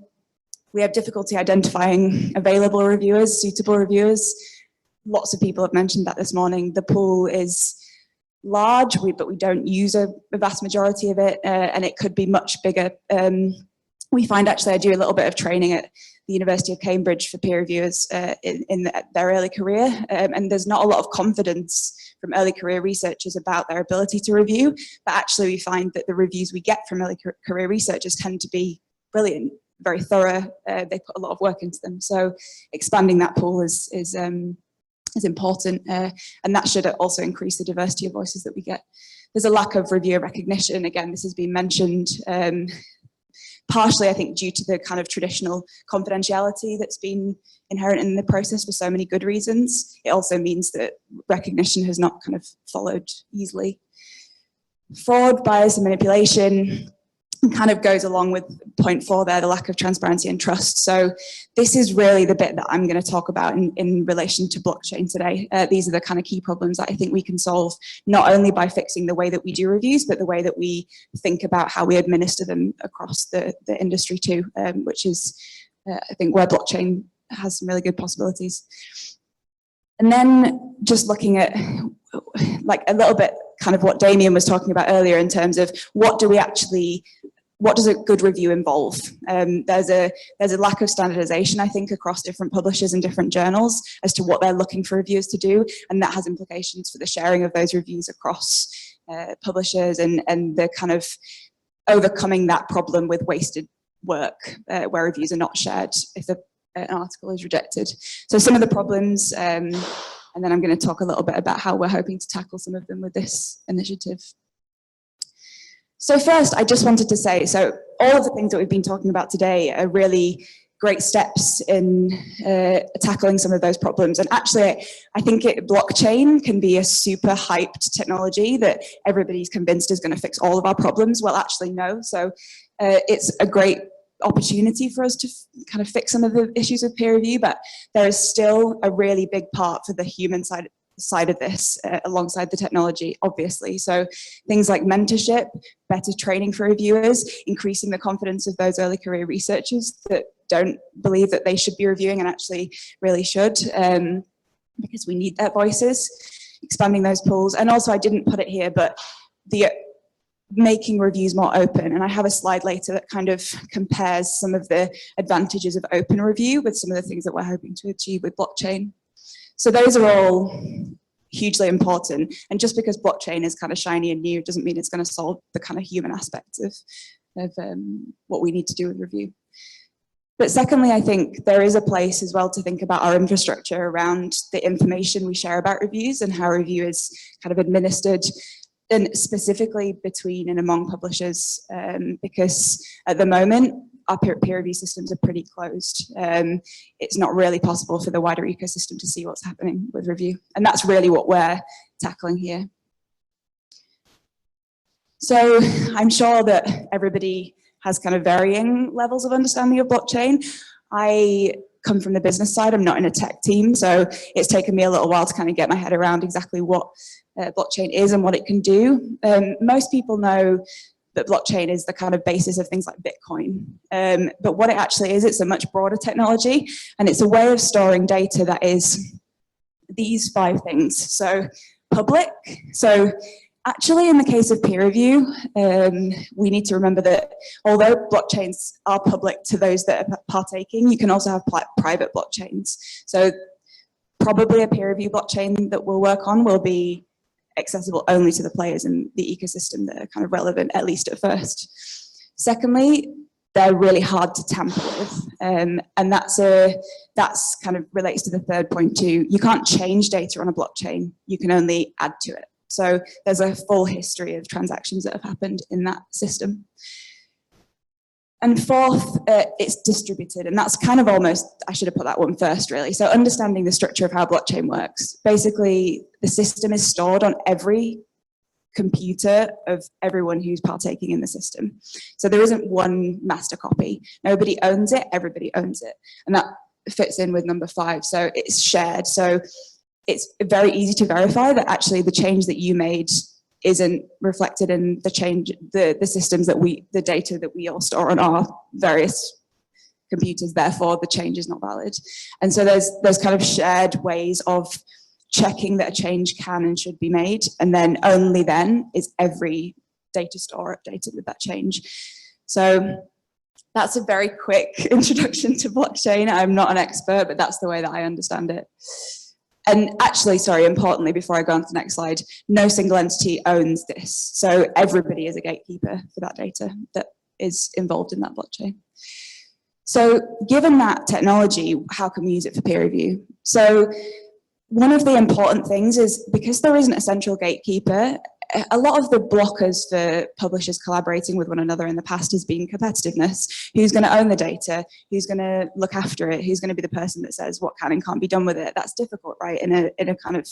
we have difficulty identifying available reviewers, suitable reviewers. Lots of people have mentioned that this morning. The pool is large, but we don't use a vast majority of it, and it could be much bigger. We find actually I do a little bit of training at the University of Cambridge for peer reviewers in their early career, and there's not a lot of confidence from early career researchers about their ability to review, but actually we find that the reviews we get from early career researchers tend to be brilliant, very thorough. They put a lot of work into them. So expanding that pool is important, and that should also increase the diversity of voices that we get. There's a lack of reviewer recognition. Again, this has been mentioned, partially I think due to the kind of traditional confidentiality that's been inherent in the process for so many good reasons. It also means that recognition has not kind of followed easily. Fraud, bias, and manipulation kind of goes along with point 4 there, the lack of transparency and trust. So this is really the bit that I'm going to talk about in relation to blockchain today. These are the kind of key problems that I think we can solve, not only by fixing the way that we do reviews, but the way that we think about how we administer them across the industry too, which is, I think, where blockchain has some really good possibilities. And then just looking at like a little bit kind of what Damien was talking about earlier in terms of what does a good review involve? There's a lack of standardization, I think, across different publishers and different journals as to what they're looking for reviewers to do, and that has implications for the sharing of those reviews across publishers and the kind of overcoming that problem with wasted work where reviews are not shared if an article is rejected. So some of the problems, and then I'm going to talk a little bit about how we're hoping to tackle some of them with this initiative. So first, I just wanted to say, so all of the things that we've been talking about today are really great steps in tackling some of those problems. And actually, I think blockchain can be a super hyped technology that everybody's convinced is going to fix all of our problems. Well, actually, no. So it's a great opportunity for us to kind of fix some of the issues with peer review, but there is still a really big part for the human side of this alongside the technology, obviously. So things like mentorship, better training for reviewers, increasing the confidence of those early career researchers that don't believe that they should be reviewing and actually really should, because we need their voices, expanding those pools. And also, I didn't put it here, but the making reviews more open. And I have a slide later that kind of compares some of the advantages of open review with some of the things that we're hoping to achieve with blockchain. So those are all hugely important. And just because blockchain is kind of shiny and new doesn't mean it's going to solve the kind of human aspects of what we need to do with review. But secondly, I think there is a place as well to think about our infrastructure around the information we share about reviews and how review is kind of administered, and specifically between and among publishers, because at the moment, our peer review systems are pretty closed. It's not really possible for the wider ecosystem to see what's happening with review. And that's really what we're tackling here. So I'm sure that everybody has kind of varying levels of understanding of blockchain. I come from the business side, I'm not in a tech team, so it's taken me a little while to kind of get my head around exactly what blockchain is and what it can do. Most people know that blockchain is the kind of basis of things like Bitcoin. But what it actually is, it's a much broader technology, and it's a way of storing data that is these 5 things. So public, so actually in the case of peer review, we need to remember that although blockchains are public to those that are partaking, you can also have private blockchains. So probably a peer review blockchain that we'll work on will be accessible only to the players in the ecosystem that are kind of relevant, at least at first. Secondly, they're really hard to tamper with, and that's kind of relates to the third point too. You can't change data on a blockchain, you can only add to it. So there's a full history of transactions that have happened in that system. And fourth, it's distributed, and that's kind of almost, I should have put that one first really. So understanding the structure of how blockchain works. Basically, the system is stored on every computer of everyone who's partaking in the system. So there isn't one master copy. Nobody owns it, everybody owns it. And that fits in with number 5. So it's shared. So it's very easy to verify that actually the change that you made isn't reflected in the systems that the data that we all store on our various computers, therefore the change is not valid. And so there's kind of shared ways of checking that a change can and should be made, and then only then is every data store updated with that change. So that's a very quick introduction to blockchain. I'm not an expert, but that's the way that I understand it. And actually, sorry, importantly, before I go on to the next slide, no single entity owns this. So everybody is a gatekeeper for that data that is involved in that blockchain. So given that technology, how can we use it for peer review? So one of the important things is, because there isn't a central gatekeeper, a lot of the blockers for publishers collaborating with one another in the past has been competitiveness. Who's going to own the data? Who's going to look after it? Who's going to be the person that says what can and can't be done with it? That's difficult, right, in a kind of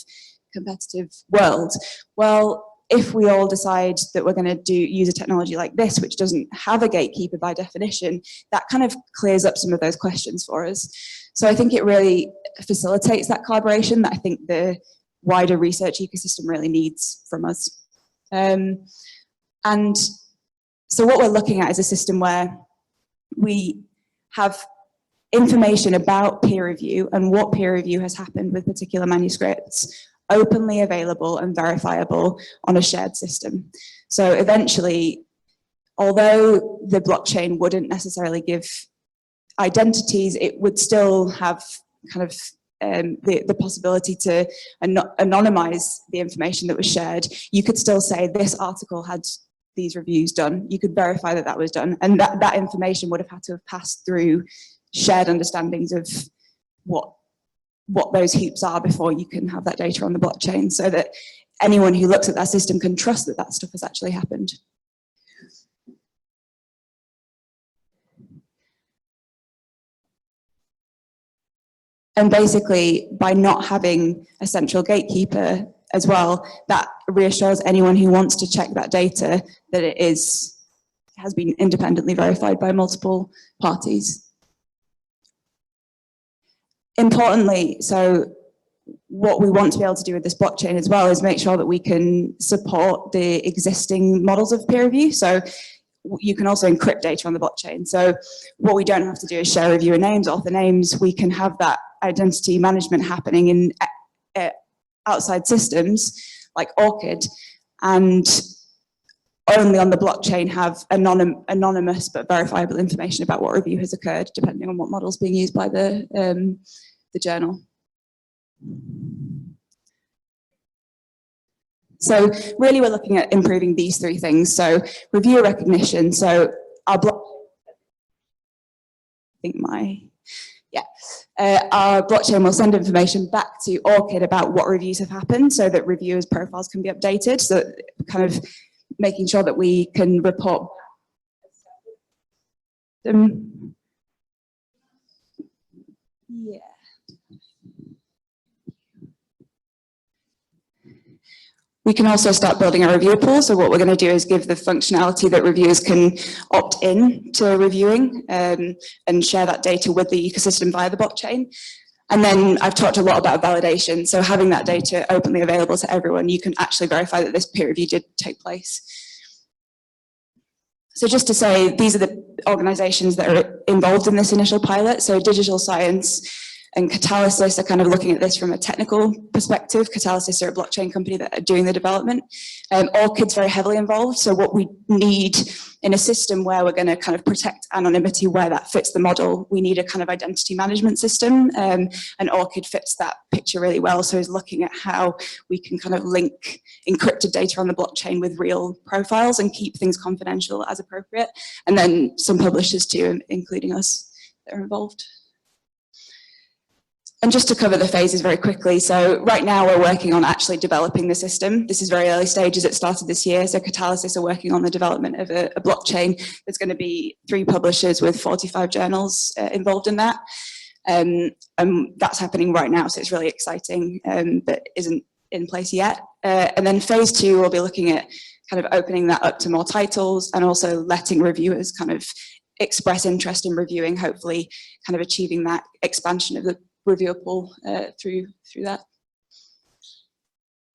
competitive world. Well, if we all decide that we're going to use a technology like this, which doesn't have a gatekeeper by definition, that kind of clears up some of those questions for us. So I think it really facilitates that collaboration that I think the wider research ecosystem really needs from us. And so what we're looking at is a system where we have information about peer review and what peer review has happened with particular manuscripts openly available and verifiable on a shared system. So eventually, although the blockchain wouldn't necessarily give identities, it would still have kind of the possibility to anonymize the information that was shared. You could still say this article had these reviews done. You could verify that that was done, and that information would have had to have passed through shared understandings of what those hoops are before you can have that data on the blockchain, so that anyone who looks at that system can trust that that stuff has actually happened. And basically, by not having a central gatekeeper as well, that reassures anyone who wants to check that data that it has been independently verified by multiple parties. Importantly, so what we want to be able to do with this blockchain as well is make sure that we can support the existing models of peer review. So you can also encrypt data on the blockchain. So what we don't have to do is share reviewer names, author names. We can have that identity management happening in outside systems like ORCID, and only on the blockchain have anonymous but verifiable information about what review has occurred, depending on what model is being used by the journal. So really we're looking at improving these three things. So reviewer recognition, so our our blockchain will send information back to ORCID about what reviews have happened so that reviewers' profiles can be updated, so kind of making sure that we can report them. Yeah. We can also start building a reviewer pool. So what we're going to do is give the functionality that reviewers can opt in to reviewing and share that data with the ecosystem via the blockchain. And then I've talked a lot about validation. So having that data openly available to everyone, you can actually verify that this peer review did take place. So just to say, these are the organizations that are involved in this initial pilot. So Digital Science and Catalysis are kind of looking at this from a technical perspective. Catalysis are a blockchain company that are doing the development. ORCID's very heavily involved. So what we need in a system where we're going to kind of protect anonymity where that fits the model, we need a kind of identity management system. And ORCID fits that picture really well. So it's looking at how we can kind of link encrypted data on the blockchain with real profiles and keep things confidential as appropriate. And then some publishers too, including us, that are involved. And just to cover the phases very quickly, so right now we're working on actually developing the system. This is very early stages, it started this year, so Catalysis are working on the development of a blockchain. There's going to be 3 publishers with 45 journals involved in that. And that's happening right now, so it's really exciting, but isn't in place yet. And then phase 2, we'll be looking at kind of opening that up to more titles and also letting reviewers kind of express interest in reviewing, hopefully kind of achieving that expansion of the reviewer pool through that.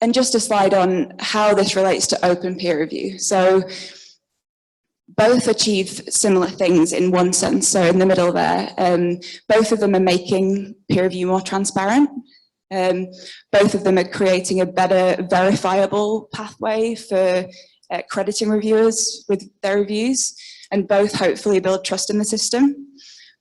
And just a slide on how this relates to open peer review. So both achieve similar things in one sense. So in the middle there, both of them are making peer review more transparent. Both of them are creating a better verifiable pathway for crediting reviewers with their reviews, and both hopefully build trust in the system.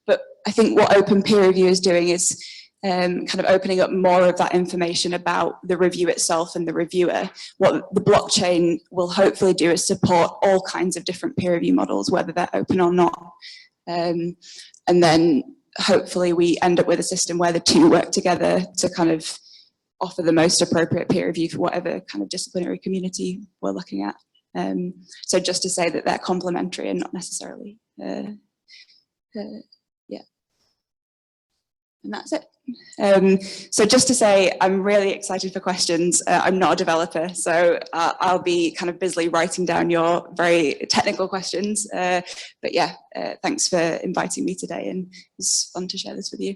But I think what open peer review is doing is kind of opening up more of that information about the review itself and the reviewer. What the blockchain will hopefully do is support all kinds of different peer review models, whether they're open or not. And then hopefully we end up with a system where the two work together to kind of offer the most appropriate peer review for whatever kind of disciplinary community we're looking at. So just to say that they're complementary and not necessarily And that's it. So just to say, I'm really excited for questions. I'm not a developer, so I'll be kind of busily writing down your very technical questions. But yeah, thanks for inviting me today, and it's fun to share this with you.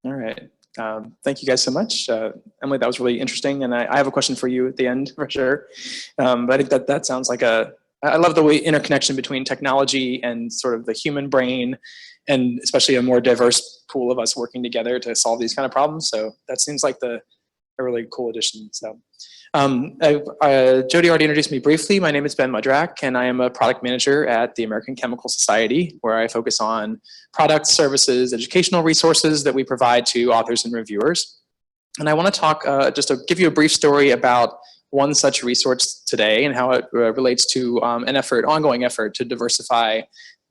All right. Thank you guys so much. Emily, that was really interesting. And I have a question for you at the end for sure. But I think that sounds like I love the way interconnection between technology and sort of the human brain, and especially a more diverse pool of us working together to solve these kind of problems. So that seems like a really cool addition. So Jody already introduced me briefly. My name is Ben Mudrak, and I am a product manager at the American Chemical Society, where I focus on products, services, educational resources that we provide to authors and reviewers. And I want to talk, just to give you a brief story about one such resource today and how it relates to an ongoing effort to diversify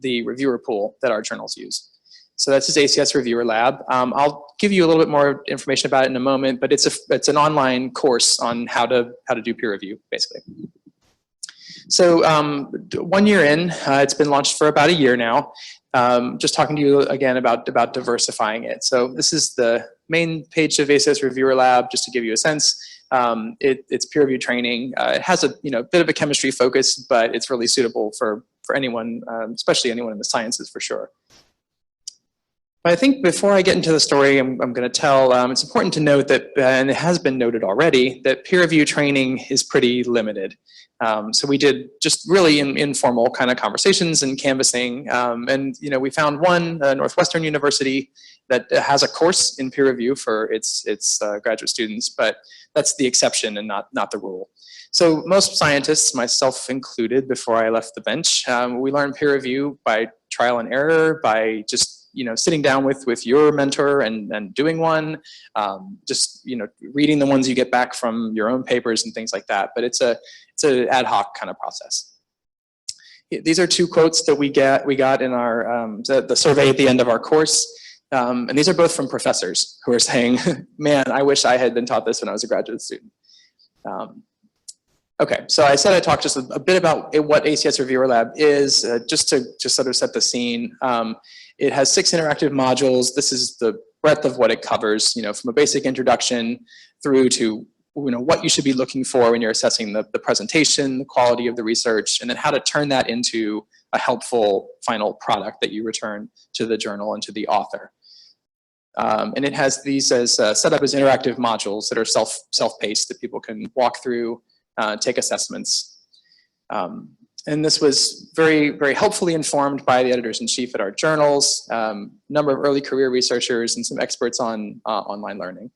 the reviewer pool that our journals use. So that's this ACS Reviewer Lab. I'll give you a little bit more information about it in a moment, but it's an online course on how to do peer review, basically. So 1 year in, it's been launched for about a year now. Just talking to you again about diversifying it. So this is the main page of ACS Reviewer Lab, just to give you a sense. It's peer review training. It has a bit of a chemistry focus, but it's really suitable for anyone, especially anyone in the sciences for sure. But I think before I get into the story I'm going to tell, it's important to note that, and it has been noted already, that peer review training is pretty limited. So we did just really informal kind of conversations and canvassing, and we found one, Northwestern University, that has a course in peer review for its graduate students, but that's the exception and not the rule. So most scientists, myself included, before I left the bench, we learned peer review by trial and error, by just sitting down with your mentor and doing one, just reading the ones you get back from your own papers and things like that. But it's an ad hoc kind of process. These are two quotes that we got in our the survey at the end of our course, and these are both from professors who are saying, "Man, I wish I had been taught this when I was a graduate student." Okay, so I said I'd talk just a bit about what ACS Reviewer Lab is, just to sort of set the scene. It has 6 interactive modules. This is the breadth of what it covers, from a basic introduction through to what you should be looking for when you're assessing the presentation, the quality of the research, and then how to turn that into a helpful final product that you return to the journal and to the author. And it has these as set up as interactive modules that are self-paced that people can walk through, take assessments. And this was very, very helpfully informed by the editors-in-chief at our journals, number of early career researchers, and some experts on online learning.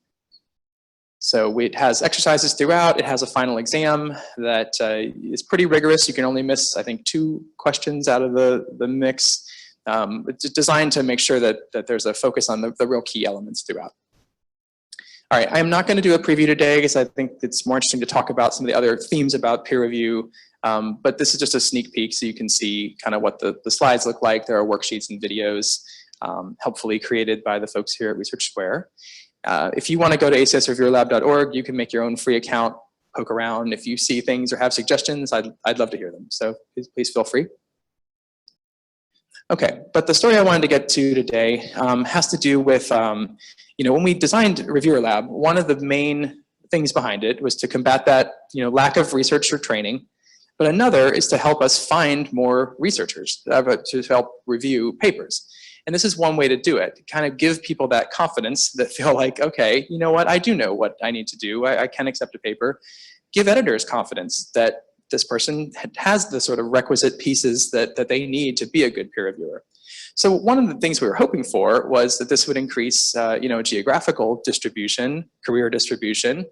So it has exercises throughout. It has a final exam that is pretty rigorous. You can only miss, I think, 2 questions out of the mix. It's designed to make sure that there's a focus on the real key elements throughout. All right, I am not going to do a preview today because I think it's more interesting to talk about some of the other themes about peer review. But this is just a sneak peek so you can see kind of what the slides look like. There are worksheets and videos helpfully created by the folks here at Research Square. If you want to go to acsreviewerlab.org, you can make your own free account, poke around. If you see things or have suggestions, I'd love to hear them. So please feel free. Okay, but the story I wanted to get to today has to do with, when we designed Reviewer Lab, one of the main things behind it was to combat that, lack of research or training. But another is to help us find more researchers to help review papers. And this is one way to do it, kind of give people that confidence that feel like, okay, you know what, I do know what I need to do. I can accept a paper. Give editors confidence that this person has the sort of requisite pieces that they need to be a good peer reviewer. So one of the things we were hoping for was that this would increase, geographical distribution, career distribution.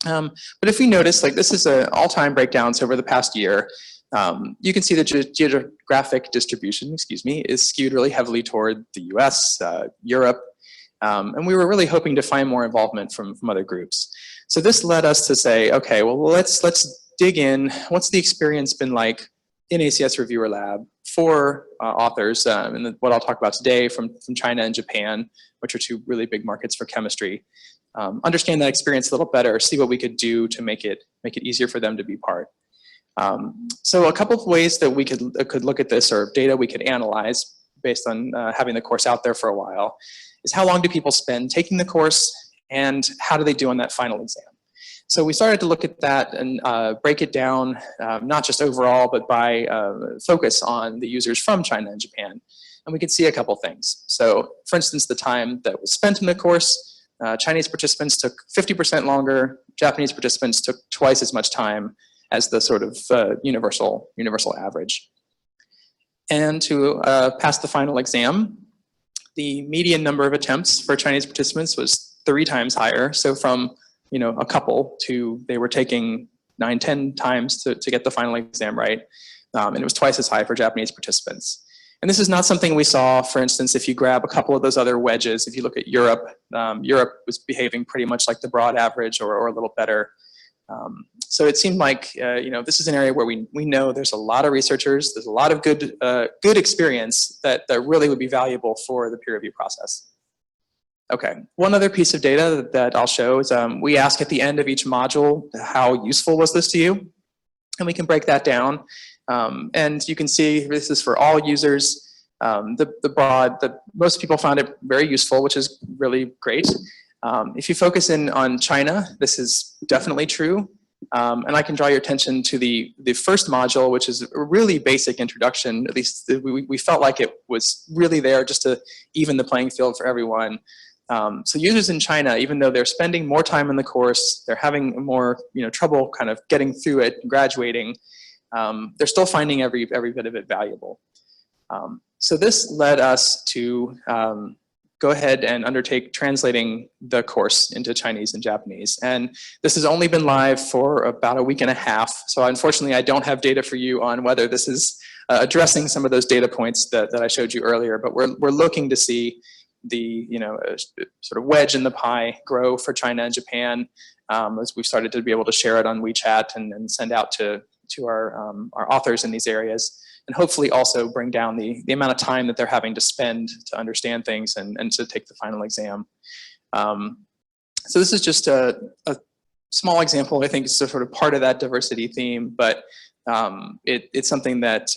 But if we notice, like this is all-time breakdowns over the past year, you can see the geographic distribution, is skewed really heavily toward the US, Europe, and we were really hoping to find more involvement from other groups. So this led us to say, okay, well, let's dig in. What's the experience been like in ACS Reviewer Lab for authors, and what I'll talk about today from China and Japan, which are two really big markets for chemistry. Understand that experience a little better, see what we could do to make it easier for them to be part. So a couple of ways that we could look at this, or data we could analyze based on having the course out there for a while, is how long do people spend taking the course, and how do they do on that final exam? So we started to look at that and break it down, not just overall, but by focus on the users from China and Japan. And we could see a couple things. So for instance, the time that was spent in the course, Chinese participants took 50% longer, Japanese participants took twice as much time as the sort of universal average. And to pass the final exam, the median number of attempts for Chinese participants was 3 times higher. So from a couple to they were taking 9, 10 times to get the final exam right. And it was twice as high for Japanese participants. And this is not something we saw, for instance, if you grab a couple of those other wedges, if you look at Europe, Europe was behaving pretty much like the broad average or a little better. So it seemed like, this is an area where we know there's a lot of researchers, there's a lot of good experience that really would be valuable for the peer review process. Okay, one other piece of data that I'll show is we ask at the end of each module, how useful was this to you? And we can break that down. And you can see this is for all users. Most people found it very useful, which is really great. If you focus in on China, this is definitely true. And I can draw your attention to the first module, which is a really basic introduction. At least we felt like it was really there just to even the playing field for everyone. So users in China, even though they're spending more time in the course, they're having more trouble kind of getting through it and graduating, they're still finding every bit of it valuable. So this led us to go ahead and undertake translating the course into Chinese and Japanese. And this has only been live for about a week and a half. So unfortunately, I don't have data for you on whether this is addressing some of those data points that I showed you earlier, but we're looking to see the sort of wedge in the pie grow for China and Japan as we've started to be able to share it on WeChat and send out to our authors in these areas, and hopefully also bring down the amount of time that they're having to spend to understand things and to take the final exam. So this is just a small example. I think it's sort of part of that diversity theme, but it's something that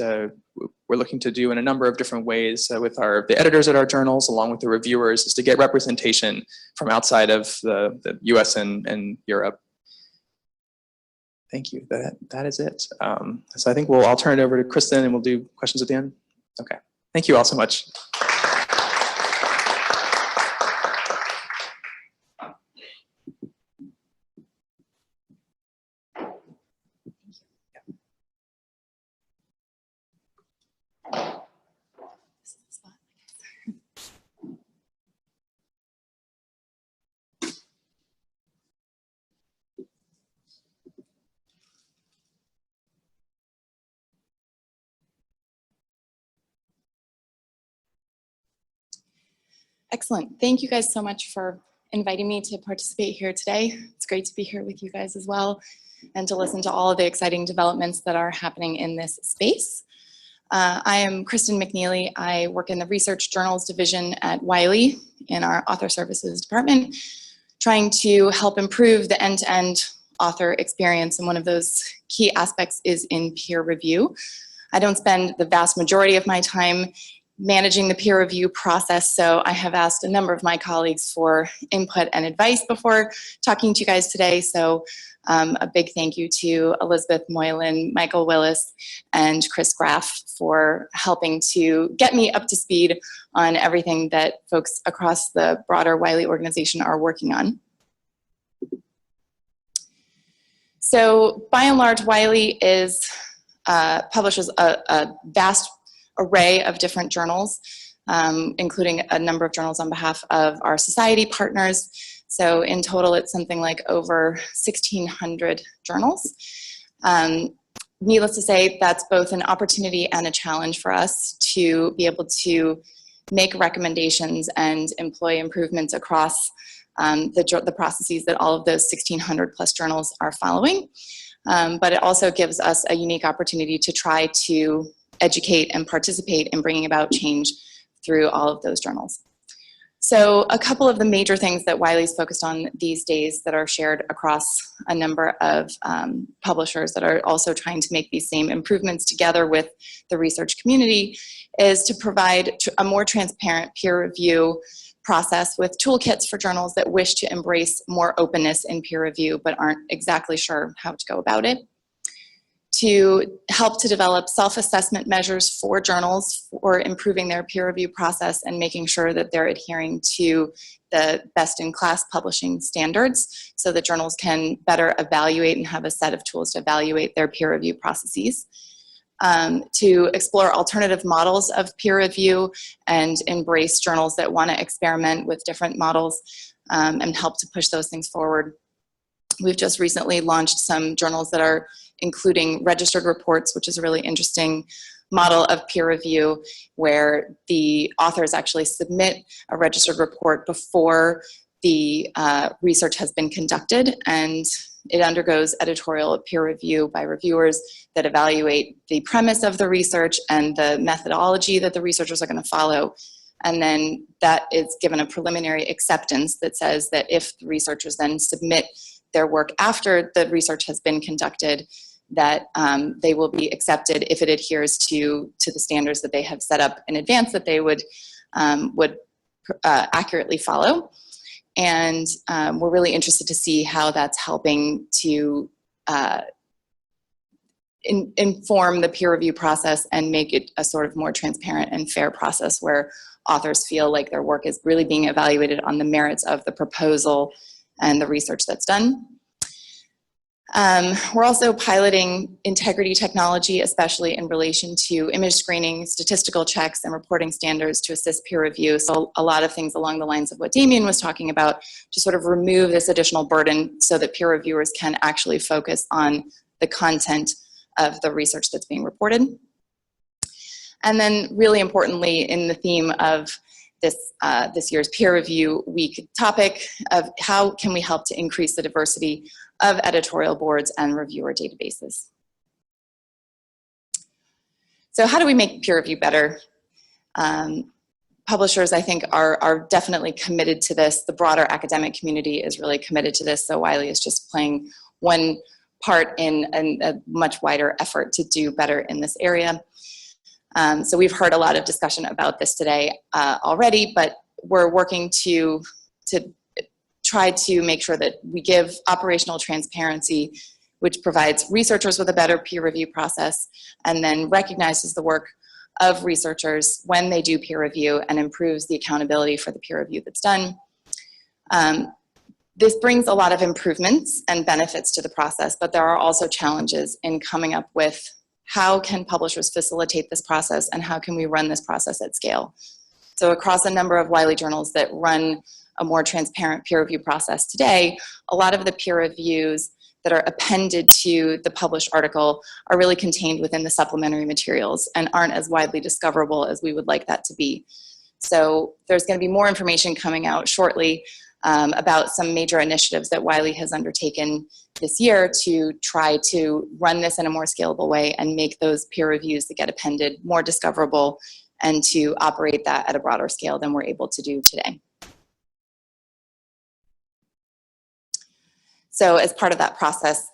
we're looking to do in a number of different ways with the editors at our journals, along with the reviewers, is to get representation from outside of the US and Europe. Thank you. That is it. So I think I'll turn it over to Kristen and we'll do questions at the end. Okay. Thank you all so much. Excellent. Thank you guys so much for inviting me to participate here today. It's great to be here with you guys as well and to listen to all of the exciting developments that are happening in this space. I am Kristen McNeely. I work in the Research Journals Division at Wiley in our Author Services Department, trying to help improve the end-to-end author experience, and one of those key aspects is in peer review. I don't spend the vast majority of my time managing the peer review process, so I have asked a number of my colleagues for input and advice before talking to you guys today. So a big thank you to Elizabeth Moylan, Michael Willis, and Chris Graff for helping to get me up to speed on everything that folks across the broader Wiley organization are working on. So by and large, Wiley publishes a vast array of different journals, including a number of journals on behalf of our society partners. So in total, it's something like over 1,600 journals. Needless to say, that's both an opportunity and a challenge for us to be able to make recommendations and employ improvements across the processes that all of those 1,600 plus journals are following. But it also gives us a unique opportunity to try to educate and participate in bringing about change through all of those journals. So a couple of the major things that Wiley's focused on these days that are shared across a number of publishers that are also trying to make these same improvements together with the research community is to provide a more transparent peer review process with toolkits for journals that wish to embrace more openness in peer review but aren't exactly sure how to go about it. To help to develop self-assessment measures for journals for improving their peer review process and making sure that they're adhering to the best-in-class publishing standards so that journals can better evaluate and have a set of tools to evaluate their peer review processes. To explore alternative models of peer review and embrace journals that want to experiment with different models and help to push those things forward. We've just recently launched some journals that are including registered reports, which is a really interesting model of peer review where the authors actually submit a registered report before the research has been conducted, and it undergoes editorial peer review by reviewers that evaluate the premise of the research and the methodology that the researchers are going to follow. And then that is given a preliminary acceptance that says that if the researchers then submit their work after the research has been conducted, that they will be accepted if it adheres to the standards that they have set up in advance that they would accurately follow. And we're really interested to see how that's helping to inform the peer review process and make it a sort of more transparent and fair process where authors feel like their work is really being evaluated on the merits of the proposal and the research that's done. We're also piloting integrity technology, especially in relation to image screening, statistical checks, and reporting standards to assist peer review. So a lot of things along the lines of what Damien was talking about to sort of remove this additional burden so that peer reviewers can actually focus on the content of the research that's being reported. And then really importantly, in the theme of this year's peer review week topic of how can we help to increase the diversity of editorial boards and reviewer databases. So how do we make peer review better? Publishers, I think, are definitely committed to this. The broader academic community is really committed to this, so Wiley is just playing one part in a much wider effort to do better in this area. So we've heard a lot of discussion about this today already, but we're working to try to make sure that we give operational transparency, which provides researchers with a better peer review process and then recognizes the work of researchers when they do peer review and improves the accountability for the peer review that's done. This brings a lot of improvements and benefits to the process, but there are also challenges in coming up with how can publishers facilitate this process and how can we run this process at scale. So across a number of Wiley journals that run a more transparent peer review process today, a lot of the peer reviews that are appended to the published article are really contained within the supplementary materials and aren't as widely discoverable as we would like that to be. So there's going to be more information coming out shortly about some major initiatives that Wiley has undertaken this year to try to run this in a more scalable way and make those peer reviews that get appended more discoverable and to operate that at a broader scale than we're able to do today. So as part of that process,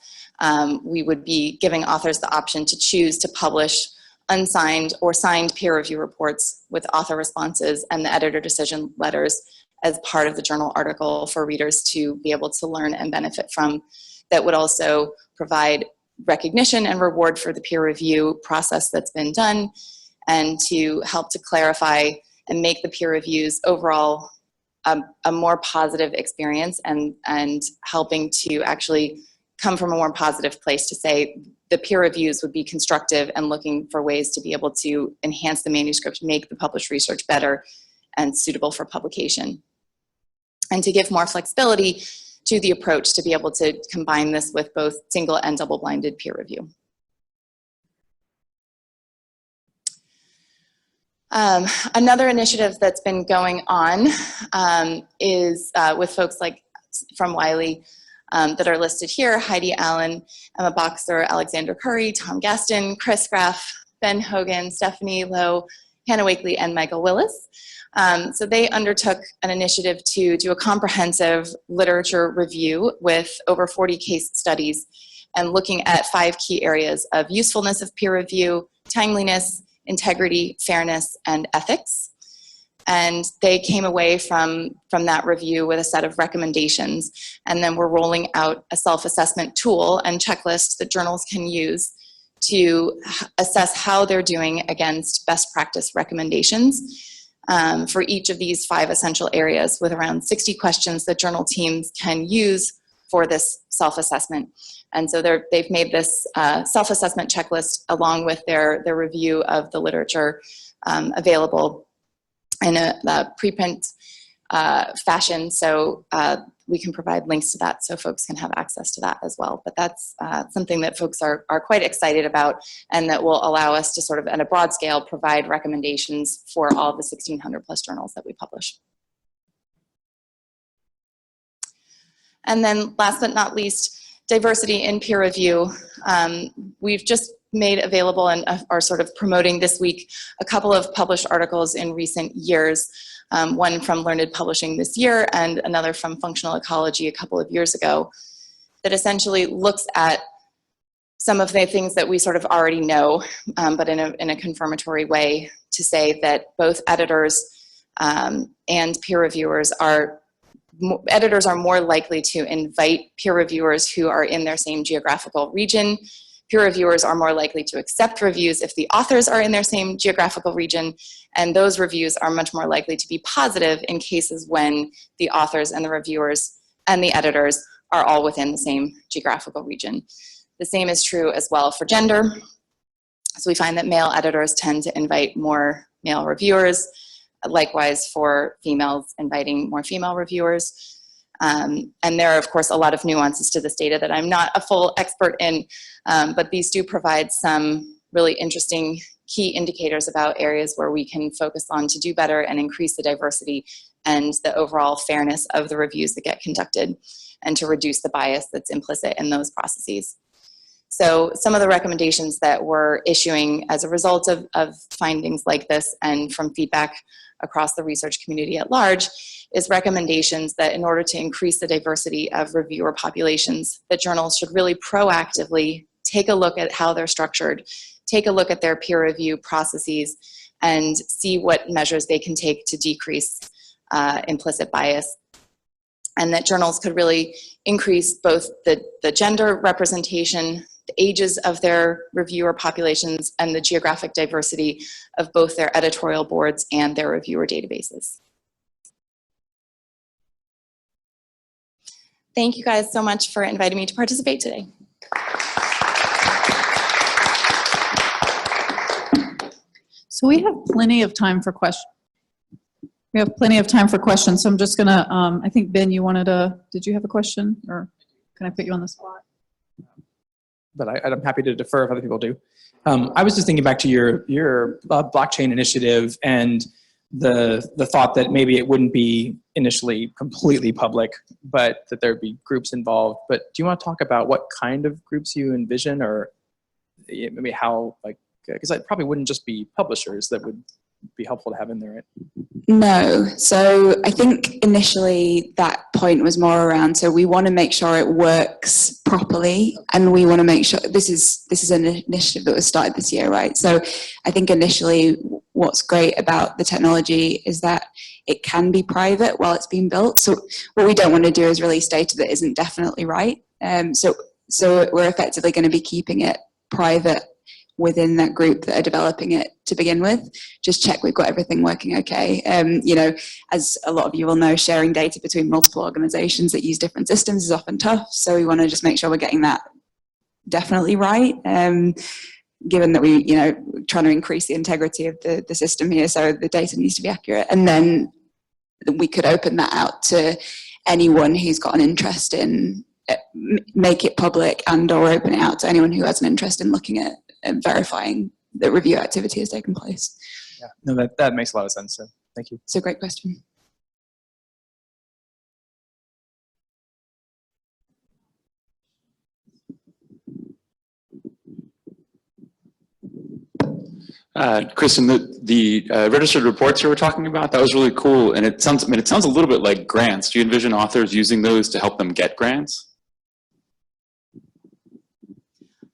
we would be giving authors the option to choose to publish unsigned or signed peer review reports with author responses and the editor decision letters as part of the journal article for readers to be able to learn and benefit from. That would also provide recognition and reward for the peer review process that's been done, and to help to clarify and make the peer reviews overall a more positive experience, and helping to actually come from a more positive place to say the peer reviews would be constructive and looking for ways to be able to enhance the manuscript, make the published research better and suitable for publication. And to give more flexibility to the approach to be able to combine this with both single and double-blinded peer review. Another initiative that's been going on is with folks like from Wiley that are listed here: Heidi Allen, Emma Boxer, Alexander Curry, Tom Gaston, Chris Graff, Ben Hogan, Stephanie Lowe, Hannah Wakely, and Michael Willis. So they undertook an initiative to do a comprehensive literature review with over 40 case studies and looking at 5 key areas of usefulness of peer review, timeliness, integrity, fairness, and ethics. And they came away from that review with a set of recommendations, and then we're rolling out a self-assessment tool and checklist that journals can use to assess how they're doing against best practice recommendations for each of these 5 essential areas, with around 60 questions that journal teams can use for this self-assessment. And so they've made this self-assessment checklist along with their review of the literature available in a preprint fashion. So we can provide links to that so folks can have access to that as well. But that's something that folks are quite excited about, and that will allow us to sort of, at a broad scale, provide recommendations for all the 1,600 plus journals that we publish. And then last but not least, diversity in peer review. We've just made available and are sort of promoting this week a couple of published articles in recent years, one from Learned Publishing this year and another from Functional Ecology a couple of years ago, that essentially looks at some of the things that we sort of already know, but in a confirmatory way, to say that both editors and peer reviewers editors are more likely to invite peer reviewers who are in their same geographical region. Peer reviewers are more likely to accept reviews if the authors are in their same geographical region, and those reviews are much more likely to be positive in cases when the authors and the reviewers and the editors are all within the same geographical region. The same is true as well for gender. So we find that male editors tend to invite more male reviewers, likewise for females inviting more female reviewers. And there are, of course, a lot of nuances to this data that I'm not a full expert in, but these do provide some really interesting key indicators about areas where we can focus on to do better and increase the diversity and the overall fairness of the reviews that get conducted, and to reduce the bias that's implicit in those processes. So some of the recommendations that we're issuing as a result of findings like this and from feedback across the research community at large is recommendations that in order to increase the diversity of reviewer populations, that journals should really proactively take a look at how they're structured, take a look at their peer review processes, and see what measures they can take to decrease implicit bias. And that journals could really increase both the gender representation, the ages of their reviewer populations, and the geographic diversity of both their editorial boards and their reviewer databases. Thank you guys so much for inviting me to participate today. So we have plenty of time for questions. We have plenty of time for questions, so I'm just gonna, I think, Ben, you wanted to, did you have a question, or can I put you on the spot? But I'm happy to defer if other people do. I was just thinking back to your blockchain initiative and the thought that maybe it wouldn't be initially completely public, but that there'd be groups involved. But do you want to talk about what kind of groups you envision, or maybe how, like, because it probably wouldn't just be publishers that would be helpful to have in there, right? No. So I think initially that point was more around, so we want to make sure it works properly, and we want to make sure this is an initiative that was started this year, right? So I think initially what's great about the technology is that it can be private while it's being built. So what we don't want to do is release data that isn't definitely right. So we're effectively going to be keeping it private within that group that are developing it to begin with. Just check we've got everything working okay. You know, as a lot of you will know, sharing data between multiple organizations that use different systems is often tough. So we want to just make sure we're getting that definitely right. Given that we, you know, trying to increase the integrity of the system here, so the data needs to be accurate. And then we could open that out to anyone who's got an interest in make it public, and or open it out to anyone who has an interest in looking at and verifying that review activity has taken place. Yeah, no, that makes a lot of sense. So thank you. It's a great question. Kristen, the registered reports you were talking about, that was really cool, and it sounds a little bit like grants. Do you envision authors using those to help them get grants?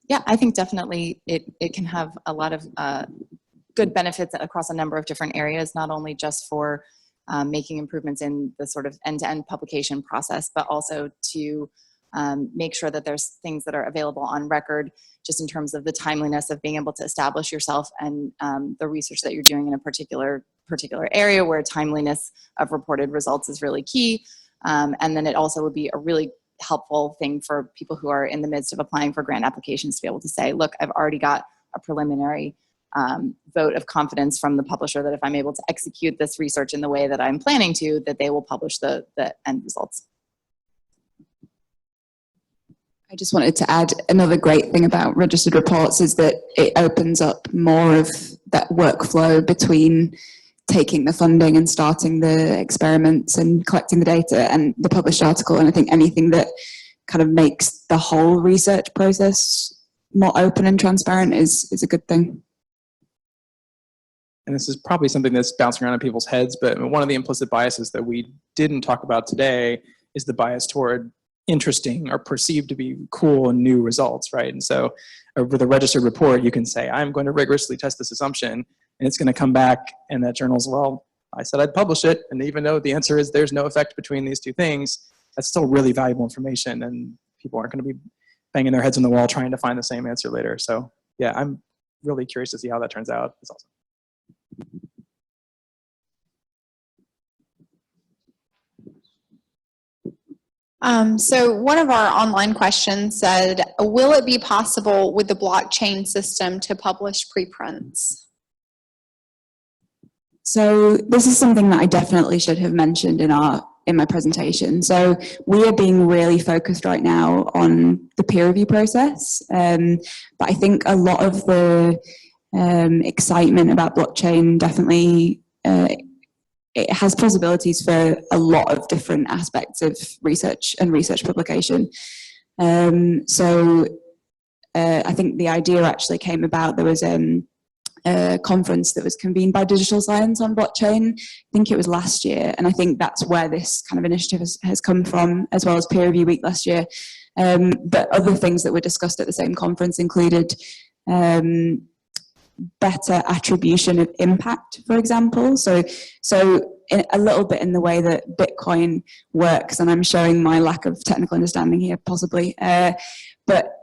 Yeah, I think definitely it can have a lot of good benefits across a number of different areas, not only just for making improvements in the sort of end-to-end publication process, but also to make sure that there's things that are available on record, just in terms of the timeliness of being able to establish yourself and the research that you're doing in a particular area where timeliness of reported results is really key. And then it also would be a really helpful thing for people who are in the midst of applying for grant applications to be able to say, look, I've already got a preliminary vote of confidence from the publisher that if I'm able to execute this research in the way that I'm planning to, that they will publish the end results. I just wanted to add another great thing about registered reports is that it opens up more of that workflow between taking the funding and starting the experiments and collecting the data and the published article. And I think anything that kind of makes the whole research process more open and transparent is a good thing. And this is probably something that's bouncing around in people's heads, but one of the implicit biases that we didn't talk about today is the bias toward interesting or perceived to be cool and new results, right? And so with a registered report, you can say, I'm going to rigorously test this assumption, and it's going to come back, and that journal's, well, I said I'd publish it, and even though the answer is there's no effect between these two things, that's still really valuable information, and people aren't going to be banging their heads on the wall trying to find the same answer later. So yeah, I'm really curious to see how that turns out. It's awesome. So one of our online questions said, will it be possible with the blockchain system to publish preprints? So this is something that I definitely should have mentioned in my presentation. So we are being really focused right now on the peer review process. But I think a lot of the excitement about blockchain definitely it has possibilities for a lot of different aspects of research and research publication. So I think the idea actually came about, there was a conference that was convened by Digital Science on blockchain. I think it was last year, and I think that's where this kind of initiative has come from, as well as Peer Review Week last year. But other things that were discussed at the same conference included better attribution of impact, for example. So in a little bit in the way that Bitcoin works, and I'm showing my lack of technical understanding here possibly, but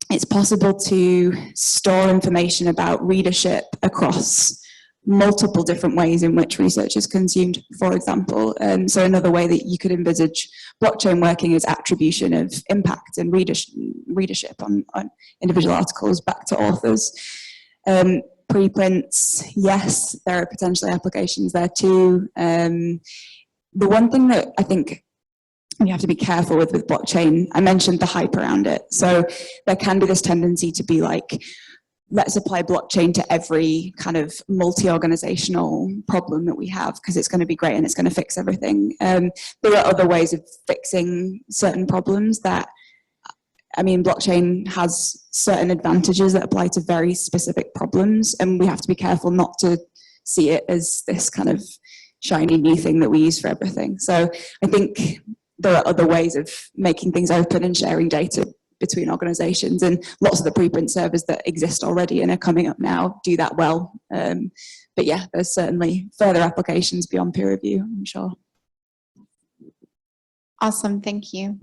it's possible to store information about readership across multiple different ways in which research is consumed, for example. And so another way that you could envisage blockchain working is attribution of impact and readership on individual articles back to authors. Preprints, yes, there are potentially applications there too. The one thing that I think you have to be careful with blockchain, I mentioned the hype around it. So there can be this tendency to be like, let's apply blockchain to every kind of multi-organizational problem that we have because it's going to be great and it's going to fix everything. There are other ways of fixing certain problems that, I mean, blockchain has certain advantages that apply to very specific problems, and we have to be careful not to see it as this kind of shiny new thing that we use for everything. So I think there are other ways of making things open and sharing data between organizations, and lots of the preprint servers that exist already and are coming up now do that well. But yeah, there's certainly further applications beyond peer review, I'm sure. Awesome, thank you.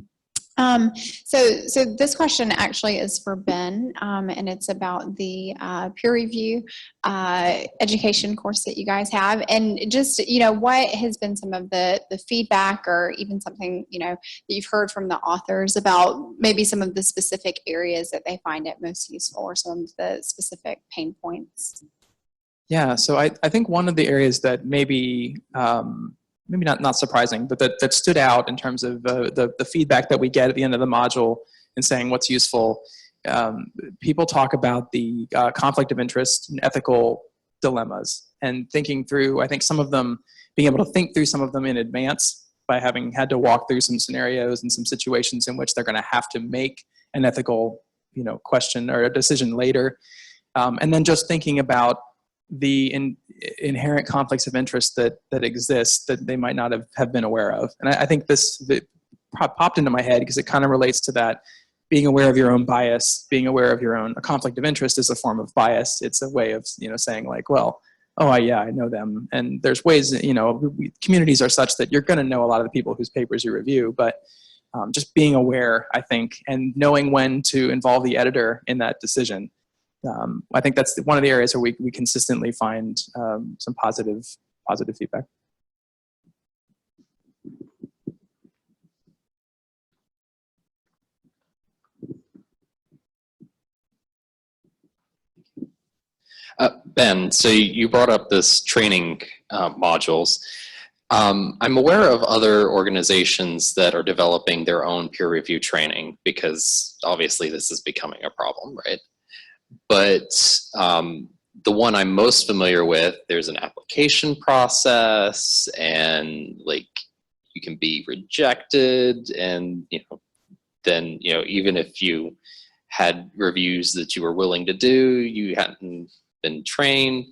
So this question actually is for Ben, and it's about the peer review education course that you guys have, and just, you know, what has been some of the feedback, or even something, you know, that you've heard from the authors about maybe some of the specific areas that they find it most useful, or some of the specific pain points. Yeah, so I think one of the areas that maybe not surprising, but that stood out in terms of the feedback that we get at the end of the module and saying what's useful. People talk about the conflict of interest and ethical dilemmas, and thinking through, I think some of them, being able to think through some of them in advance by having had to walk through some scenarios and some situations in which they're going to have to make an ethical, you know, question or a decision later. And then just thinking about the inherent conflicts of interest that exist that they might not have been aware of. And I think this popped into my head because it kind of relates to that, being aware of your own bias, being aware of your own, a conflict of interest is a form of bias. It's a way of, you know, saying like, well, oh yeah, I know them. And there's ways that, you know, communities are such that you're going to know a lot of the people whose papers you review, but just being aware, I think, and knowing when to involve the editor in that decision. I think that's one of the areas where we consistently find some positive feedback. Ben, so you brought up this training modules. I'm aware of other organizations that are developing their own peer review training because obviously this is becoming a problem, right? But the one I'm most familiar with, there's an application process, and like you can be rejected, and then even if you had reviews that you were willing to do, you hadn't been trained.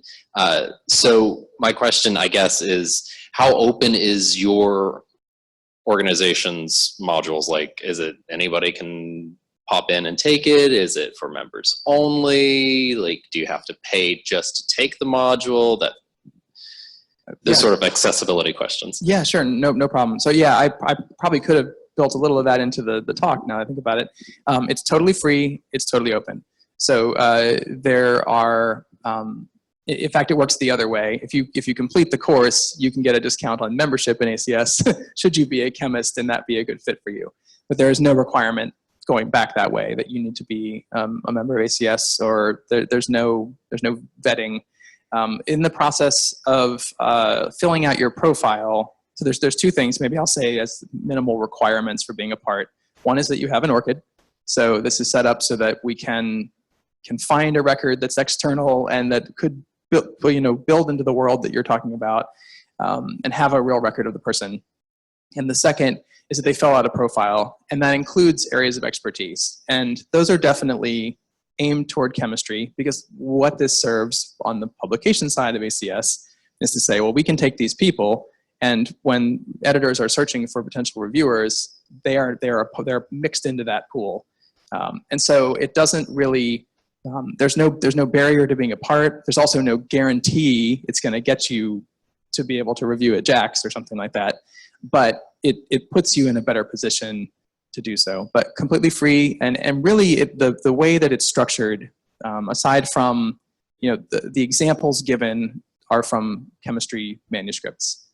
So my question, I guess, is how open is your organization's modules? Like, is it anybody can pop in and take it? Is it for members only? Like, do you have to pay just to take the module? There's sort of accessibility questions. Yeah, sure, no problem. So yeah, I probably could have built a little of that into the talk now that I think about it. It's totally free, it's totally open. So there are, in fact, it works the other way. If you complete the course, you can get a discount on membership in ACS should you be a chemist and that be a good fit for you. But there is no requirement going back that way that you need to be a member of ACS, or there's no vetting. In the process of filling out your profile, so there's two things maybe I'll say as minimal requirements for being a part. One is that you have an ORCID. So this is set up so that we can find a record that's external and that could build into the world that you're talking about, and have a real record of the person. And the second is that they fill out a profile, and that includes areas of expertise. And those are definitely aimed toward chemistry, because what this serves on the publication side of ACS is to say, well, we can take these people, and when editors are searching for potential reviewers, they're mixed into that pool. And so it doesn't really, there's no barrier to being a part. There's also no guarantee it's going to get you to be able to review at JAX or something like that. But it puts you in a better position to do so. But completely free, and really the way that it's structured, aside from the examples given are from chemistry manuscripts,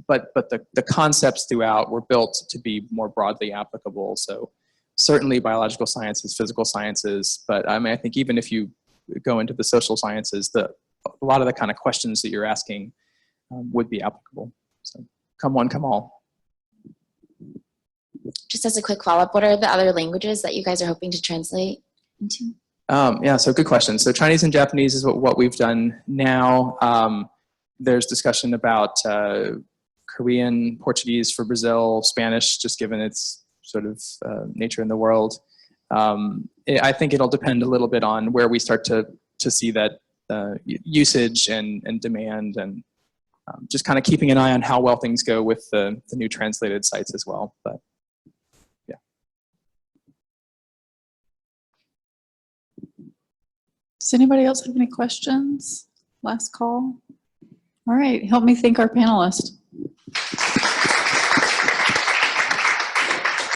but the concepts throughout were built to be more broadly applicable. So certainly biological sciences, physical sciences, but I mean, I think even if you go into the social sciences, a lot of the kind of questions that you're asking would be applicable. So come one, come all. Just as a quick follow-up, what are the other languages that you guys are hoping to translate into? Yeah, so good question. So Chinese and Japanese is what we've done now. There's discussion about Korean, Portuguese for Brazil, Spanish, just given its sort of nature in the world. I think it'll depend a little bit on where we start to see that usage and demand, and just kind of keeping an eye on how well things go with the new translated sites as well. But yeah. Does anybody else have any questions? Last call. All right, help me thank our panelists.